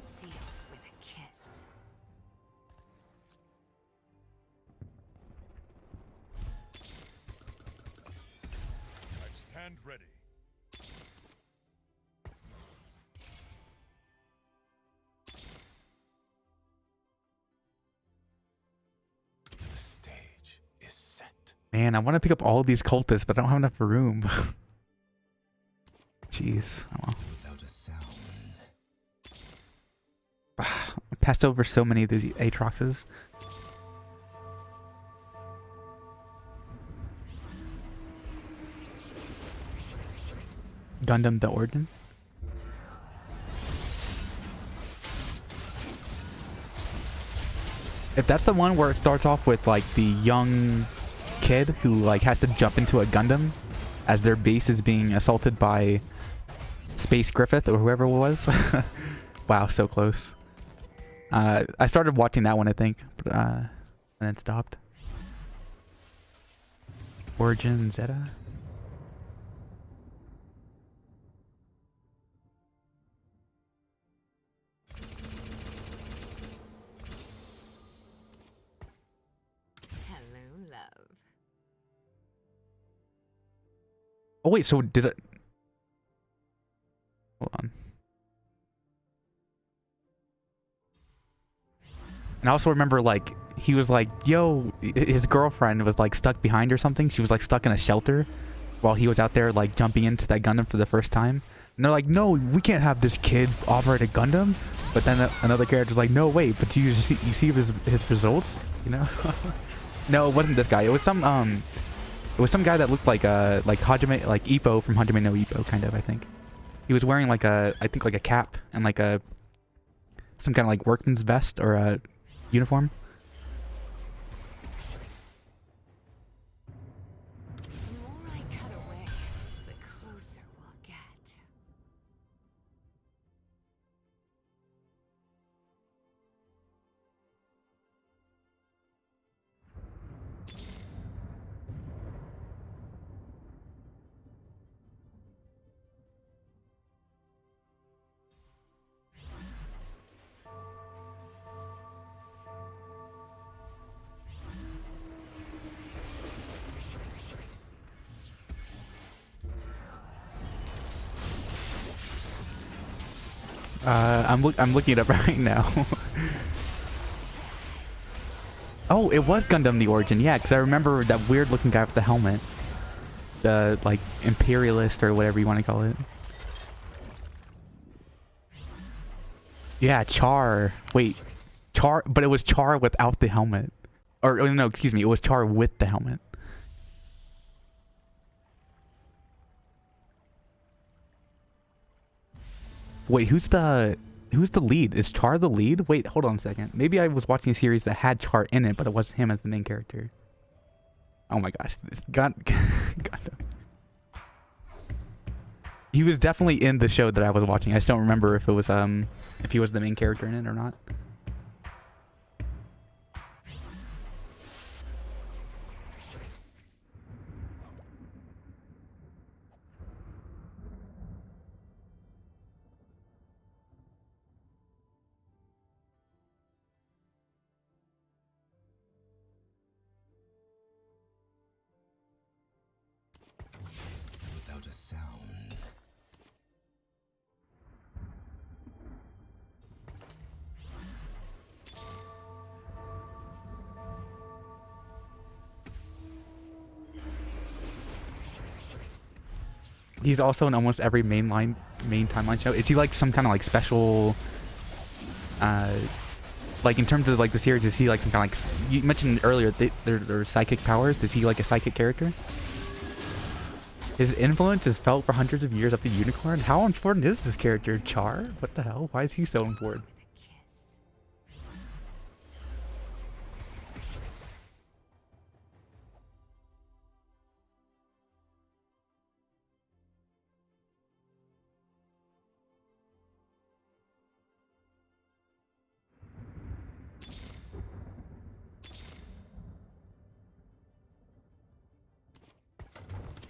Sealed with a kiss. I stand ready. The stage is set. Man, I want to pick up all of these cultists, but I don't have enough room. Jeez. Oh well. Without a sound. I passed over so many of the Aatroxes. Gundam the Origin. If that's the one where it starts off with like the young kid who like has to jump into a Gundam as their base is being assaulted by Space Griffith or whoever it was. Wow, so close. I started watching that one, I think, but and then stopped. Origin Zeta. Hello, love. Oh wait, so did it? Hold on. And I also remember like he was like, yo, his girlfriend was like stuck behind or something. She was like stuck in a shelter while he was out there like jumping into that Gundam for the first time. And they're like, no, we can't have this kid operate a Gundam. But then another character's like, no, wait, but you see his results, you know? No, it wasn't this guy. It was some guy that looked like Hajime, like Ippo from Hajime no Ippo, kind of, I think. He was wearing like I think like a cap and like some kind of like workman's vest or a uniform. The more I cut away, the closer we'll get. I'm looking it up right now. Oh, it was Gundam the Origin, yeah, because I remember that weird looking guy with the helmet. The, like, Imperialist or whatever you want to call it. Yeah, Char. Wait. Char, but it was Char without the helmet. Or, oh, no, excuse me, it was Char with the helmet. Wait, who's the lead? Is Char the lead? Wait, hold on a second. Maybe I was watching a series that had Char in it, but it wasn't him as the main character. Oh my gosh, this Gundam. He was definitely in the show that I was watching. I just don't remember if it was if he was the main character in it or not. Without a sound. He's also in almost every main timeline show. Is he like some kind of like special like in terms of like the series, is he like some kind of like, you mentioned earlier their psychic powers, is he like a psychic character? His influence is felt for hundreds of years up to Unicorn. How important is this character? Char? What the hell? Why is he so important?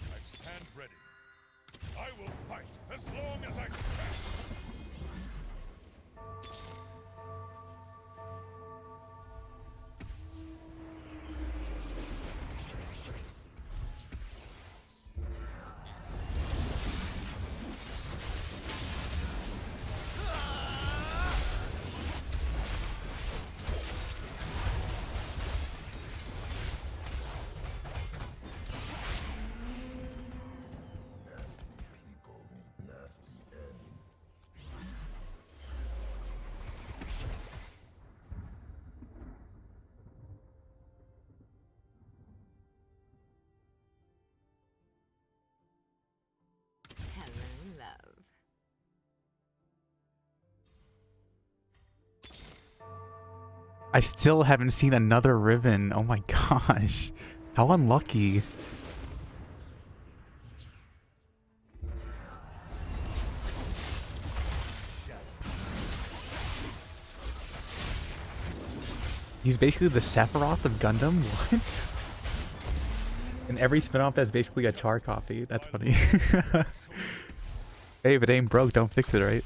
I stand ready. I will fight as long as I stand. Nasty people meet nasty ends. Hello, love. I still haven't seen another Riven. Oh my gosh. How unlucky. He's basically the Sephiroth of Gundam? What? And every spinoff has basically a Char copy. That's funny. Hey, if it ain't broke, don't fix it, right?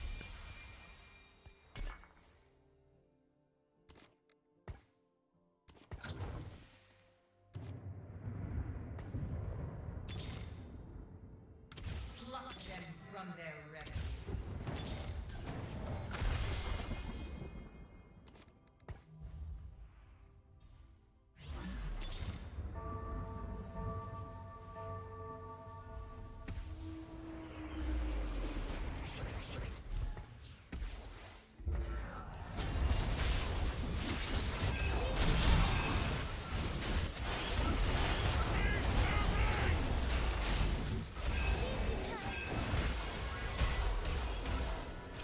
Pluck them from their wreck.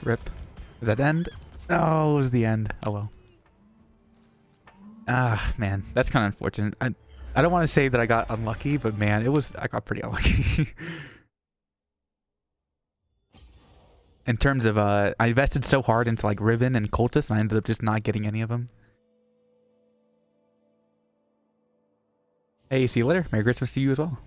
Rip. Is that end? Oh, it was the end. Oh well. Ah, man. That's kind of unfortunate. I don't want to say that I got unlucky, but man, I got pretty unlucky. In terms of, I invested so hard into like Riven and Cultist, and I ended up just not getting any of them. Hey, see you later. Merry Christmas to you as well.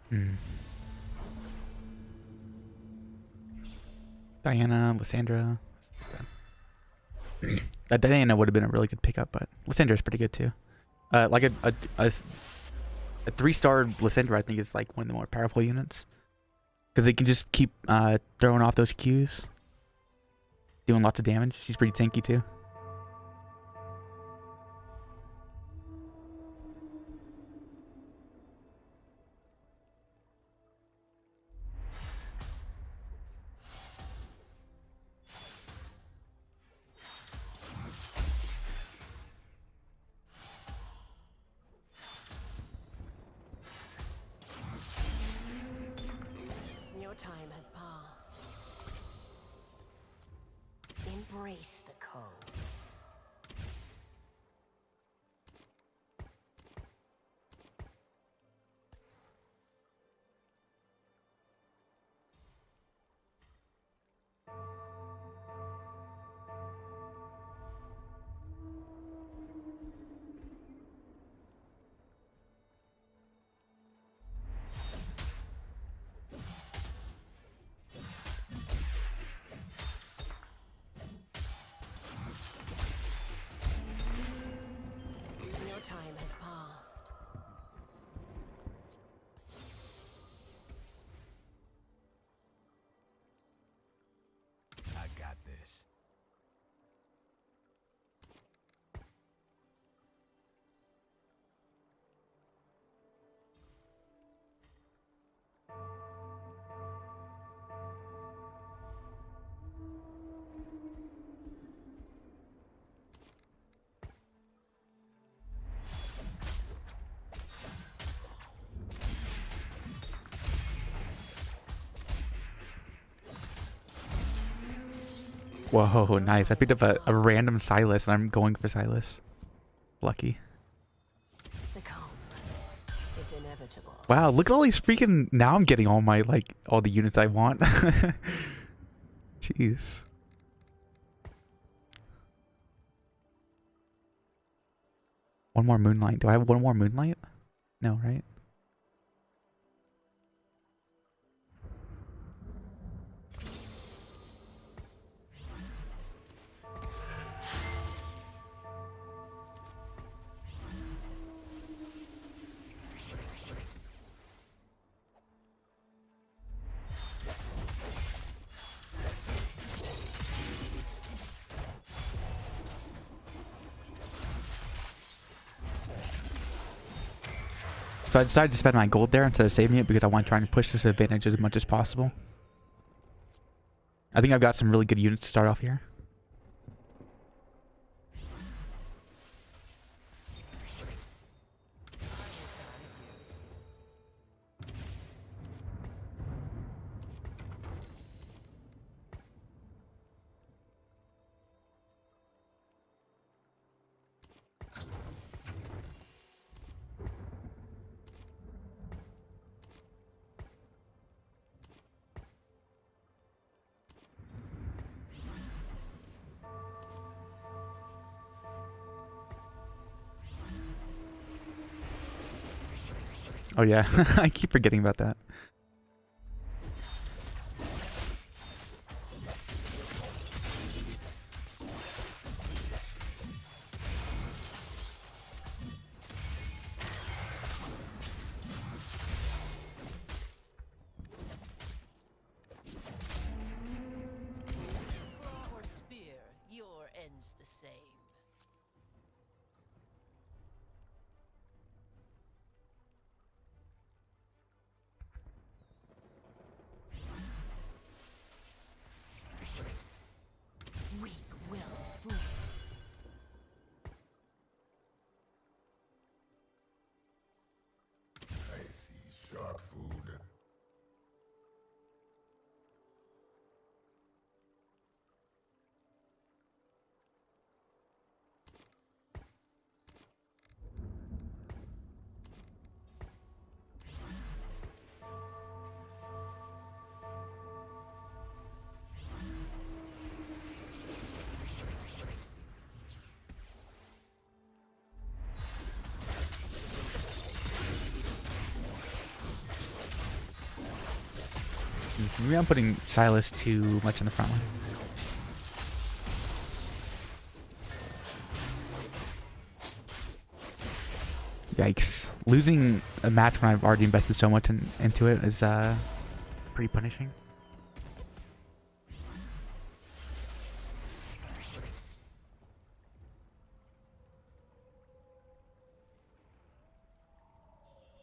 Hmm. Diana, Lysandra. That Diana would have been a really good pickup, but Lysandra's pretty good too. Like a 3-star Lysandra, I think is like one of the more powerful units because they can just keep throwing off those Qs, doing lots of damage. She's pretty tanky too. Your time has passed. Embrace the cold. Your time has passed. I got this. Whoa, nice. I picked up a random Silas and I'm going for Silas. Lucky. Succumb. It's inevitable. Wow, look at all these freaking... Now I'm getting all my, like, all the units I want. Jeez. One more Moonlight. Do I have one more Moonlight? No, right? So I decided to spend my gold there instead of saving it because I want to try and push this advantage as much as possible. I think I've got some really good units to start off here. Oh yeah, I keep forgetting about that. Claw or spear, your end's the same. Maybe I'm putting Silas too much in the front line. Yikes. Losing a match when I've already invested so much into it is pretty punishing.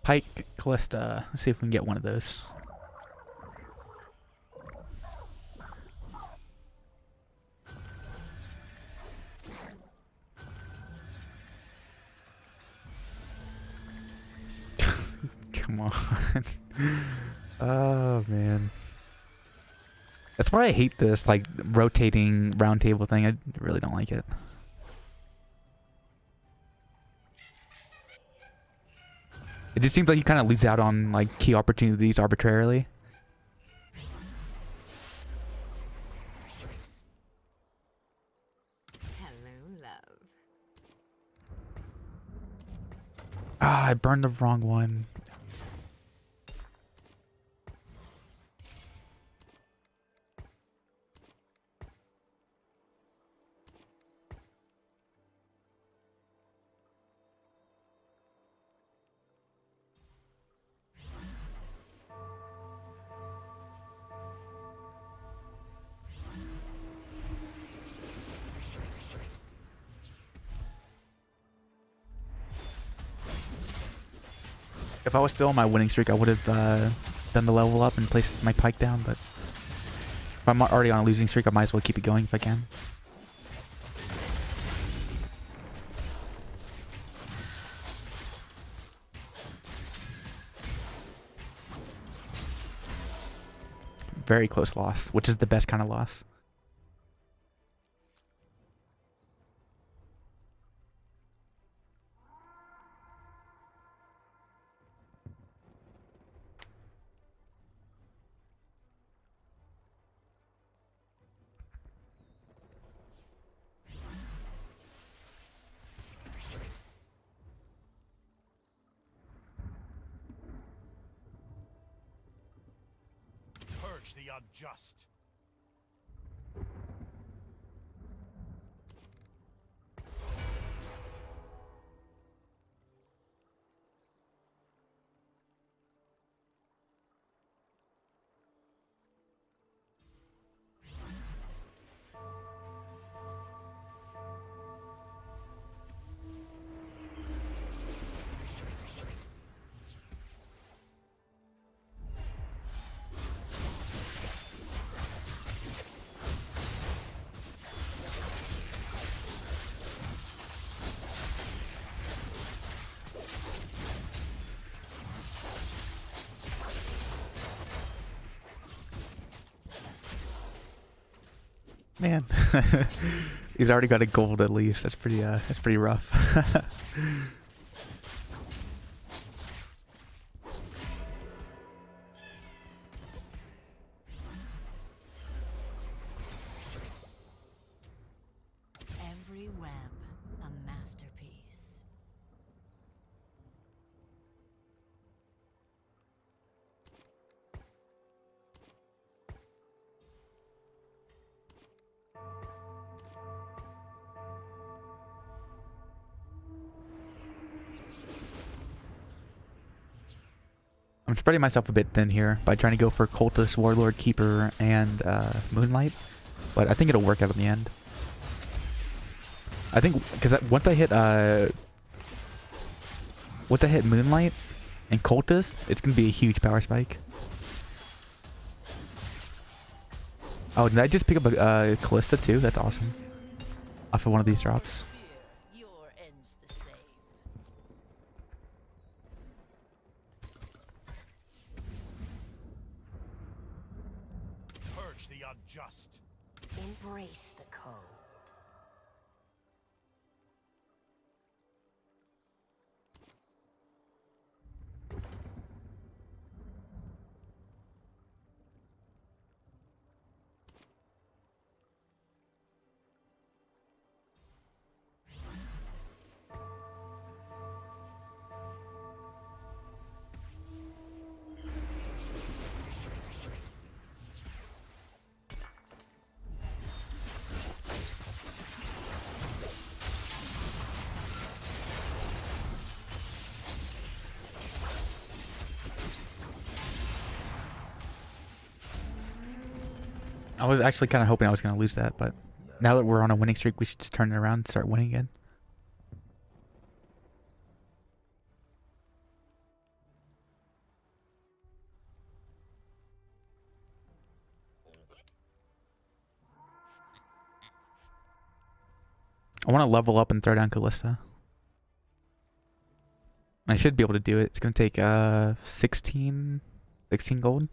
Pike, Callista. Let's see if we can get one of those. Come on. Oh, man. That's why I hate this, like, rotating round table thing. I really don't like it. It just seems like you kind of lose out on, like, key opportunities arbitrarily. Hello, love. Ah, I burned the wrong one. If I was still on my winning streak, I would have done the level up and placed my pike down, but if I'm already on a losing streak, I might as well keep it going if I can. Very close loss, which is the best kind of loss. Purge the unjust. Man, he's already got a gold at least. That's pretty rough. Every web, a masterpiece. I'm spreading myself a bit thin here by trying to go for Cultist, Warlord, Keeper, and Moonlight, but I think it'll work out in the end. I think because once I hit Moonlight and Cultist, it's gonna be a huge power spike. Oh, did I just pick up a Callista too? That's awesome. Off of one of these drops. Your end's the same. Purge the unjust. Embrace the cold. I was actually kind of hoping I was going to lose that, but now that we're on a winning streak, we should just turn it around and start winning again. I want to level up and throw down Callista. I should be able to do it. It's going to take 16 gold.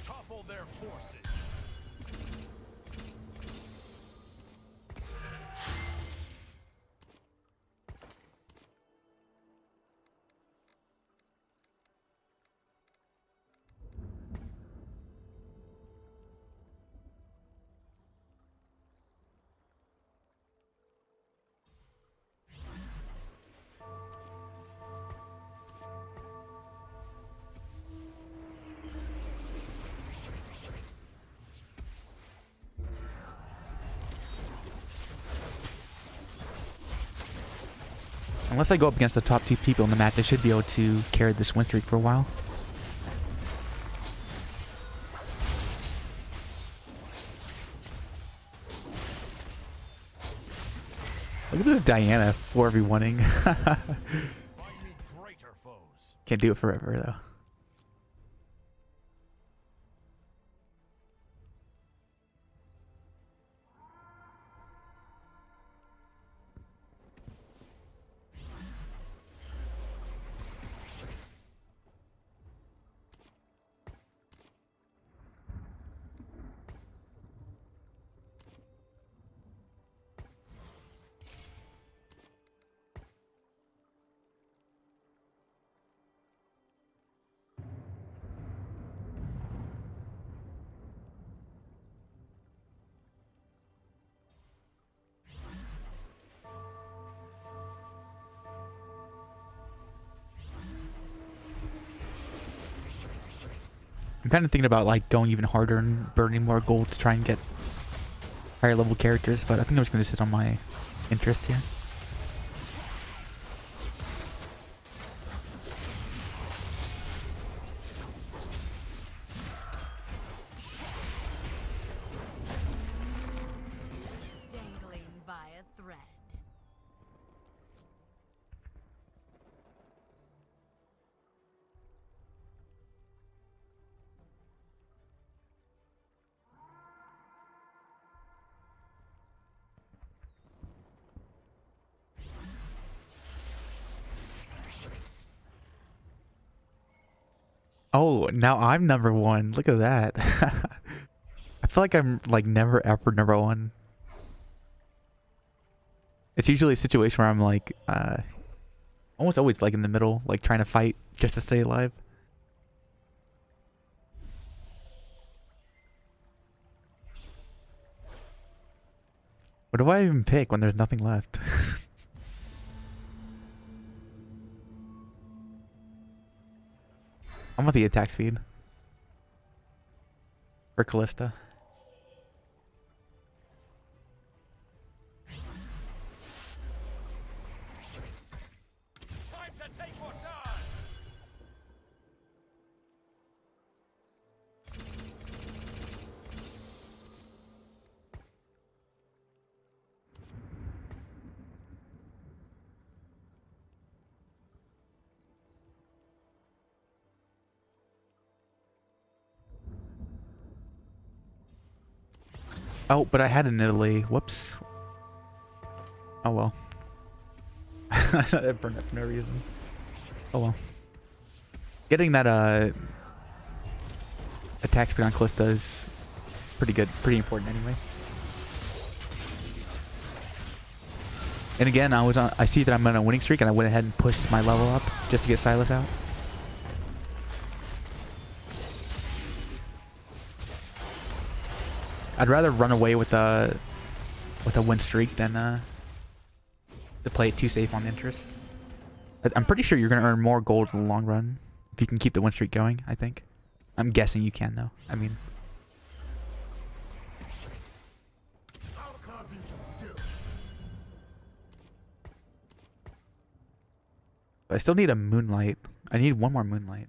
Topple their forces. Unless I go up against the top 2 people in the match, I should be able to carry this win streak for a while. Look at this Diana 4v1ing. Find me greater foes. Can't do it forever though. I'm kind of thinking about like going even harder and burning more gold to try and get higher level characters, but I think I'm just going to sit on my interest here. Dangling by a thread. Oh, now I'm number 1. Look at that. I feel like I'm like never ever number 1. It's usually a situation where I'm like almost always like in the middle, like trying to fight just to stay alive. What do I even pick when there's nothing left? I want the attack speed for Callista. Time to take what's ours. Oh, but I had in Italy. Whoops. Oh well. That burned up for no reason. Oh well. Getting that attack speed on Callista is pretty good, pretty important anyway. And again, I see that I'm on a winning streak, and I went ahead and pushed my level up just to get Silas out. I'd rather run away with a win streak than to play it too safe on interest. I'm pretty sure you're gonna earn more gold in the long run if you can keep the win streak going. I think. I'm guessing you can though. I mean. I'll carve you some dew. I still need a moonlight. I need one more moonlight.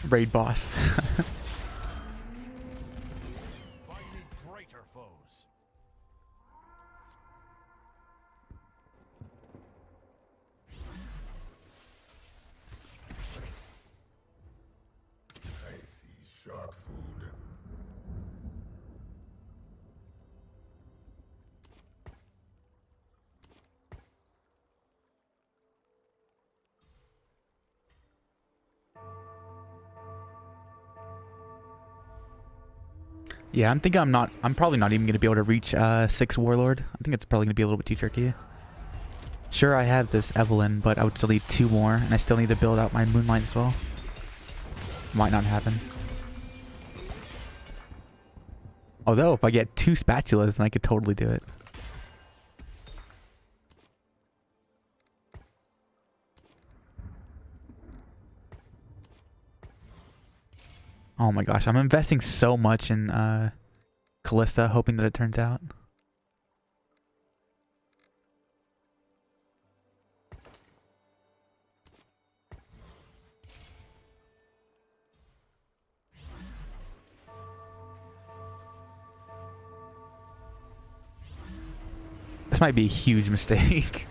Raid boss. Find me greater foes. I see shark food. Yeah, I'm thinking I'm probably not even going to be able to reach 6 Warlord. I think it's probably going to be a little bit too tricky. Sure, I have this Evelyn, but I would still need 2 more, and I still need to build out my Moonlight as well. Might not happen. Although, if I get 2 spatulas, then I could totally do it. Oh my gosh, I'm investing so much in Callista, hoping that it turns out. This might be a huge mistake.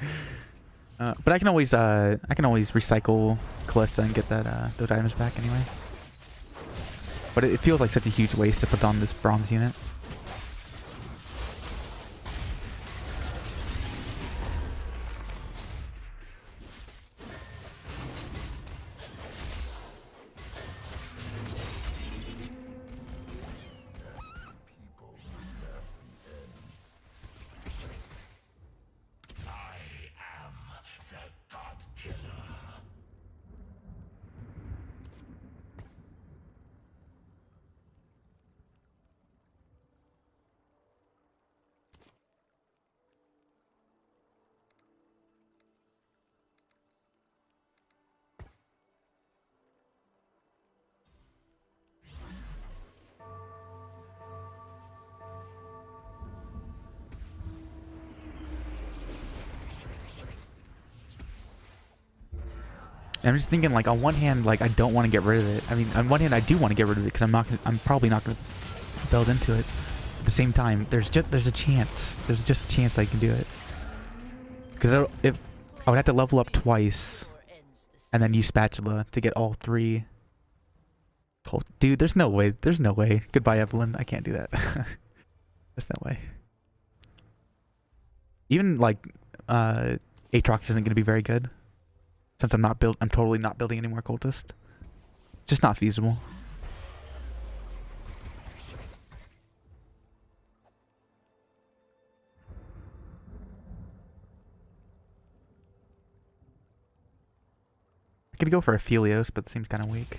But I can always recycle Callista and get that those items back anyway. But it feels like such a huge waste to put on this bronze unit. And I'm just thinking, like, on one hand, like, I don't want to get rid of it. I mean, on one hand, I do want to get rid of it because I'm probably not gonna build into it. At the same time, there's a chance. There's just a chance I can do it. Because if I would have to level up twice, and then use spatula to get all 3. Dude, there's no way. There's no way. Goodbye, Evelyn. I can't do that. There's no way. Even like Aatrox isn't gonna be very good. Since I'm totally not building any more cultist. Just not feasible. I could go for a Phelios, but it seems kind of weak.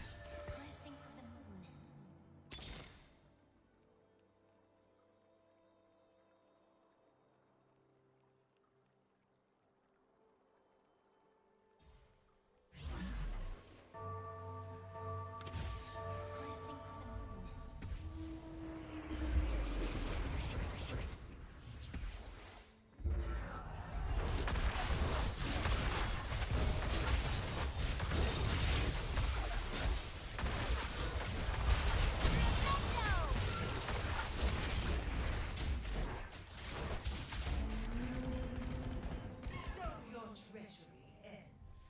So your treachery ends.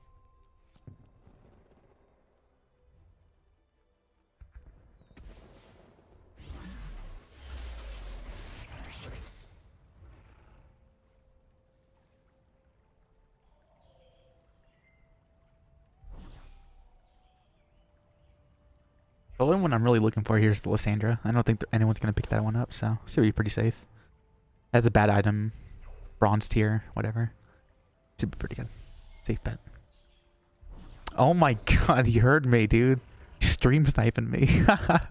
The only one I'm really looking for here is the Lysandra. I don't think anyone's going to pick that one up, so should be pretty safe. Has a bad item, bronze tier, whatever. Should be pretty good. Safe bet. Oh my god, you heard me, dude. Stream sniping me. I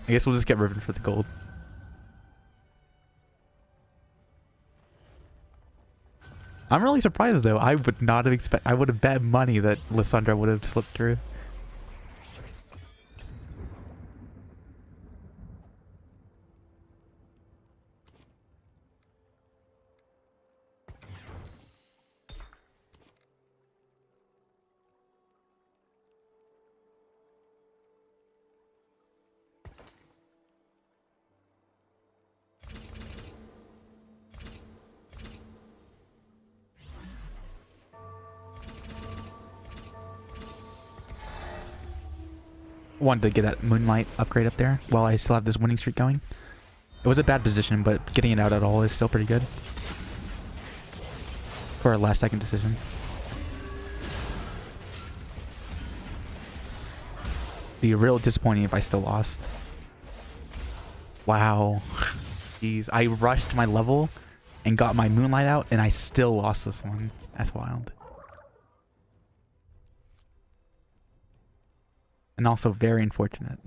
guess we'll just get Riven for the gold. I'm really surprised though. I would not have I would have bet money that Lysandra would have slipped through. Wanted to get that Moonlight upgrade up there while I still have this winning streak going. It was a bad position, but getting it out at all is still pretty good. For a last second decision. Be real disappointing if I still lost. Wow. Jeez, I rushed my level and got my Moonlight out and I still lost this one. That's wild. And also very unfortunate.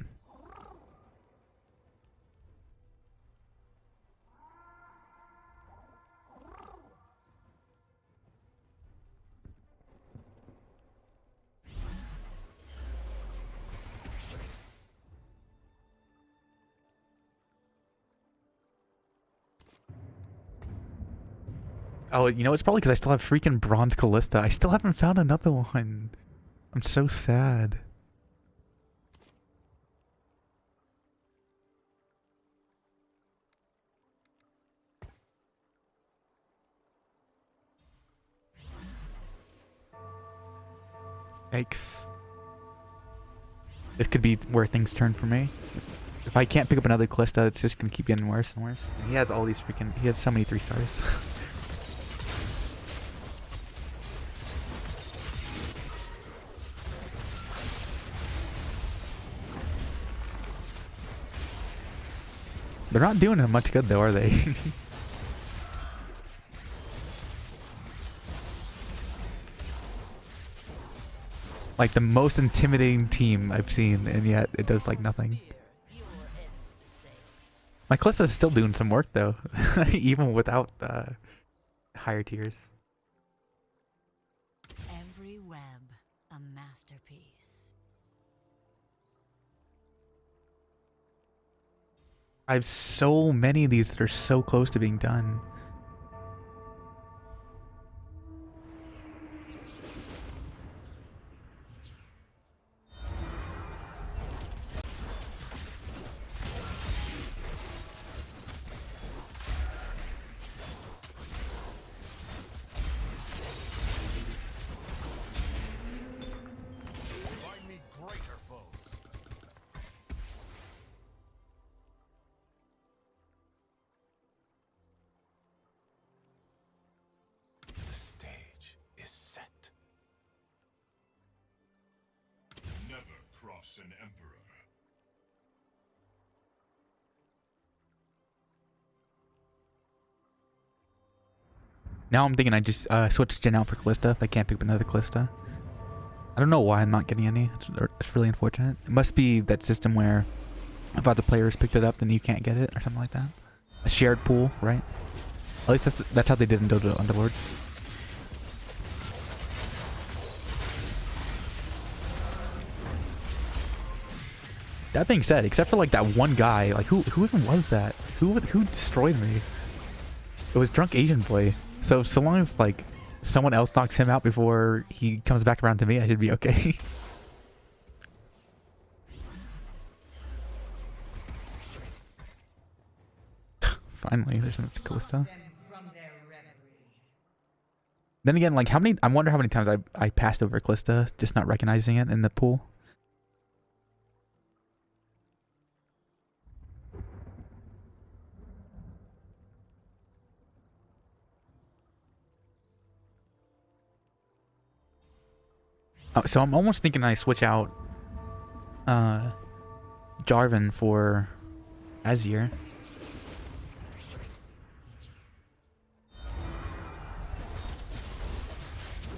Oh, you know, it's probably because I still have freaking Bronze Callista. I still haven't found another one. I'm so sad. Yikes. This could be where things turn for me. If I can't pick up another Callista, it's just gonna keep getting worse and worse. And he has all these freaking... He has so many 3 stars. They're not doing him much good though, are they? Like the most intimidating team I've seen, and yet it does like nothing. My Callista is still doing some work though, even without higher tiers. Every web, a masterpiece. I have so many of these that are so close to being done. Find me greater foes. The stage is set. Never cross an emperor. Now I'm thinking I just switch Gen out for Callista if I can't pick up another Callista. I don't know why I'm not getting any. It's really unfortunate. It must be that system where if other players picked it up, then you can't get it or something like that. A shared pool, right? At least that's how they did in Dota Underlords. That being said, except for like that one guy, like who even was that? Who destroyed me? It was Drunk Asian Boy. So long as like someone else knocks him out before he comes back around to me, I should be okay. Finally, there's another Callista. Them from their reverie. Then again, like I wonder how many times I passed over Callista, just not recognizing it in the pool. Oh, so I'm almost thinking I switch out Jarvan for Azir.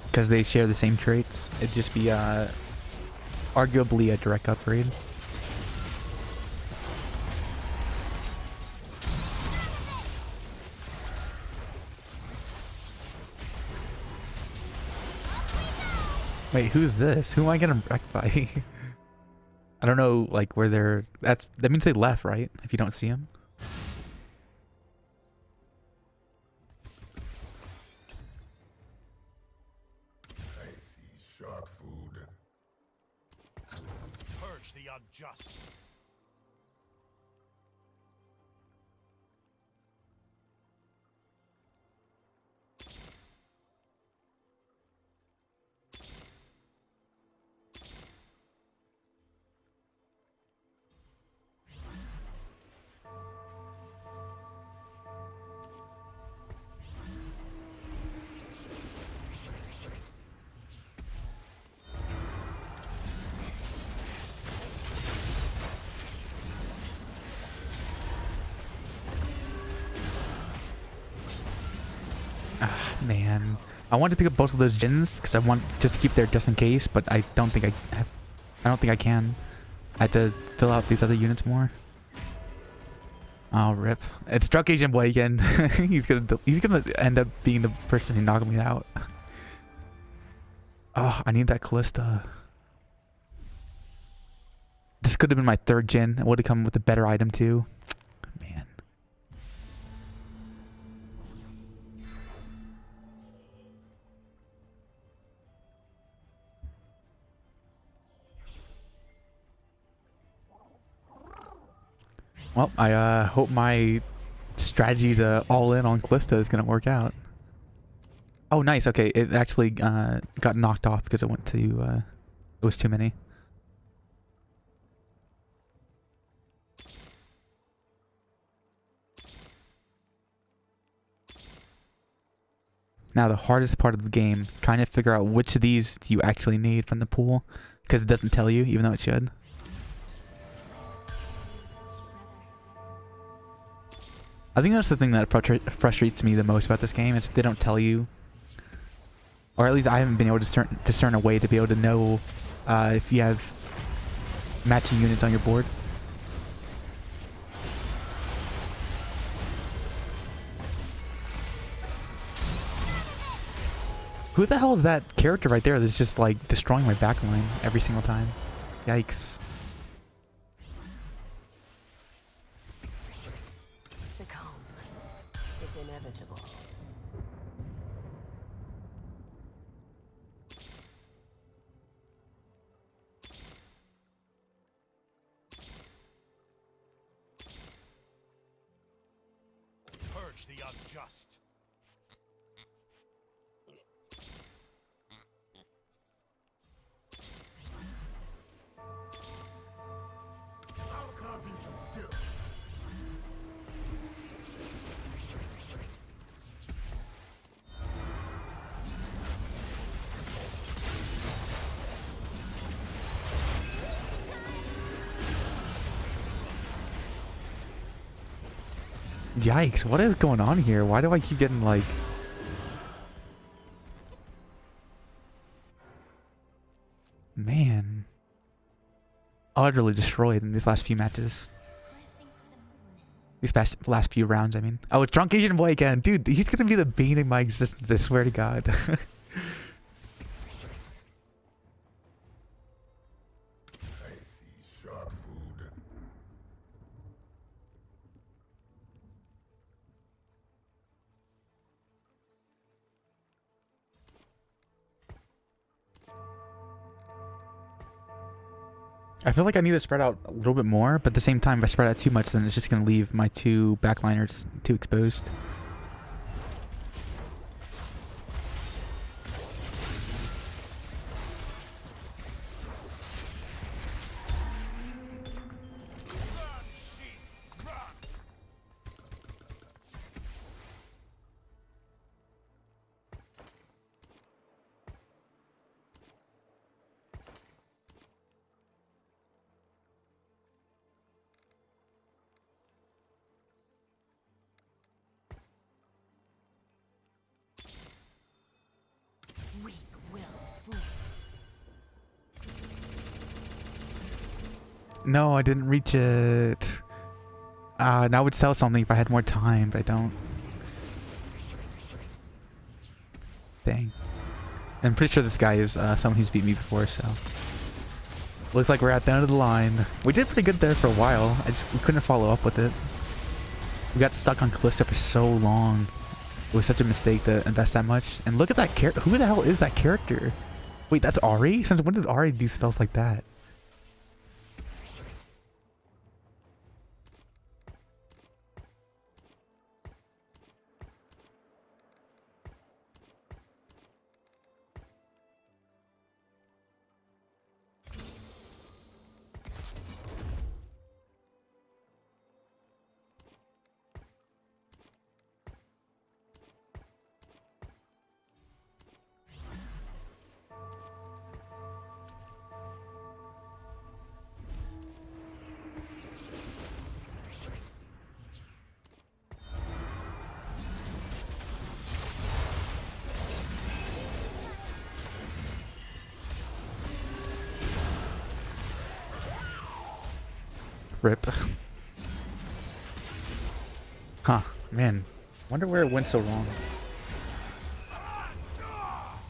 Because they share the same traits. It'd just be arguably a direct upgrade. Wait, who's this? Who am I getting wrecked by? I don't know, like, where they're... That means they left, right? If you don't see them. I see shark food. Purge the unjust. Man, I wanted to pick up both of those gens because I want just to keep there just in case, but I don't think I don't think I can. I have to fill out these other units more. Oh, rip. It's Drunk Asian Boy again. he's gonna end up being the person who knocked me out. Oh, I need that Callista. This could have been my third gen. It would have come with a better item too. Man. Well, I hope my strategy to all in on Callista is gonna work out. Oh, nice. Okay, it actually got knocked off because it went to it was too many. Now the hardest part of the game, trying to figure out which of these do you actually need from the pool, because it doesn't tell you, even though it should. I think that's the thing that frustrates me the most about this game, is they don't tell you, or at least I haven't been able to discern a way to be able to know if you have matching units on your board. Who the hell is that character right there that's just like destroying my backline every single time? Yikes. Succumb. It's inevitable. Purge the unjust. I'll carve you some dirt. Yikes, what is going on here? Why do I keep getting like... Man. Utterly destroyed in these last few matches. These last few rounds, I mean. Oh, it's Drunk Asian Boy again. Dude, he's gonna be the bane of my existence, I swear to God. I see shark food. I feel like I need to spread out a little bit more, but at the same time, if I spread out too much, then it's just gonna leave my two backliners too exposed. Run, sheep, run! Weak-willed fools. No, I didn't reach it. Now I would sell something if I had more time, but I don't. Dang. I'm pretty sure this guy is someone who's beat me before, so. Looks like we're at the end of the line. We did pretty good there for a while. We couldn't follow up with it. We got stuck on Callista for so long. It was such a mistake to invest that much. And look at that character. Who the hell is that character? Wait, that's Ari? Since when does Ari do spells like that? Rip. Huh, man. Wonder where it went so wrong.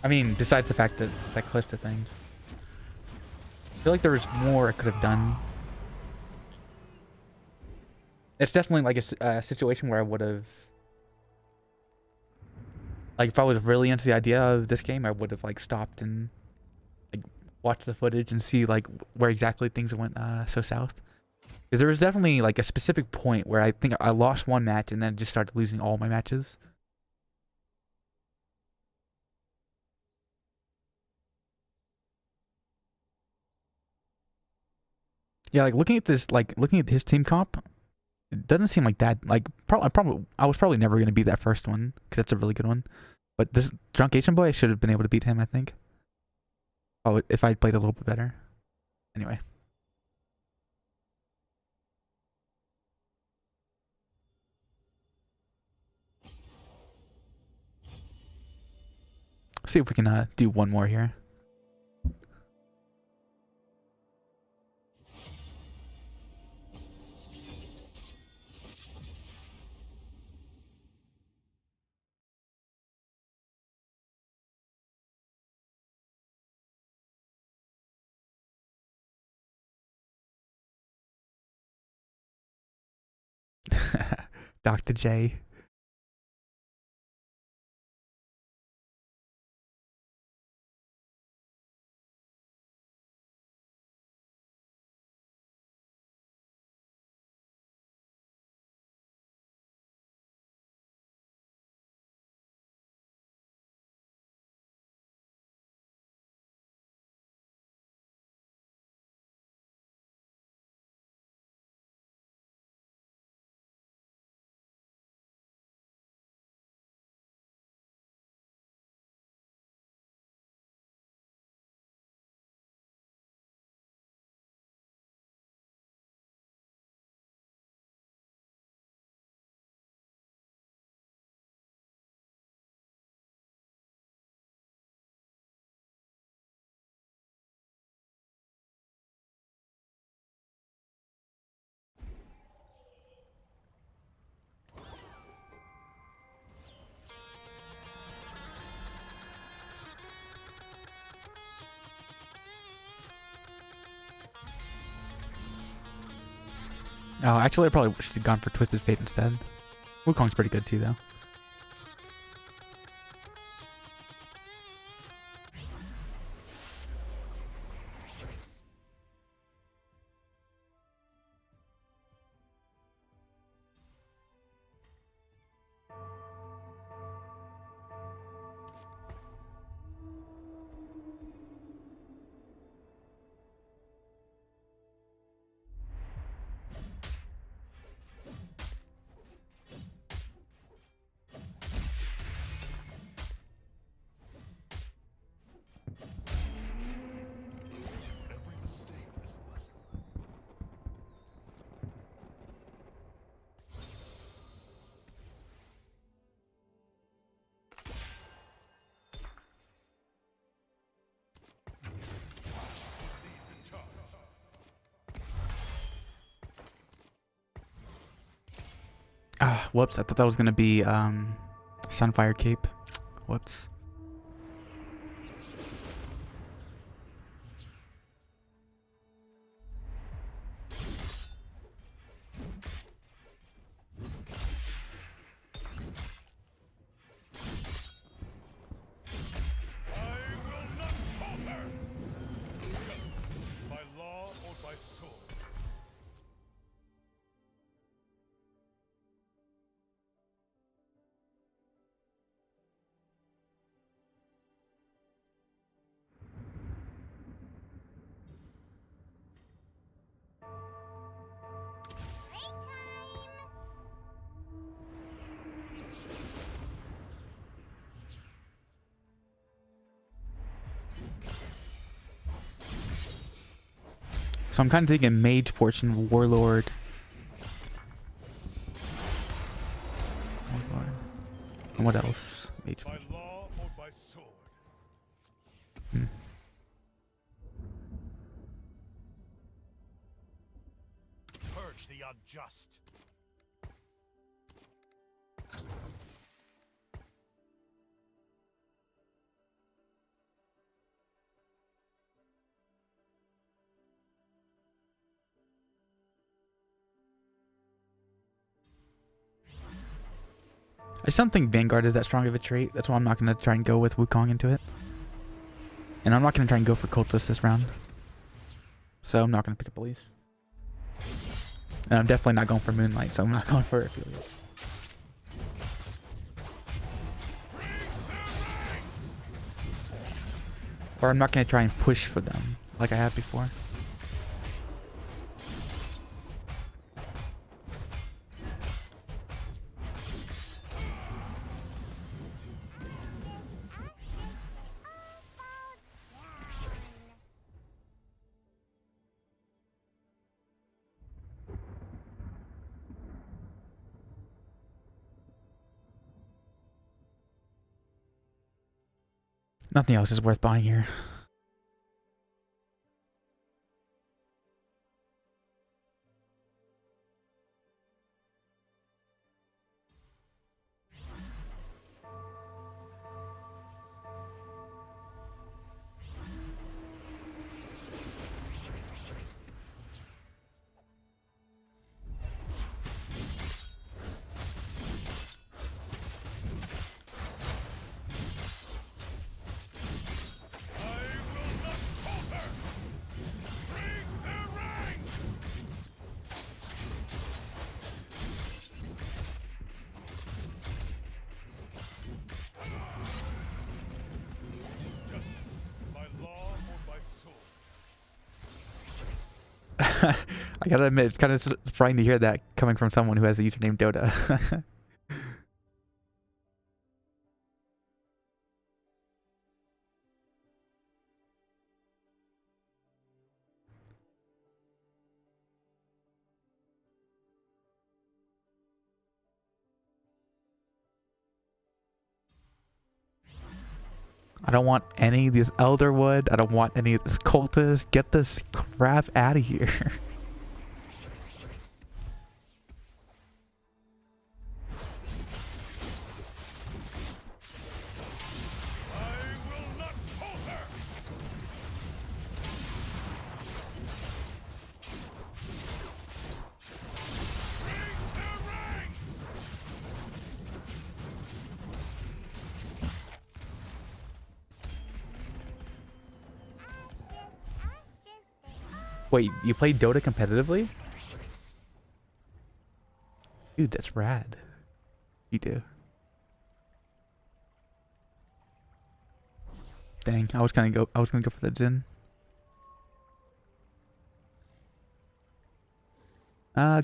I mean, besides the fact that that Calista things. I feel like there was more I could have done. It's definitely like a situation where I would have, like, if I was really into the idea of this game, I would have like stopped and like watched the footage and see like where exactly things went so south. Because there was definitely like a specific point where I think I lost one match and then just started losing all my matches. Yeah, like looking at this, like looking at his team comp, it doesn't seem like that. Like, I was probably never gonna beat that first one because that's a really good one. But this Drunk Asian Boy, I should have been able to beat him, I think. Oh, if I'd played a little bit better. Anyway. See if we can do one more here. Dr. J. Oh, actually, I probably should have gone for Twisted Fate instead. Wukong's pretty good too, though. Ah, whoops. I thought that was going to be Sunfire Cape. Whoops. So I'm kind of thinking Mage, Fortune, Warlord. And what else? Mage. By law or by sword? avenge the unjust. I just don't think Vanguard is that strong of a trait. That's why I'm not going to try and go with Wukong into it. And I'm not going to try and go for cultist this round. So I'm not going to pick up Elise. And I'm definitely not going for Moonlight, so I'm not going for Affiliate. Or I'm not going to try and push for them like I have before. Nothing else is worth buying here. I gotta admit, it's kind of frightening to hear that coming from someone who has the username Dota. I don't want any of this Elderwood. I don't want any of this cultist. Get this crap out of here. Wait, you play Dota competitively? Dude, that's rad. You do. Dang, I was gonna go for the Jhin.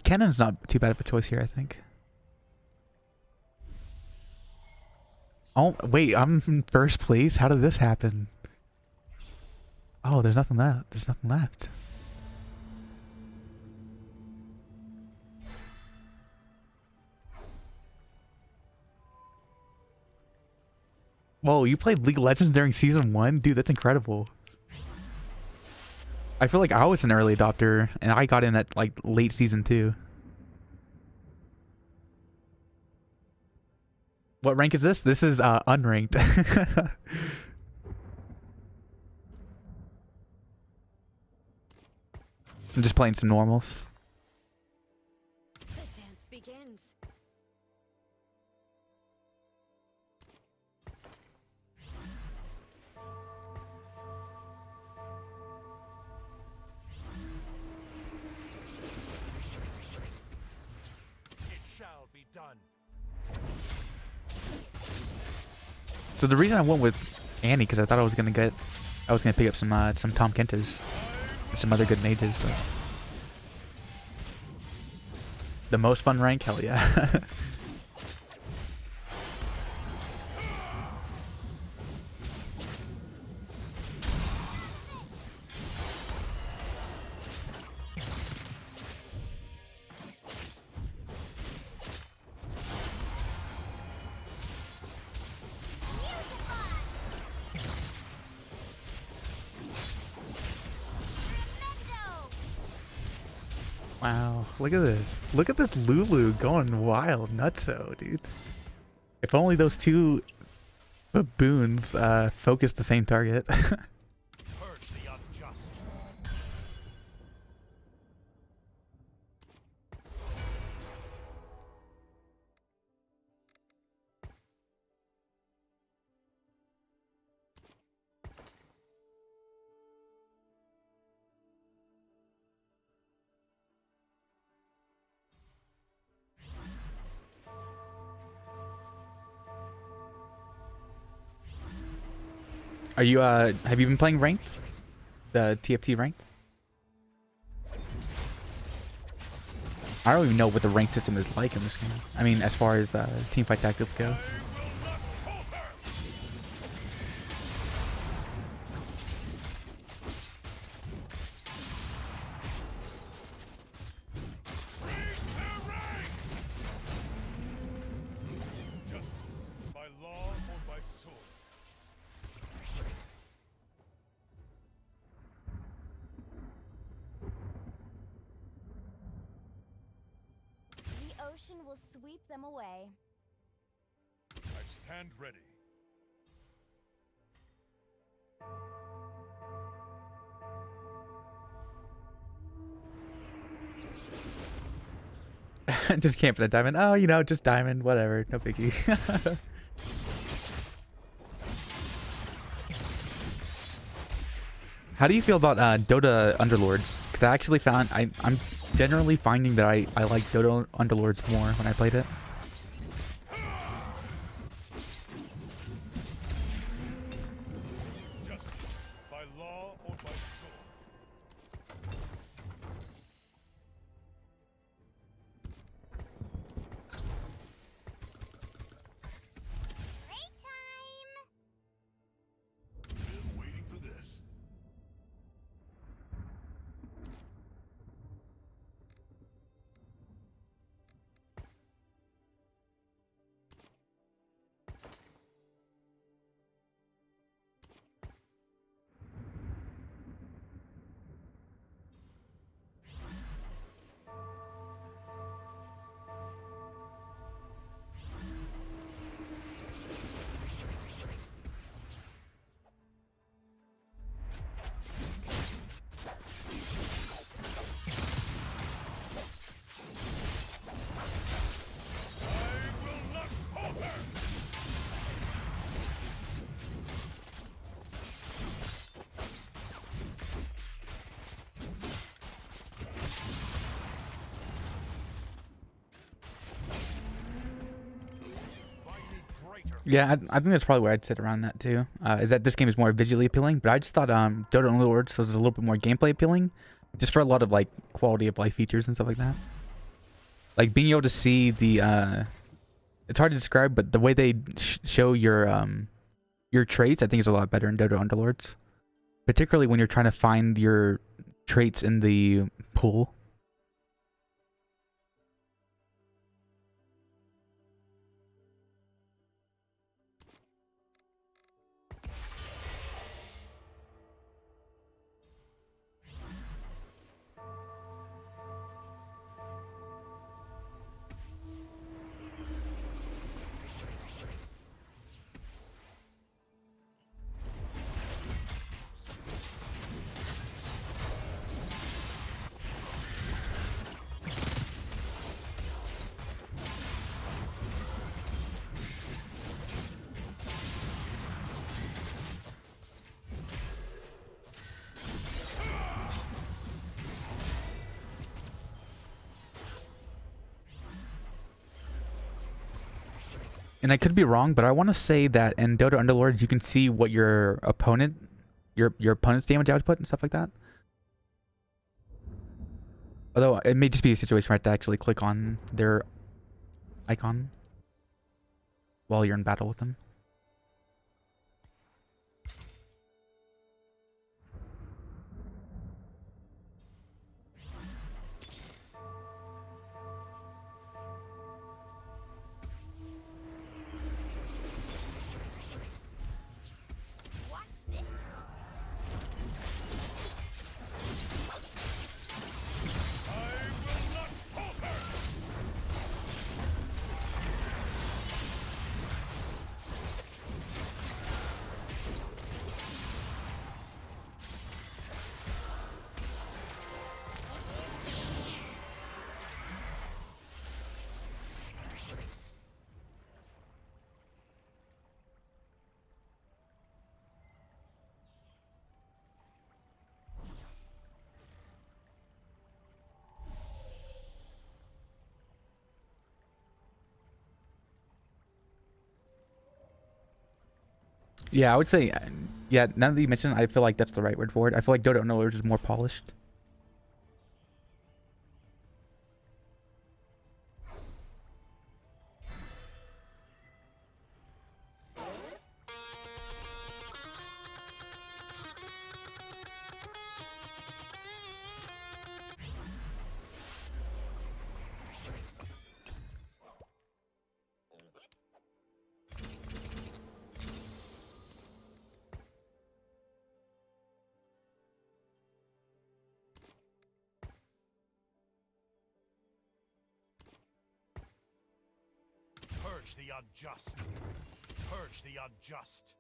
Cannon's not too bad of a choice here, I think. Oh, wait, I'm in first place? How did this happen? Oh, there's nothing left. There's nothing left. Whoa, you played League of Legends during Season 1? Dude, that's incredible. I feel like I was an early adopter, and I got in at, like, late Season 2. What rank is this? This is, unranked. I'm just playing some normals. The dance begins. So the reason I went with Annie, because I thought I was gonna pick up some Tom Kenters and some other good mages. But the most fun rank, hell yeah. Wow, look at this. Look at this Lulu going wild, nutso, dude. If only those two baboons focused the same target. Purge the unjust. Are you have you been playing ranked? The TFT ranked? I don't even know what the rank system is like in this game. I mean, as far as teamfight tactics goes. Justice by law or by sword. The ocean will sweep them away. I stand ready. Just camping a diamond. Oh, you know, just diamond, whatever, no biggie. How do you feel about Dota Underlords? Because I actually found I'm generally finding that I like Dota Underlords more when I played it. Justice by law or by sword. Break time! Been waiting for this. I will not falter. Find me greater. Yeah, I think that's probably where I'd sit around that too. Is that this game is more visually appealing, but I just thought Dota Underlords was a little bit more gameplay appealing, just for a lot of like quality of life features and stuff like that. Like being able to see the it's hard to describe, but the way they show your traits, I think is a lot better in Dota Underlords, particularly when you're trying to find your traits in the pool. And I could be wrong, but I want to say that in Dota Underlords you can see what your opponent's damage output and stuff like that. Although it may just be a situation where I have to actually click on their icon while you're in battle with them. Watch this! I will Yeah, I would say, yeah, now that you mention it, I feel like that's the right word for it. I feel like Dota Knowledge is more polished. Purge the unjust. Purge the unjust.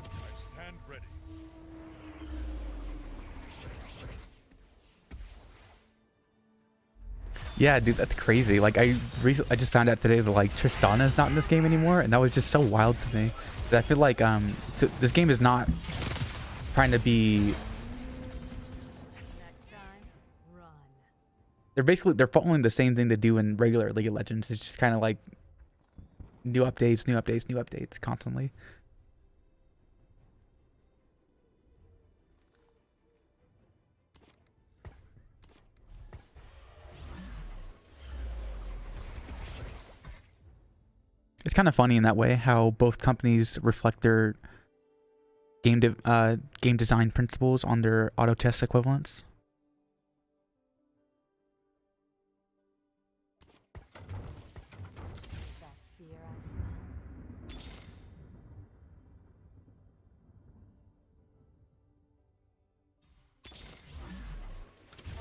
I stand ready. Yeah, dude, that's crazy. Like I just found out today that like Tristana's not in this game anymore, and that was just so wild to me. I feel like so this game is not trying to be. Next time, run. They're following the same thing they do in regular League of Legends. It's just kind of like new updates, new updates, new updates constantly. It's kind of funny in that way how both companies reflect their game design principles on their auto chess equivalents. Is that fear I smell?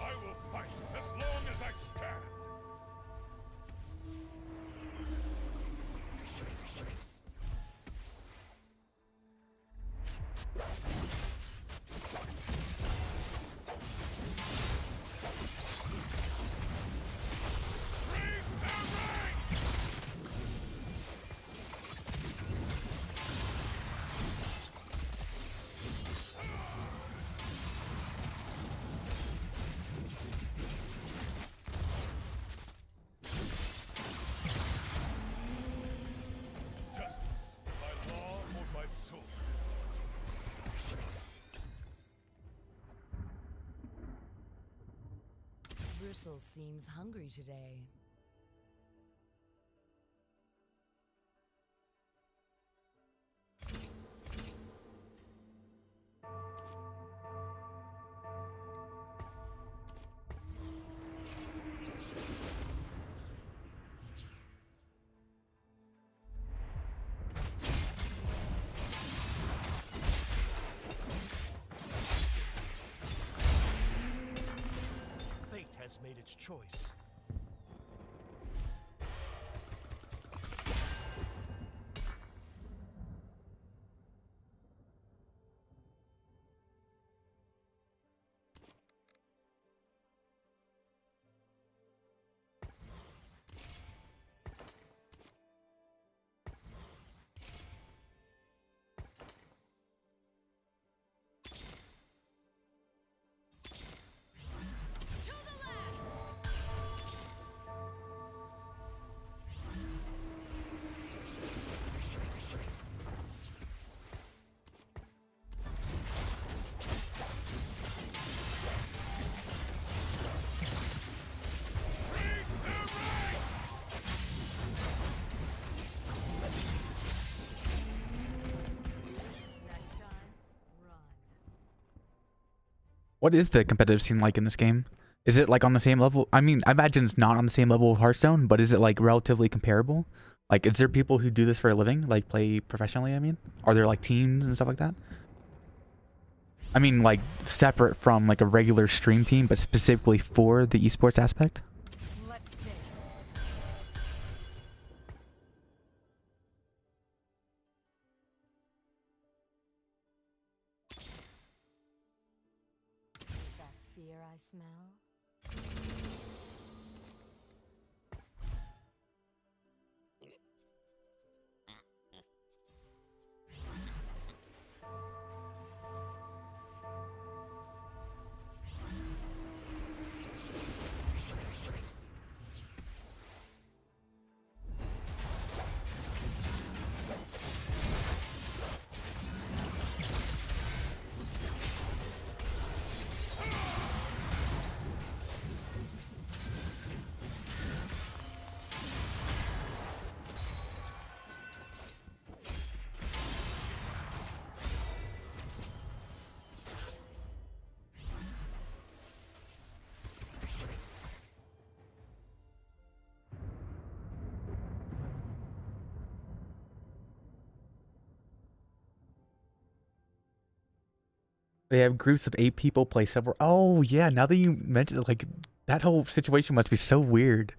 I will fight as long as I stand. Justice, by law or by sword. Bristle seems hungry today. Fate has made its choice. Next time, run. What is the competitive scene like in this game? Is it like on the same level? I mean, I imagine it's not on the same level of Hearthstone, but is it like relatively comparable? Like, is there people who do this for a living, like play professionally? I mean, are there like teams and stuff like that? I mean, like separate from like a regular stream team, but specifically for the esports aspect? Let's dance. Is that fear I smell? They have groups of 8 people play several. Oh yeah, now that you mentioned it, like that whole situation must be so weird.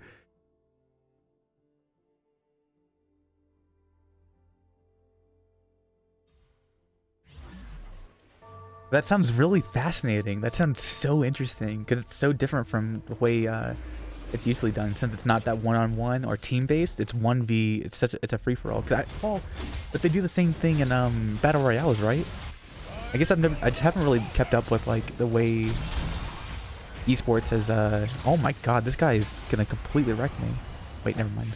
That sounds really fascinating. That sounds so interesting because it's so different from the way it's usually done. Since it's not that one-on-one or team-based, it's 1v. It's a free-for-all. Well, but they do the same thing in battle royales, right? I guess I just haven't really kept up with like the way esports has. Oh my god, this guy is gonna completely wreck me. Wait, never mind.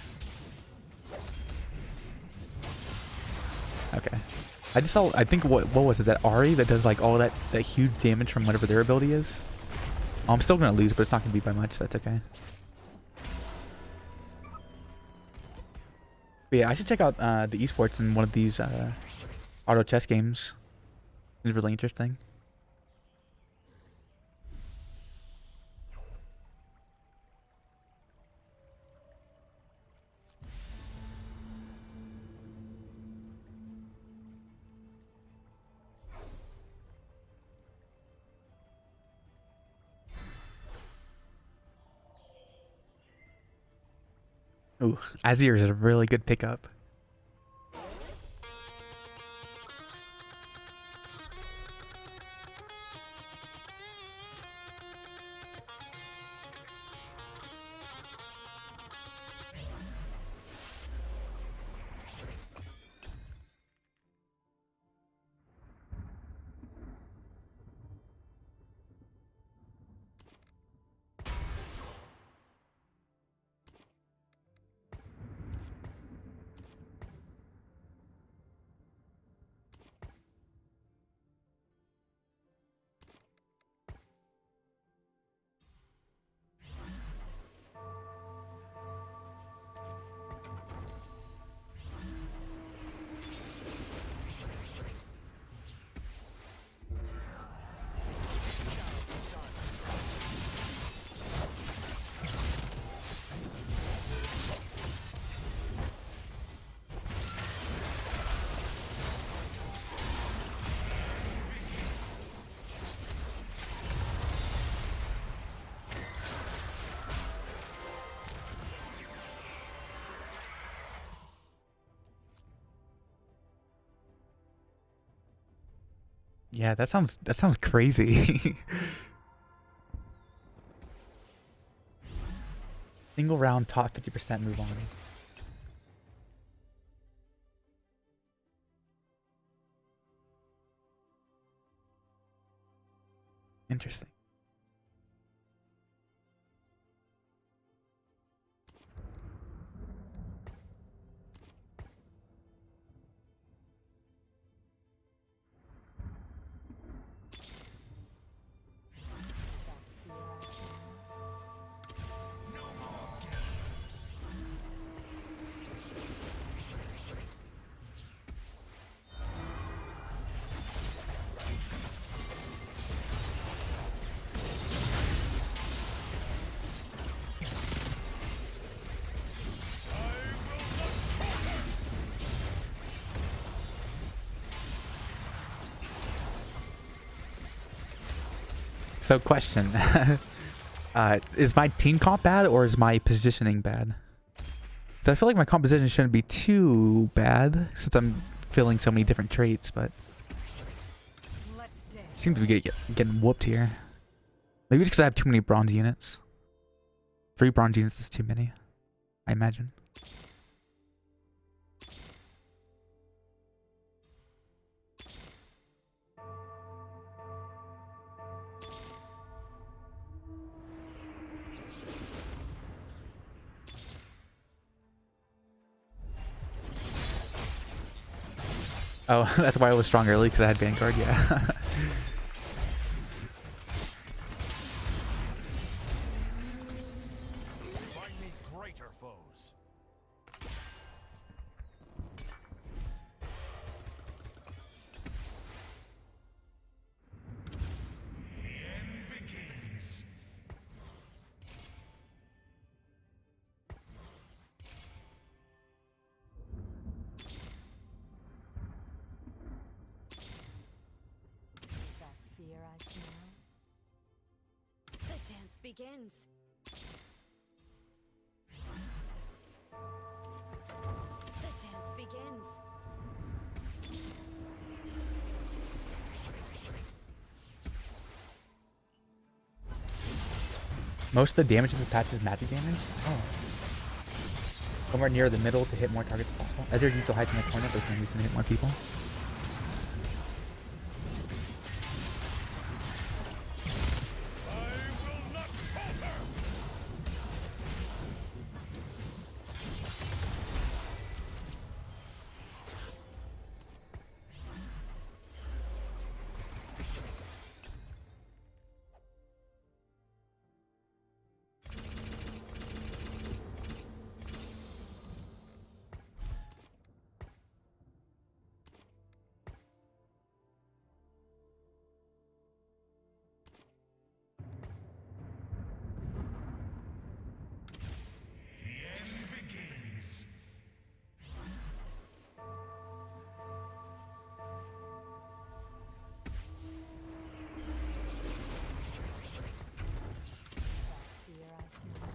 Okay. I just saw, I think, what was it? That Ari that does like all that huge damage from whatever their ability is? Oh, I'm still gonna lose, but it's not gonna be by much. That's okay. But yeah, I should check out the esports in one of these auto chess games. It's really interesting. Ooh, Azir is a really good pickup. Yeah, that sounds crazy. Single round top 50% move on. Interesting. So question, is my team comp bad or is my positioning bad? So I feel like my composition shouldn't be too bad since I'm feeling so many different traits, but Let's dance. seem to be getting whooped here. Maybe it's because I have too many bronze units. 3 bronze units is too many, I imagine. Oh, that's why I was strong early, because I had Vanguard, yeah. Find me greater foes. The end begins. That fear begins. The dance begins. Most of the damage in this patch is magic damage? Oh. Somewhere near the middle to hit more targets as possible. As your neutral hides in the corner, but can use to hit more people. The end begins. Fear I smell.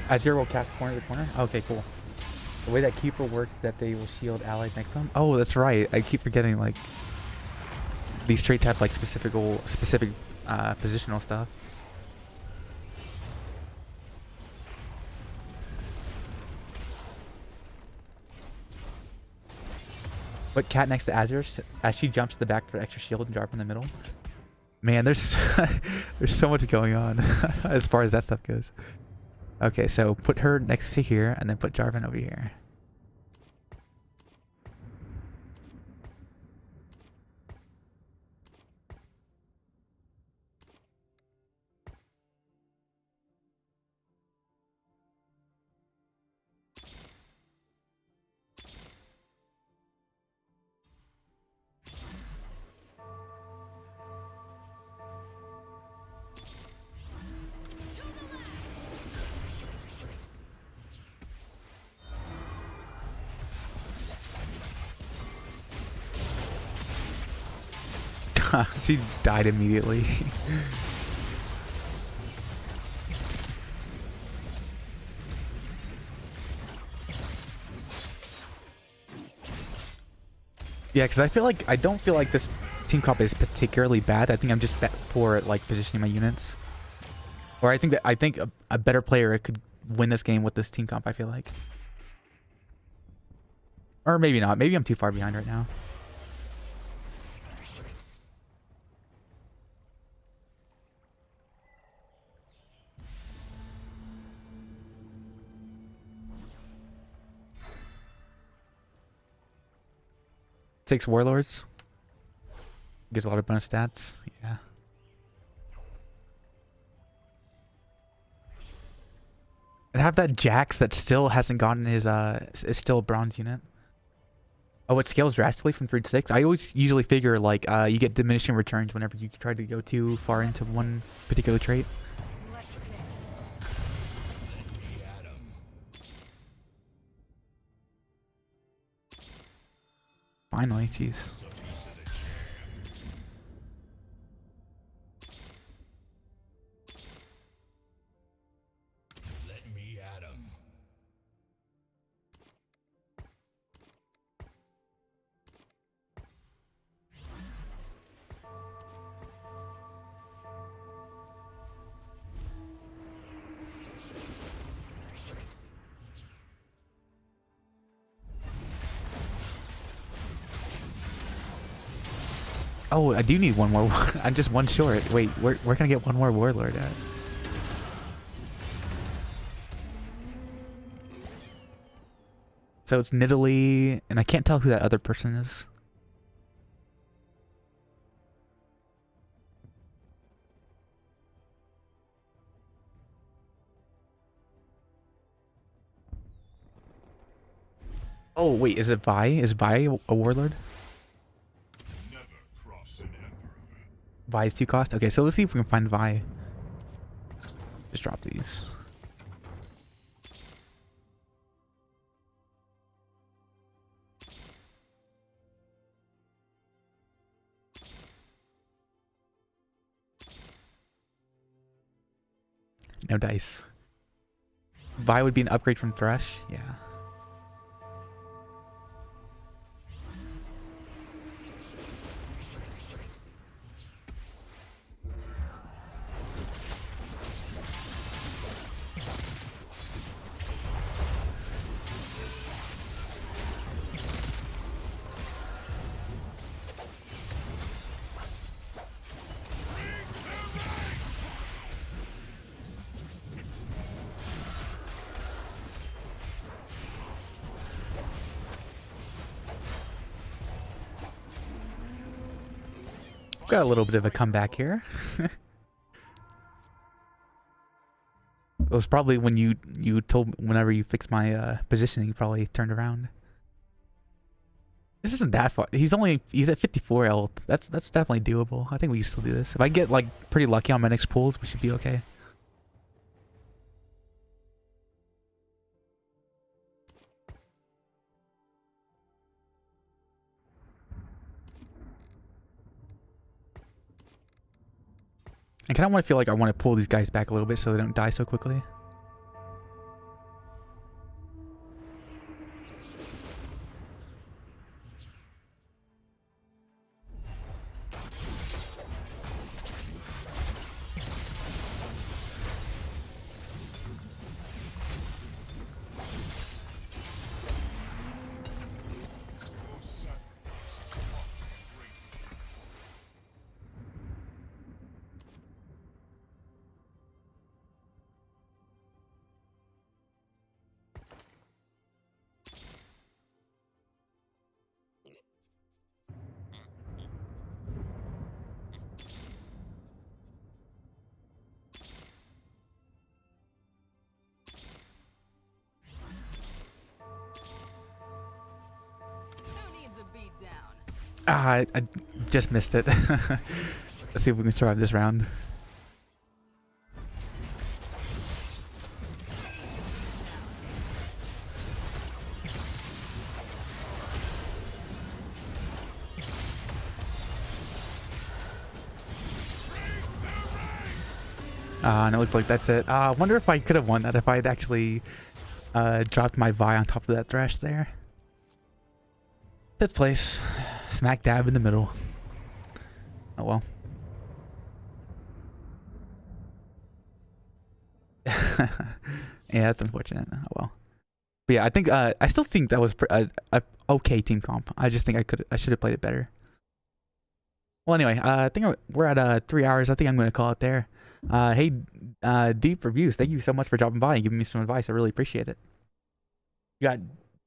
Azir will cast corner to corner? Okay, cool. The way that Keeper works is that they will shield allies next to him. Oh, that's right. I keep forgetting, like, these traits have, like, specific positional stuff. Put Cat next to Azir as she jumps to the back for extra shield and drop in the middle. Man, there's there's so much going on as far as that stuff goes. Okay, so put her next to here, and then put Jarvan over here. She died immediately. Yeah, because I don't feel like this team comp is particularly bad. I think I'm just poor at like positioning my units. Or I think a better player could win this game with this team comp, I feel like. Or maybe not. Maybe I'm too far behind right now. Takes warlords. Gives a lot of bonus stats. Yeah. And have that Jax that still hasn't gotten his is still a bronze unit. Oh, it scales drastically from 3 to 6. I always usually figure like you get diminishing returns whenever you try to go too far into one particular trait. Let's dance. Finally, jeez. Let me at 'em. Oh, I do need one more. I'm just one short. Wait, where can I get one more warlord at? So it's Nidalee, and I can't tell who that other person is. Oh wait, is it Vi? Is Vi a warlord? Never cross an emperor. Vi is 2 cost? Okay, so let's see if we can find Vi. Just drop these. No dice. Vi would be an upgrade from Thresh? Yeah. Got a little bit of a comeback here. It was probably when you told whenever you fixed my positioning, you probably turned around. This isn't that far. He's at 54 health. That's definitely doable. I think we can still do this. If I get like pretty lucky on my next pulls, we should be okay. I kind of want to feel like I want to pull these guys back a little bit so they don't die so quickly. Who needs a beat down? Ah, I just missed it. Let's see if we can survive this round. And it looks like that's it. I wonder if I could have won that if I had actually dropped my Vi on top of that Thresh there. 5th place. Smack dab in the middle. Oh well. Yeah, that's unfortunate. Oh well. But yeah, I think I still think that was a okay team comp. I just think I should have played it better. Well, anyway, I think we're at 3 hours. I think I'm going to call it there. Hey, Deep Reviews, thank you so much for dropping by and giving me some advice. I really appreciate it. You got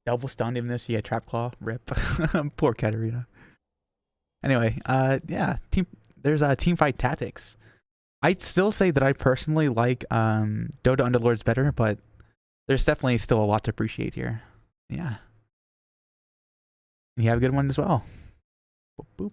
double stunned even though she had Trap Claw. Rip. Poor Katarina. Anyway, yeah, there's Teamfight Tactics. I'd still say that I personally like Dota Underlords better, but there's definitely still a lot to appreciate here. Yeah. And you have a good one as well. Boop, boop.